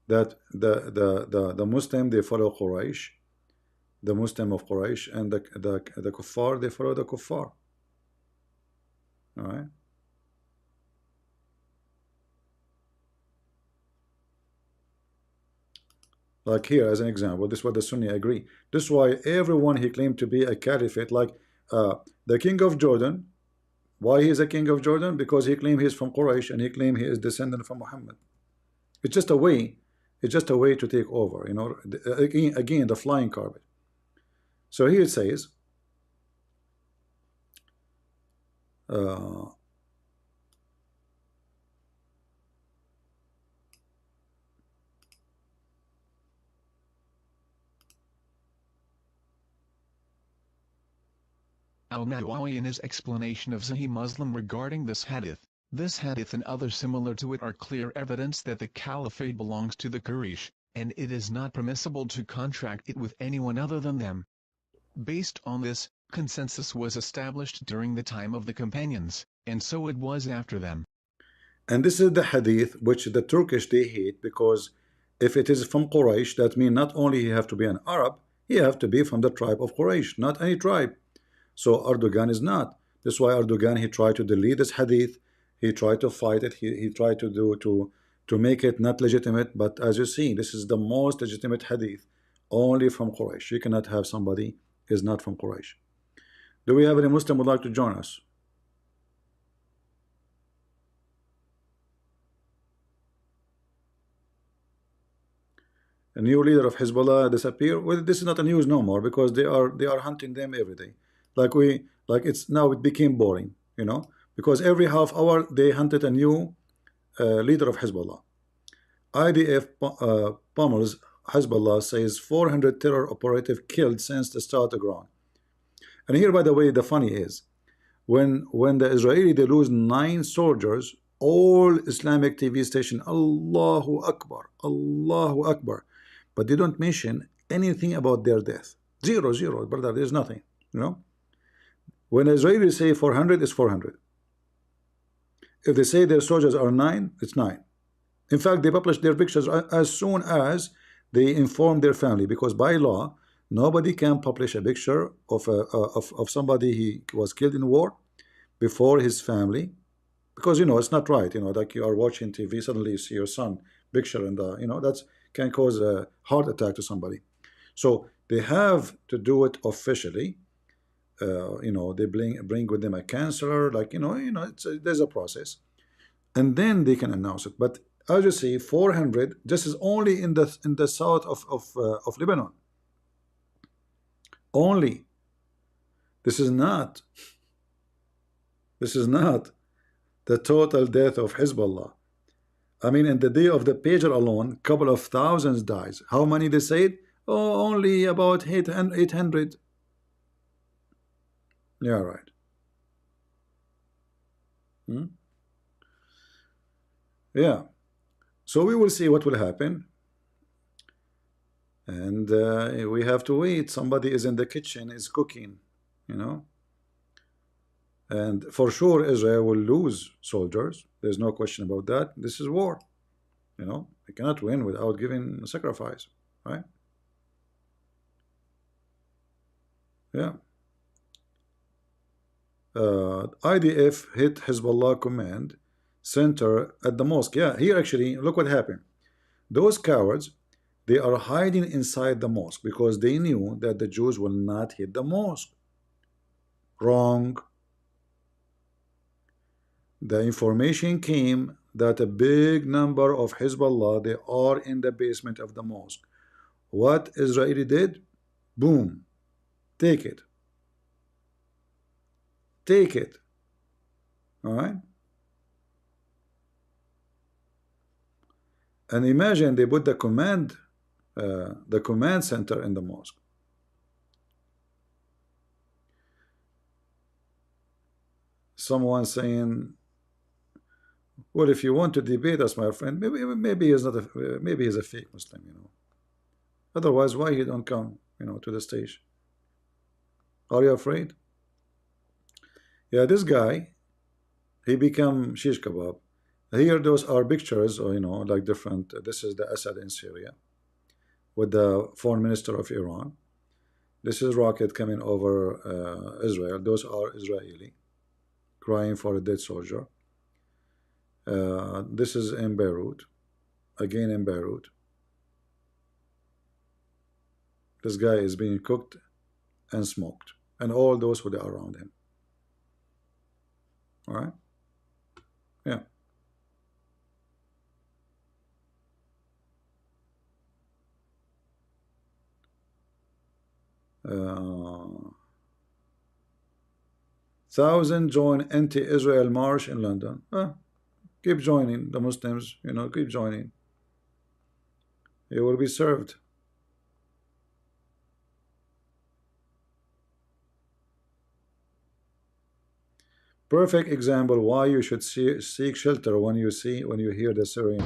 that the Muslim they follow Quraysh, the Muslim of Quraysh, and the kuffar they follow the kuffar. All right. Like here as an example, this is what the Sunni agree. This is why everyone he claimed to be a caliphate, like the king of Jordan. Why he is a king of Jordan? Because he claimed he's from Quraysh and he claimed he is descendant from Muhammad. It's just a way. It's just a way to take over. You know, again the flying carpet. So here it says. Al-Nawawi in his explanation of Sahih Muslim regarding this hadith and others similar to it are clear evidence that the caliphate belongs to the Quraysh, and it is not permissible to contract it with anyone other than them. Based on this, consensus was established during the time of the companions, and so it was after them. And this is the hadith which the Turkish they hate, because if it is from Quraysh, that means not only he have to be an Arab, he have to be from the tribe of Quraysh, not any tribe. So Erdogan is not. That's why Erdogan he tried to delete this hadith. He tried to fight it. He tried to make it not legitimate. But as you see, this is the most legitimate hadith, only from Quraysh. You cannot have somebody is not from Quraysh. Do we have any Muslim would like to join us? A new leader of Hezbollah disappear. Well, this is not a news no more, because they are hunting them every day. Like it's now it became boring, you know, because every half hour they hunted a new leader of Hezbollah. IDF pummels Hezbollah, says 400 terror operative killed since the start of ground. And here, by the way, the funny is when the Israeli they lose 9 soldiers, all Islamic TV station Allahu Akbar, Allahu Akbar, but they don't mention anything about their death. Zero, brother. There's nothing, you know. When Israelis say 400, it's 400. If they say their soldiers are 9, it's 9. In fact, they publish their pictures as soon as they inform their family, because by law, nobody can publish a picture of somebody he was killed in war before his family, because you know it's not right. You know, like you are watching TV, suddenly you see your son picture, and you know that's can cause a heart attack to somebody. So they have to do it officially. You know, they bring with them a counselor, like you know, there's a process, and then they can announce it. But as you see, 400. This is only in the south of Lebanon. Only. This is not This is not the total death of Hezbollah. I mean, in the day of the pager alone, couple of thousands dies. How many they said? Oh, only about 800. Yeah, right. Hmm? Yeah. So we will see what will happen. And we have to wait. Somebody is in the kitchen, is cooking, you know. And for sure, Israel will lose soldiers. There's no question about that. This is war. You know, they cannot win without giving sacrifice, right? Yeah. IDF hit Hezbollah command center at the mosque. Yeah, here actually, look what happened. Those cowards, they are hiding inside the mosque because they knew that the Jews will not hit the mosque. Wrong. The information came that a big number of Hezbollah, they are in the basement of the mosque. What Israeli did? Boom. Take it. Take it. All right. And imagine they put the command center in the mosque. Someone saying, well, if you want to debate us, my friend, maybe he's not maybe he's a fake Muslim, you know. Otherwise, why he don't come, you know, to the stage? Are you afraid? Yeah, this guy, he become shish kebab. Here, those are pictures, or you know, like different. This is the Assad in Syria with the foreign minister of Iran. This is rocket coming over Israel. Those are Israeli crying for a dead soldier. This is in Beirut, again in Beirut. This guy is being cooked and smoked, and all those who are around him. All right, yeah. Thousand join anti-Israel march in London. Keep joining the Muslims, you know, keep joining. You will be served. Perfect example why you should seek shelter when you hear the Syrian.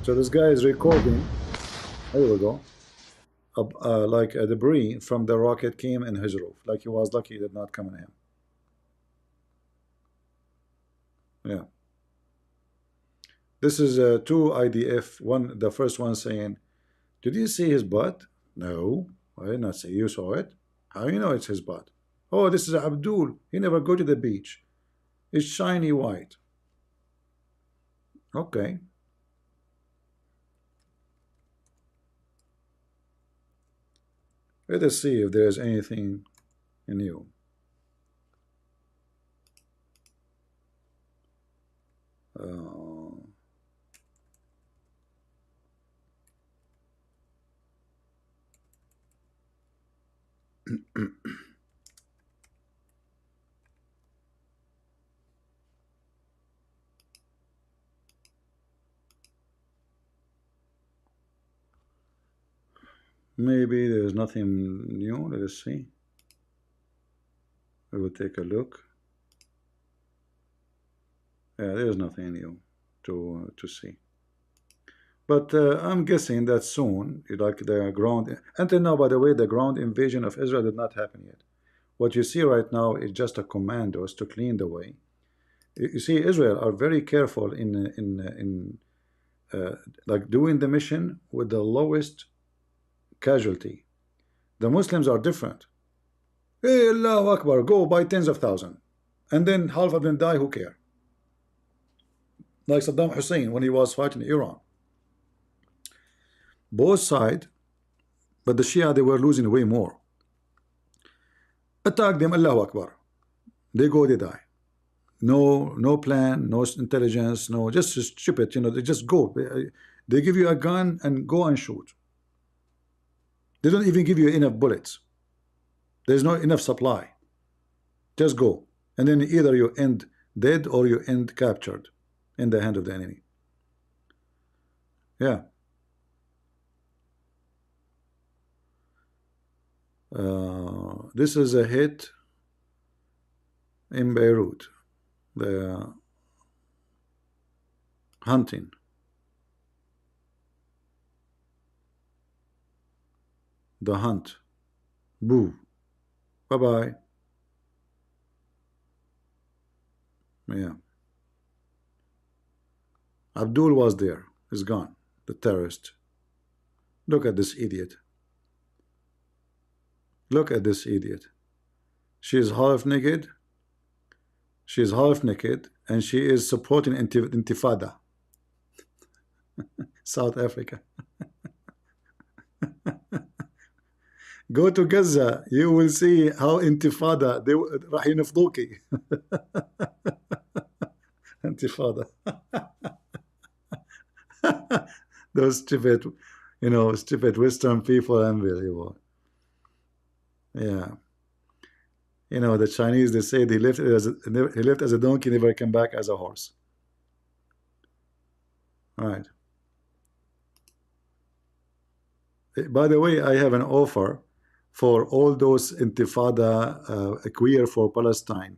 So this guy is recording. There we go. Like a debris from the rocket came in his roof. Like he was lucky it did not come on him. Yeah. This is two IDF. One, the first one saying, "Did you see his butt?" No, I did not see. You saw it. How you know it's his butt? Oh, this is Abdul. He never go to the beach. It's shiny white. Okay. Let us see if there's anything new. Maybe there's nothing new. Let us see. We will take a look. Yeah, there's nothing new to see. But I'm guessing that soon, like the ground, until now, by the way, the ground invasion of Israel did not happen yet. What you see right now is just a commandos to clean the way. You see, Israel are very careful in like doing the mission with the lowest casualty. The Muslims are different. Hey, Allahu Akbar, go by tens of thousands, and then half of them die. Who care? Like Saddam Hussein when he was fighting Iran. Both sides, but the Shia, they were losing way more. Attack them, Allahu Akbar. They go, they die. No plan, no intelligence, no, just stupid, you know, they just go. They give you a gun and go and shoot. They don't even give you enough bullets. There's no enough supply. Just go. And then either you end dead or you end captured in the hand of the enemy. Yeah. This is a hit in Beirut. The hunting. The hunt. Boo. Bye-bye. Yeah. Abdul was there. He's gone. The terrorist. Look at this idiot. Look at this idiot. She is half naked. She is half naked and she is supporting Intifada. South Africa. Go to Gaza. You will see how Intifada. They راح ينفضوكي. Intifada. Those stupid, stupid Western people, unbelievable. Yeah. The Chinese, they say he left as a donkey, never came back as a horse. All right. By the way, I have an offer for all those Intifada queer for Palestine.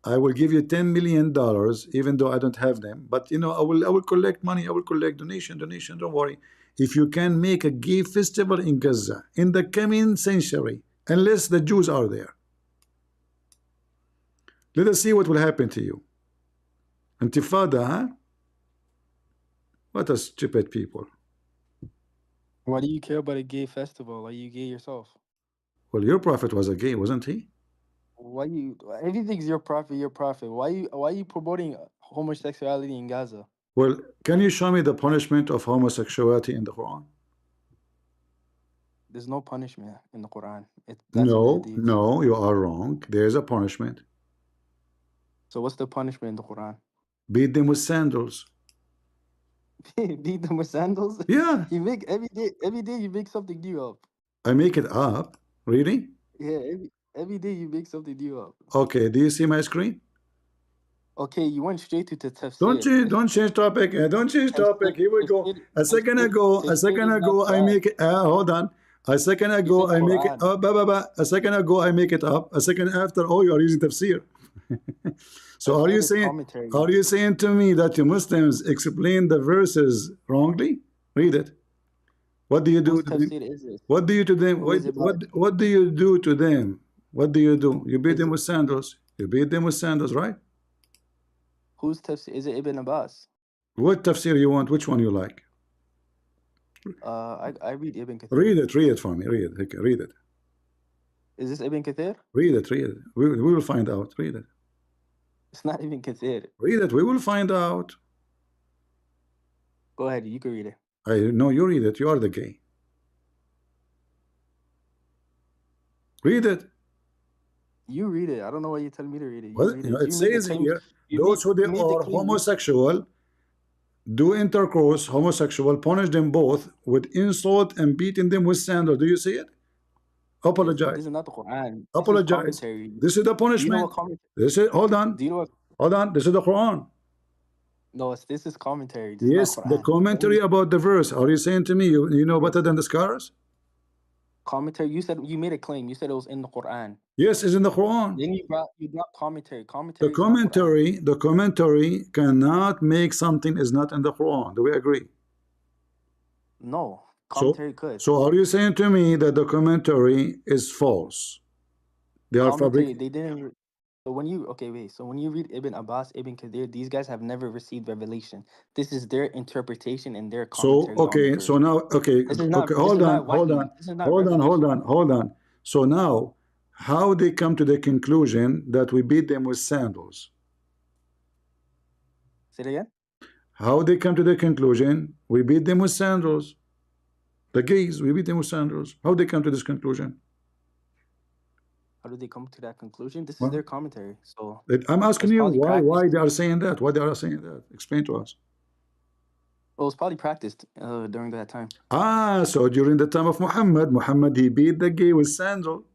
I will give you $10 million, even though I don't have them. But I will collect money. I will collect donation. Don't worry. If you can make a gay festival in Gaza in the coming century, unless the Jews are there, let us see what will happen to you. Intifada, huh? What a stupid people. Why do you care about a gay festival? Are you gay yourself? Well, your prophet was a gay, wasn't he? Why you? Everything's your prophet. Your prophet. Why you promoting homosexuality in Gaza? Well, can you show me the punishment of homosexuality in the Quran? There's no punishment in the Quran. No, you are wrong. There's a punishment. So what's the punishment in the Quran? Beat them with sandals. Beat them with sandals? Yeah. You make every day you make something new up. I make it up. Really? Yeah, every day you make something new up. Okay, do you see my screen? Okay, you went straight to the tafsir. Don't change topic. Don't change topic. Here we go. A second ago, I make it. Hold on. A second ago, I make it. A second ago, I make it up. A second after, you are using tafsir. So are you saying to me that you Muslims explain the verses wrongly? Read it. What do you do to them? What do you do to them? What do you do to them? What do you do? You beat them with sandals. You beat them with sandals, right? Whose tafsir? Is it Ibn Abbas? What tafsir you want? Which one you like? I read Ibn Kathir. Read it for me. Read it. Okay, read it. Is this Ibn Kathir? Read it. We will find out. Read it. It's not Ibn Kathir. Read it. We will find out. Go ahead. You can read it. No, you read it. You are the gay. Read it. You read it. I don't know why you're telling me to read it. Well, it says here, those who are homosexual, do intercourse, homosexual, punish them both with insult and beating them with sandals. Do you see it? Apologize. This is not the Quran. Apologize. This is the punishment. This is, hold on. Hold on. This is the Quran. No, this is commentary. Yes, the commentary about the verse. Are you saying to me you know better than the scholars? Commentary. You said you made a claim. You said it was in the Quran. Yes, it's in the Quran. Then you brought commentary. The commentary cannot make something is not in the Quran. Do we agree? No, commentary could. So are you saying to me that the commentary is false? They are fabricated. They didn't. So when you So when you read Ibn Abbas, Ibn Kathir, these guys have never received revelation. This is their interpretation and their commentary. So now, hold on. So now, how they come to the conclusion that we beat them with sandals? Say it again. How they come to the conclusion we beat them with sandals? The gays, we beat them with sandals. How they come to this conclusion? How do they come to that conclusion? This is their commentary. So I'm asking you why they are saying that. Why they are saying that? Explain to us. Well, it was probably practiced during that time. So during the time of Muhammad, he beat the gay with sandal.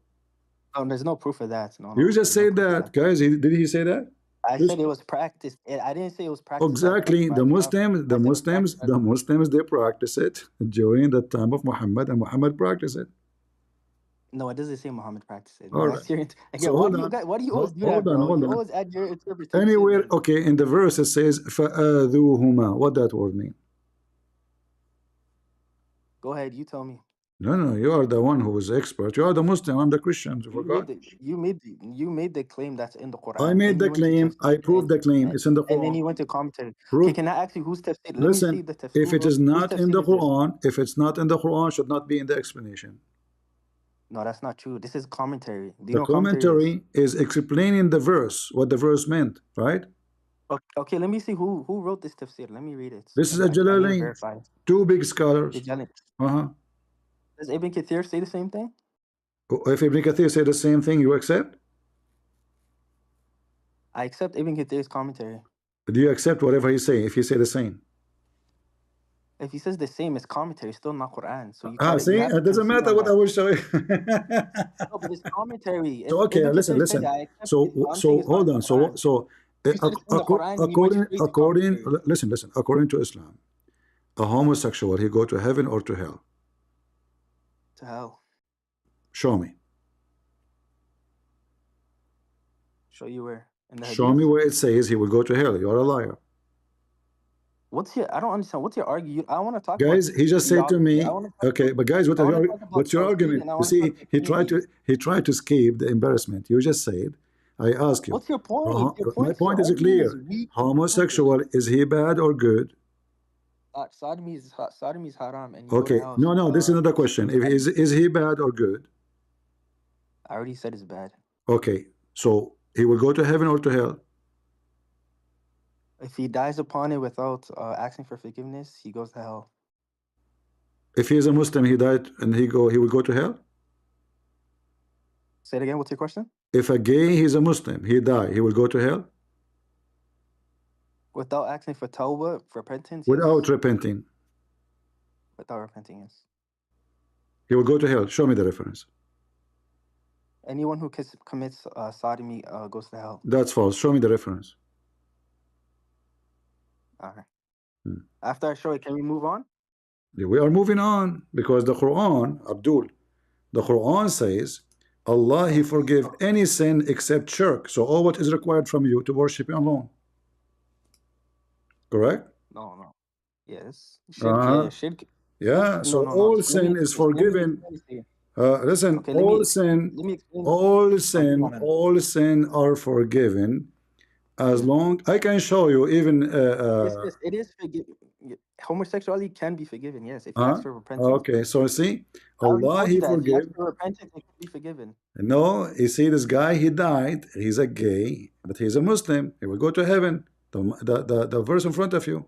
there's no proof of that. No, You no, just there's no said proof of that, that. guys. Did he say that? I This said it was practiced. I didn't say it was practiced exactly by the the Prophet. Muslims. I The said it was Muslims. practiced by The Muslims. They practice it during the time of Muhammad, and Muhammad practiced it. No, it doesn't say Muhammad practiced it. No, All right. that's your So again. Why do you guys? Why do you always do that, hold on, bro? hold You on. always add your interpretation. Anywhere, And okay. In the verse it says فَآذُوهُمَا. What that word mean? go ahead, you tell me. No, no. You are the one who is expert. You are the Muslim. I'm the Christian. You forgot. You made the claim that's in the I Quran. made Then the you went to claim. I tafsir proved the claim. It's in the and then Quran. you went to commentary. Okay, Proof. can I ask you whose tafsir? Let me see Listen. the tafsir. If it is Whose not in tafsir the is this? Quran, if it's not in the Quran, should not be in the explanation. No, that's not true. This is commentary. Do you The know what commentary is? commentary is explaining the verse, what the verse meant, right? Okay, let me see who wrote this tafsir. Let me read it. This is And a I need to Jalalain. verify. Two big Okay, scholars. Jalan. Uh-huh. Does Ibn Kathir say the same thing? If Ibn Kathir say the same thing, you accept? I accept Ibn Kathir's commentary. Do you accept whatever he say if he say the same? If he says the same, it's commentary, still not Quran. So you See, have to it doesn't concede matter on what I that. will show you. No, but it's commentary. So If okay, Ibn listen, Kathir said listen. that, I accept So it. But I'm saying it's not hold in the on. Quran. If you said it's in the Quran, then you went straight to according, commentary. listen, listen. According to Islam, a homosexual, he go to heaven or to hell? To hell. Show me. Show you where in the Show me Hadith. where it says he will go to hell. You are a liar. I don't understand. What's your argument? I want to talk about Guys, he just said to theology. me, okay, but guys, I want to talk about what's your Tawheed, argument? and I You want to see, talk about unity. he tried to escape the embarrassment. You just said, I ask you, What's your point? my point Your is argument is clear. weak and pointless. Homosexual, is he bad or good? Sodomy is haram, and you go to Okay, hell. no, no, this is another question. If is he bad or good? I already said it's bad. Okay, so he will go to heaven or to hell? If he dies upon it without asking for forgiveness, he goes to hell. If he is a Muslim, he died and he will go to hell? Say it again. What's your question? If a gay, he's a Muslim, he die, he will go to hell? Without asking for tawbah, repentance, Without yes. repenting, Without repenting, yes. he will go to hell. Show me the reference. Anyone who commits sodomy goes to hell. That's false. Show me the reference. All right. Hmm. After I show it, can we move on? We are moving on because the Quran, Abdul, the Quran says, Allah, He forgive any sin except shirk. So all what is required from you to worship Him alone. Correct? No. Yes. Shirk, yeah, shirk. Yeah, so No. all Let me sin is explain. Let me forgiven. explain it to you. Listen, Okay, all let me explain. all sin are forgiven as long. I can show you even. Yes, it is forgiven. Homosexuality can be forgiven, yes, if you ask for repentance. Okay, so see, I already Allah, told you He that. If you ask forgive. for repentance, it can be forgiven. No, you see, this guy, he died. He's a gay, but he's a Muslim. He will go to heaven. The verse in front of you.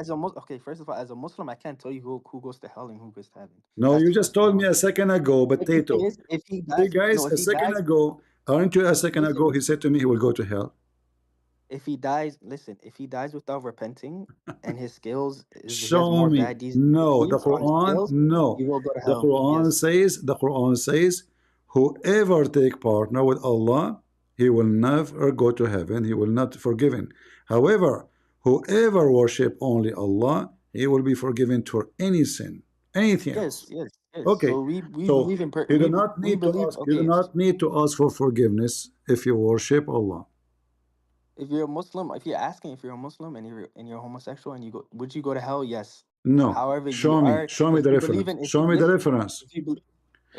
Okay, first of all, as a Muslim, I can't tell you who goes to hell and who goes to heaven. No, That's you the just first thing I told me want a to say. second ago, But the thing potato. is, if he See, dies, guys, if a he second dies, ago, aren't you a second listen, ago, he said to me he will go to hell. if he dies, if he dies without repenting and his skills he has Show more me. bad No, the deeds on his Quran, skills, no. he will go to The hell. Yes. Quran says, whoever take partner with Allah, he will never go to heaven. He will not forgiven. However, whoever worship only Allah, he will be forgiven for any sin, anything else. Yes. Okay, So we so believe in you do not we need to believe ask. You do okay. not need to ask for forgiveness if you worship Allah. If you're a Muslim, if you're asking if you're a Muslim and you're homosexual and would you go to hell? Yes. No, However, you show me. are Show me if the you believe reference. in if Show you me the listen, reference.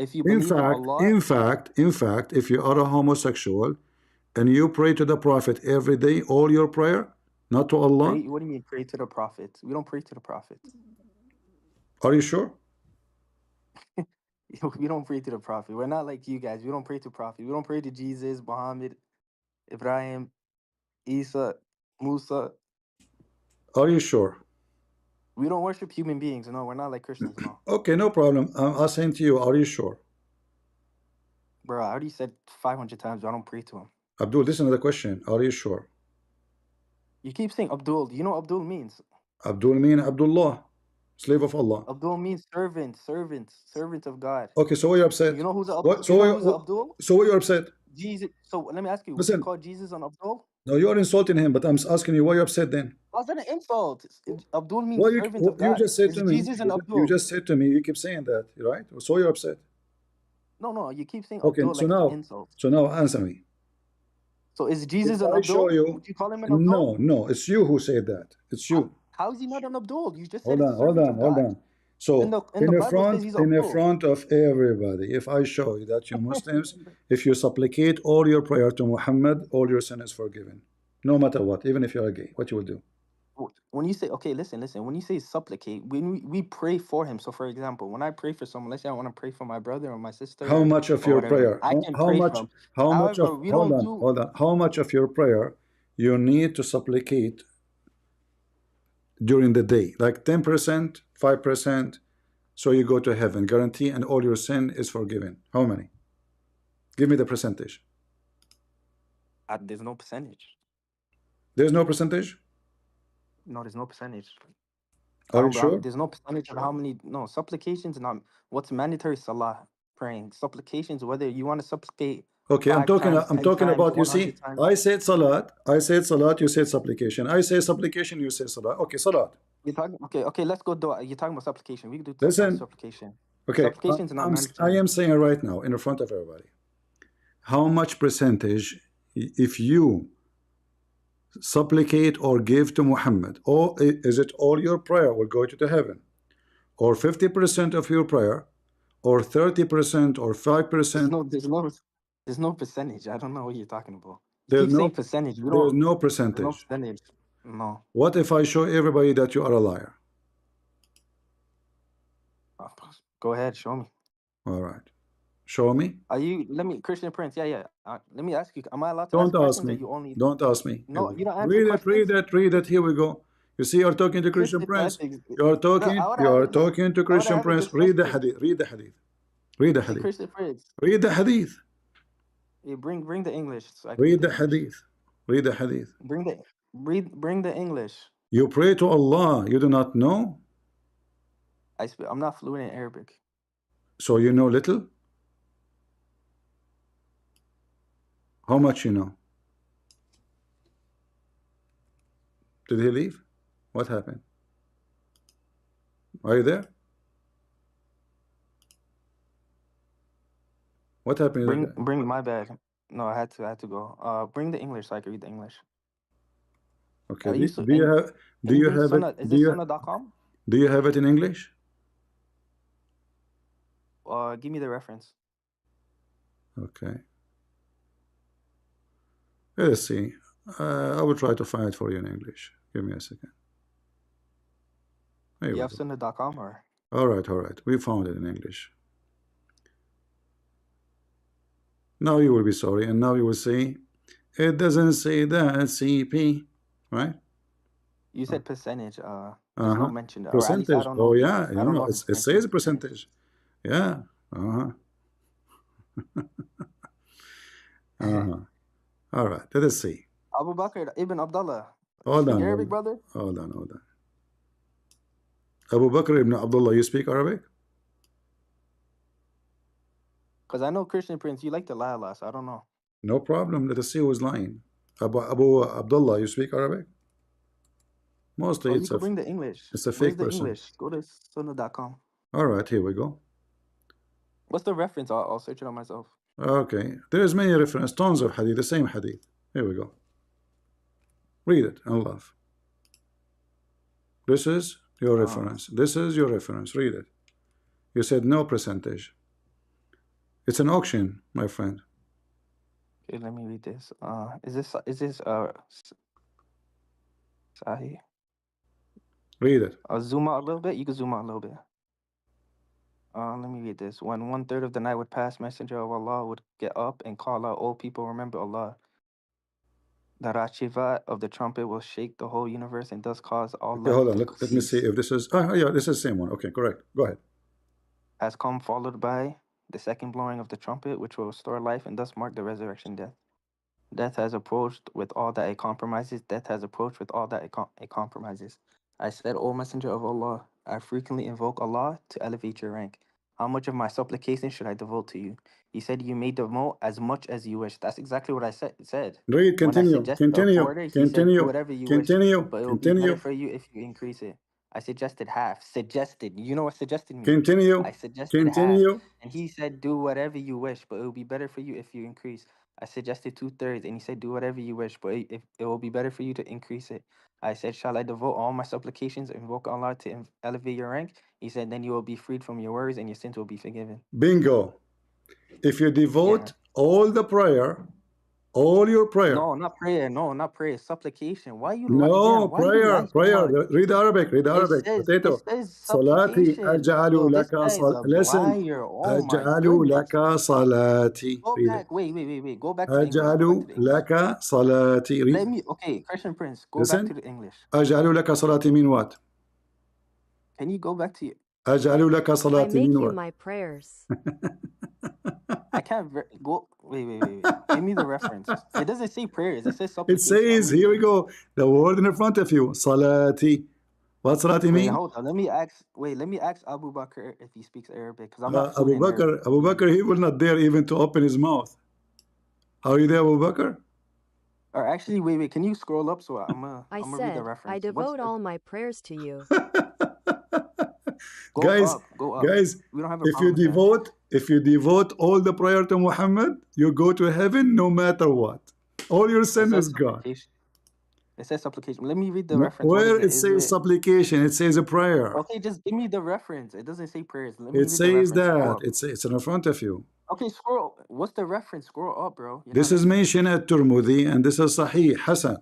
if you believe in Allah, In fact, if you are a homosexual and you pray to the Prophet every day, all your prayer, not to Allah, pray. What do you mean pray to the Prophet? We don't pray to the Prophet. are you sure? We don't pray to the Prophet. We're not like you guys. We don't pray to Prophet. We don't pray to Jesus, Muhammad, Ibrahim, Isa, Musa. Are you sure? We don't worship human beings. No, we're not like Christians. No, Okay, no problem. I'm asking to you, are you sure? bro. I already said 500 times. I don't pray to him. Abdul, listen to the question. Are you sure? You keep saying Abdul. Do you know what Abdul means? Abdul mean Abdullah. Slave of Allah. Abdul means servant, servant of God. Okay, so why you upset? You know who's a What? You know who's a Abdul? So why you upset? Jesus. So let me ask you, would you Listen, call Jesus an Abdul? no, you are insulting him, but I'm asking you why you upset then. How's that an insult? Abdul Why means servant of you God. just said Is to me? Jesus an You Abdul? just said to me. You keep saying that, right? So you're upset. No, no, you keep saying Okay, Abdul like it's an insult. so now answer me. So is If Jesus an I show Abdul? you, Would you call him an Abdul? no, no, it's you who said that. It's you. How is he not an Abdul? You just said Hold it's on, hold servant on, of hold God. on. So In the Bible it says he's in the Abdul. front of everybody, if I show you that you Muslims, if you supplicate all your prayer to Muhammad, all your sin is forgiven, no matter what, even if you are gay. What you will do? When you say, okay, listen, when you say supplicate, when we pray for him. So for example, when I pray for someone, let's say I want to pray for my brother or my How sister much of or your whatever, prayer? I can How pray for much? them. How much of? However, we don't do. Hold on. How much of your prayer you need to supplicate during the day? Like 10%, 5%. So you go to heaven, guarantee, and all your sin is forgiven. How many? Give me the percentage. There's no percentage. There's no percentage? No, there's no percentage. Are you sure? There's no percentage of how many. No supplications. Not what's mandatory. Salah praying supplications. Whether you want to supplicate Okay, 5 times, I'm 10 talking times, about, you 100 see, times. I said salat, you said supplication. I say supplication, you say salat. Okay, salat. You're talking. Okay, okay. Let's go. You're talking about supplication. We can do Listen, supplication. okay, Supplication is not I mandatory. am saying right now in front of everybody, how much percentage if you supplicate or give to Muhammad, or is it all your prayer will go to the heaven, or 50% of your prayer, or 30%, or There's 5%? no. There's no. There's no percentage. I don't know what you're talking about. You There's keep saying no percentage. We there's don't. no There's no percentage. percentage. No. What if I show everybody that you are a liar? Uh, Go ahead. Show me. All right, show me. Are you? Let me. Christian Prince. Yeah, yeah. Let me ask you. Am I allowed to Don't ask ask questions, or me. you only? Don't ask me. Here No, we you go. don't answer Read it, read questions. it, read it. Here we go. You see, you're talking to Christian Christian, I Prince. think. You are No, talking. I want to You have are it. No, talking to I want to Christian have a Prince. Read the discussion. hadith. Read the hadith. Read the Hey, hadith. Christian Prince. Read the hadith. Hey, bring the English so I can read Read the the English. hadith. Read the hadith. Bring the English. You pray to Allah. You do not know, I'm not fluent in Arabic. so you know little. How much you know? Did he leave? What happened? Are you there? What happened to that guy? Bring my bag. No, I had to go. Bring the English so I can read the English. Okay. Do and Do can you you bring have it? Sunnah? Is this Sunnah.com? Do you have it in English? Give me the reference. Okay. Let's see. I will try to find it for you in English. Give me a second. There You we have go. Sunnah.com or? All right, all right. We found it in English. Now you will be sorry, and now you will say, it doesn't say that CP, right? You said percentage. There's no Uh-huh. mention, or at least I Percentage. don't Oh know. yeah, I don't know if it it's says mentioned percentage. percentage. Yeah. Uh-huh. Uh-huh. All right. Let us see. Abu Bakr ibn Abdullah. You Hold speak on, Arabic, brother? hold on, hold on. Abu Bakr ibn Abdullah, you speak Arabic? Because I know Christian Prince, you like to lie a lot, so I don't know. No problem. Let us see who's lying. Abu Abdullah, you speak Arabic? Mostly Oh, you could bring the English. it's a Where's fake the person. English? Go to Sunnah.com. All right, here we go. What's the reference? I'll search it on myself. Okay, there is many reference, tons of hadith, the same hadith. Here we go. Read it and laugh. This is your reference. This is your reference. Read it. You said no percentage. It's an auction, my friend. Okay, let me read this. Is this Sahih? Read it. I'll zoom out a little bit. You can zoom out a little bit. Let me read this. When 1/3 of the night would pass, Messenger of Allah would get up and call out, "O people, remember Allah. The Rashiva of the trumpet will shake the whole universe and thus cause all Okay, life hold on. to Let me see cease." if this is. Yeah, this is the same one. Okay, correct. Go ahead. Has come, followed by the second blowing of the trumpet, which will restore life and thus mark the resurrection death. Death has approached with all that it compromises. Death has approached with all that it compromises. I said, O Messenger of Allah, I frequently invoke Allah to elevate your rank. How much of my supplication should I devote to you? He said, you may devote as much as you wish. That's exactly what I said. Read, When I continue, suggested a continue, quarter, he said, do continue, whatever you wish, continue, but it will be better continue, for you if you increase it. I suggested half. Suggested. You know what suggested means? continue, I suggested half. continue. And he said, do whatever you wish, but it will be better for you if you increase. I suggested 2/3, and he said, do whatever you wish, but if it will be better for you to increase it. I said, shall I devote all my supplications and invoke Allah to elevate your rank? He said, then you will be freed from your worries and your sins will be forgiven. Bingo. If you devote Yeah. all the prayer, all your prayer. No, not prayer. No, not prayer. Supplication. Why you No, again? Why you prayer, lie so prayer. much? Read Arabic, read Arabic. It Potato. says Salati supplication. aj'alu Yo, this laka guy is a listen. liar. Oh my Aj'alu goodness. laka salati. Go Read it. back. Wait. Go back to the English. Go back to Aj'alu the English. laka salati. Read. Let me. Okay, Christian Prince. Go back to Listen. the English. Aj'alu laka salati mean what? Can you go back to? Aj'alu laka I salati make mean you what? my prayers. I can't go. Wait. Give me the reference. It doesn't say prayers. It says It supplication. says, here we go, the word in front of you, salati. What salati Wait, mean? hold on. Let me ask Abu Bakr if he speaks Arabic, because I'm not fluent Abu in Bakr, Arabic. Abu Bakr, he will not dare even to open his mouth. Are you there, Abu Bakr? Or actually, wait. Can you scroll up so I'm gonna I read the said, reference. I devote all my prayers to you. Go Guys, up. We don't have a if you problem with devote all the prayer to Muhammad, you go to heaven no matter what. All your that. sin is gone. Supplication. It says supplication. Let me read the reference. What Where is it? it says supplication, it says a prayer. Okay, just give me the reference. It doesn't say prayers. Let me It read the says reference. Scroll that. up. It's in front of you. Okay, scroll. What's the reference? Scroll up, bro. You're This not is listening. mentioned at Turmudi, and this is Sahih, Hassan.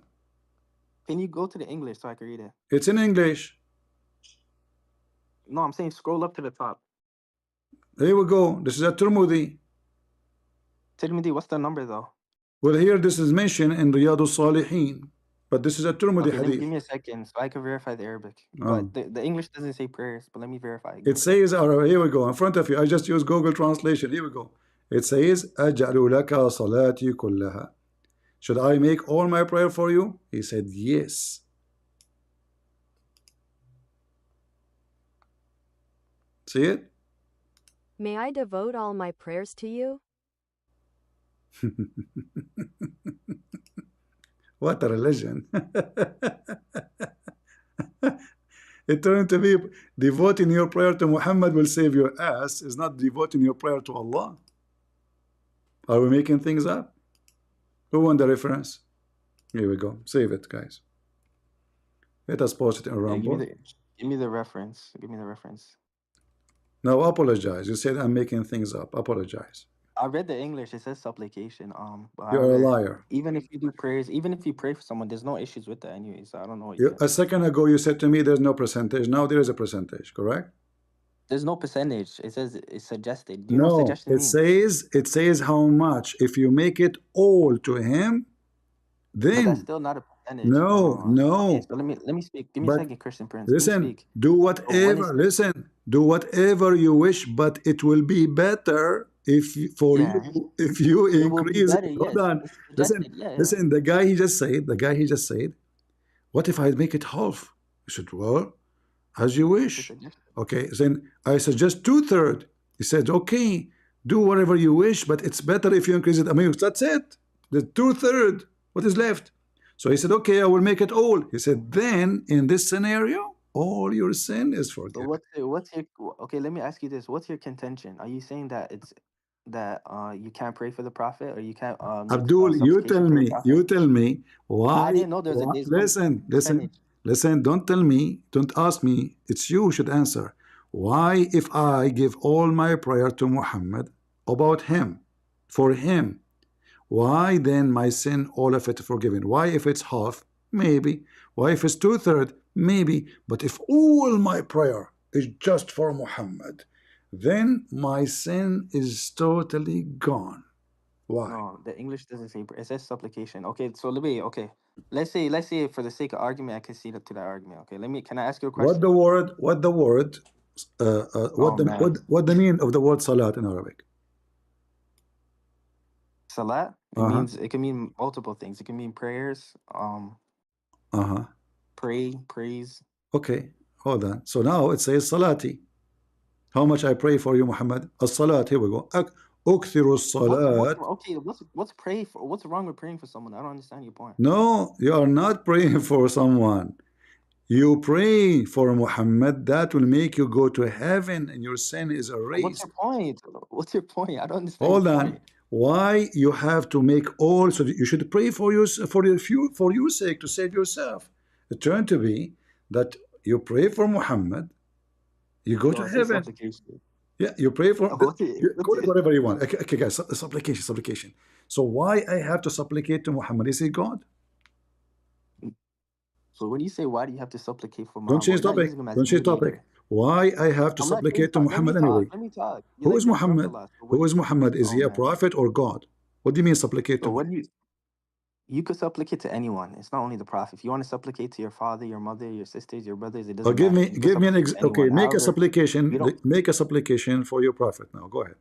Can you go to the English so I can read it? It's in English. No, I'm saying scroll up to the top. Here we go. This is at Turmudi. Tirmidhi, what's the number though? Well, here this is mentioned in Riyadh al-Salihin, but this is a Turmudi Okay, hadith. give me a second so I can verify the Arabic. Oh. But the English doesn't say prayers, but let me verify. It says, here we go, in front of you. I just use Google Translation. Here we go. It says, أَجْعَلُ لَكَ صَلَاتِي كُلَّهَا. Should I make all my prayer for you? He said, yes. See it? May I devote all my prayers to you? What a religion. It turned to be devoting your prayer to Muhammad will save your ass is not devoting your prayer to Allah. Are we making things up? Who want the reference? Here we go. Save it, guys. Let us post it in Rumble. Give me the reference. Give me the reference. Now apologize. You said I'm making things up. Apologize. I read the English. It says supplication. You're a liar. Even if you do prayers, even if you pray for someone, there's no issues with that anyway. So I don't know what A second ago you said to me there's no percentage. Now there is a percentage, correct? There's no percentage. It says it's suggested. Do you know what No, suggestion means? it says how much. If you make it all to him, But then that's still not a percentage. no. Okay, so let me speak. Give me a second, Christian Prince. Listen, do whatever. Listen, do whatever you wish, but it will be better if you increase it. Hold on. Listen. The guy he just said. What if I make it half? He said, well, as you wish. Okay, then I suggest 2/3. He said, okay, do whatever you wish, but it's better if you increase it. I mean, that's it. The 2/3. What is left? So he said, okay, I will make it all. He said, then in this scenario, all your sin is forgiven. So what's your okay? Let me ask you this: what's your contention? Are you saying that you can't pray for the prophet, or you can't Abdul, you tell me why? I didn't know there's Listen. Don't ask me. It's you who should answer. Why, if I give all my prayer to Muhammad about him, for him, why then my sin, all of it forgiven? Why if it's half? Maybe. Why if it's 2/3? Maybe. But if all my prayer is just for Muhammad, then my sin is totally gone. Why? No, the English doesn't say it says supplication. Okay, so let's say for the sake of argument, I concede to that argument. Okay, can I ask you a question? What the meaning of the word salat in Arabic? Salat, it can mean multiple things. It can mean prayers, praise. Okay. Hold on. So now it says salati. How much I pray for you, Muhammad? As-salat. Here we go. Ukthiru salat. Okay, what's pray for? What's wrong with praying for someone? I don't understand your point. No, you are not praying for someone. You pray for Muhammad. That will make you go to heaven and your sin is What's erased. your point? What's your point? I don't understand Hold your on. point. Why you have to make all, so you should pray for your sake to save yourself. It turned to be that you pray for Muhammad, you go to No, say heaven. supplication. Yeah, you pray for What's it? call it whatever you want. Okay, guys, supplication. So why I have to supplicate to Muhammad? Is he God? So when you say why do you have to supplicate for Don't Muhammad, change we're not topic. using him as a Don't change topic. mediator. Why I have to I'm not saying supplicate to talk. Let me Muhammad talk. anyway? Let me talk. You Who like is to interrupt a Muhammad? lot. So Who is Muhammad? Is oh he a man. prophet or God? What do you mean supplicate So to him? what do you could supplicate to anyone. It's not only the prophet. If you want to supplicate to your father, your mother, your sisters, your brothers, it Oh, doesn't matter. You could give me an supplicate to okay. anyone. However, we don't. Make a supplication for your prophet now. Go ahead.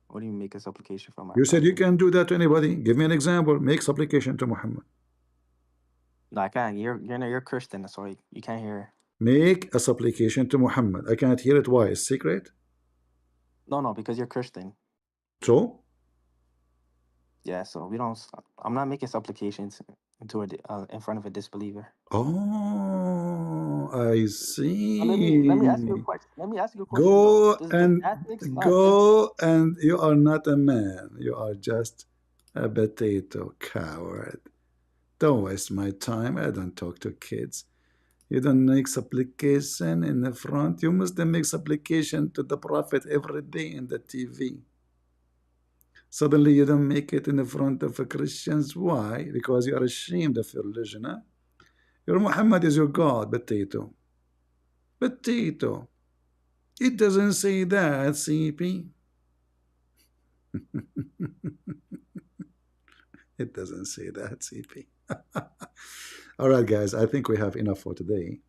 What do you make a supplication for my You said you prophet? can do that to anybody. Give me an example. Make supplication to Muhammad. No, I can't. You're Christian, so you can't hear. Make a supplication to Muhammad. I cannot hear it. Why? It's secret. No, because you're Christian. So Yeah, so we don't. I'm not making supplications in front of a disbeliever. oh, I So let me ask you a see. question. Let me ask you a question though. Go Does and ethics not does you are not a man. You are just a potato coward. Don't waste my time. I don't talk to kids. You don't make supplication in the front. You must make supplication to the Prophet every day in the TV. Suddenly you don't make it in the front of Christians. Why? Because you are ashamed of your religion. Huh? Your Muhammad is your God, potato. Potato. It doesn't say that, CP. It doesn't say that, CP. All right, guys, I think we have enough for today.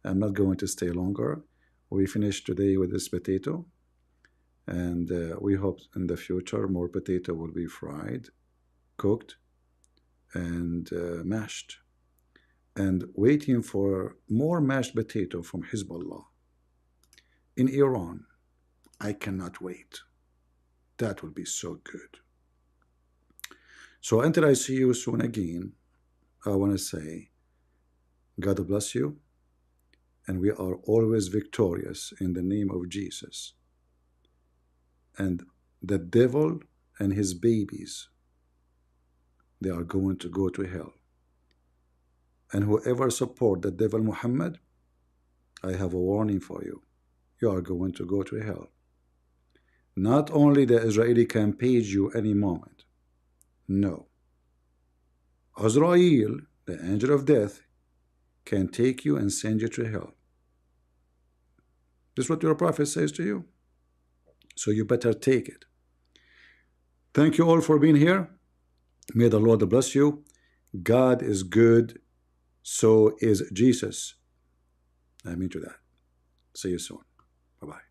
I'm not going to stay longer. We finished today with this potato, and we hope in the future more potato will be fried, cooked, and mashed. And waiting for more mashed potato from Hezbollah in Iran. I cannot wait. That will be so good. So until I see you soon again, I want to say, God bless you, and we are always victorious in the name of Jesus. And the devil and his babies, they are going to go to hell. And whoever support the devil Muhammad, I have a warning for you. You are going to go to hell. Not only the Israeli can page you any moment. No. Azrael, the angel of death, can take you and send you to hell. This is what your prophet says to you. So you better take it. Thank you all for being here. May the Lord bless you. God is good. So is Jesus. I mean to that. See you soon. Bye-bye.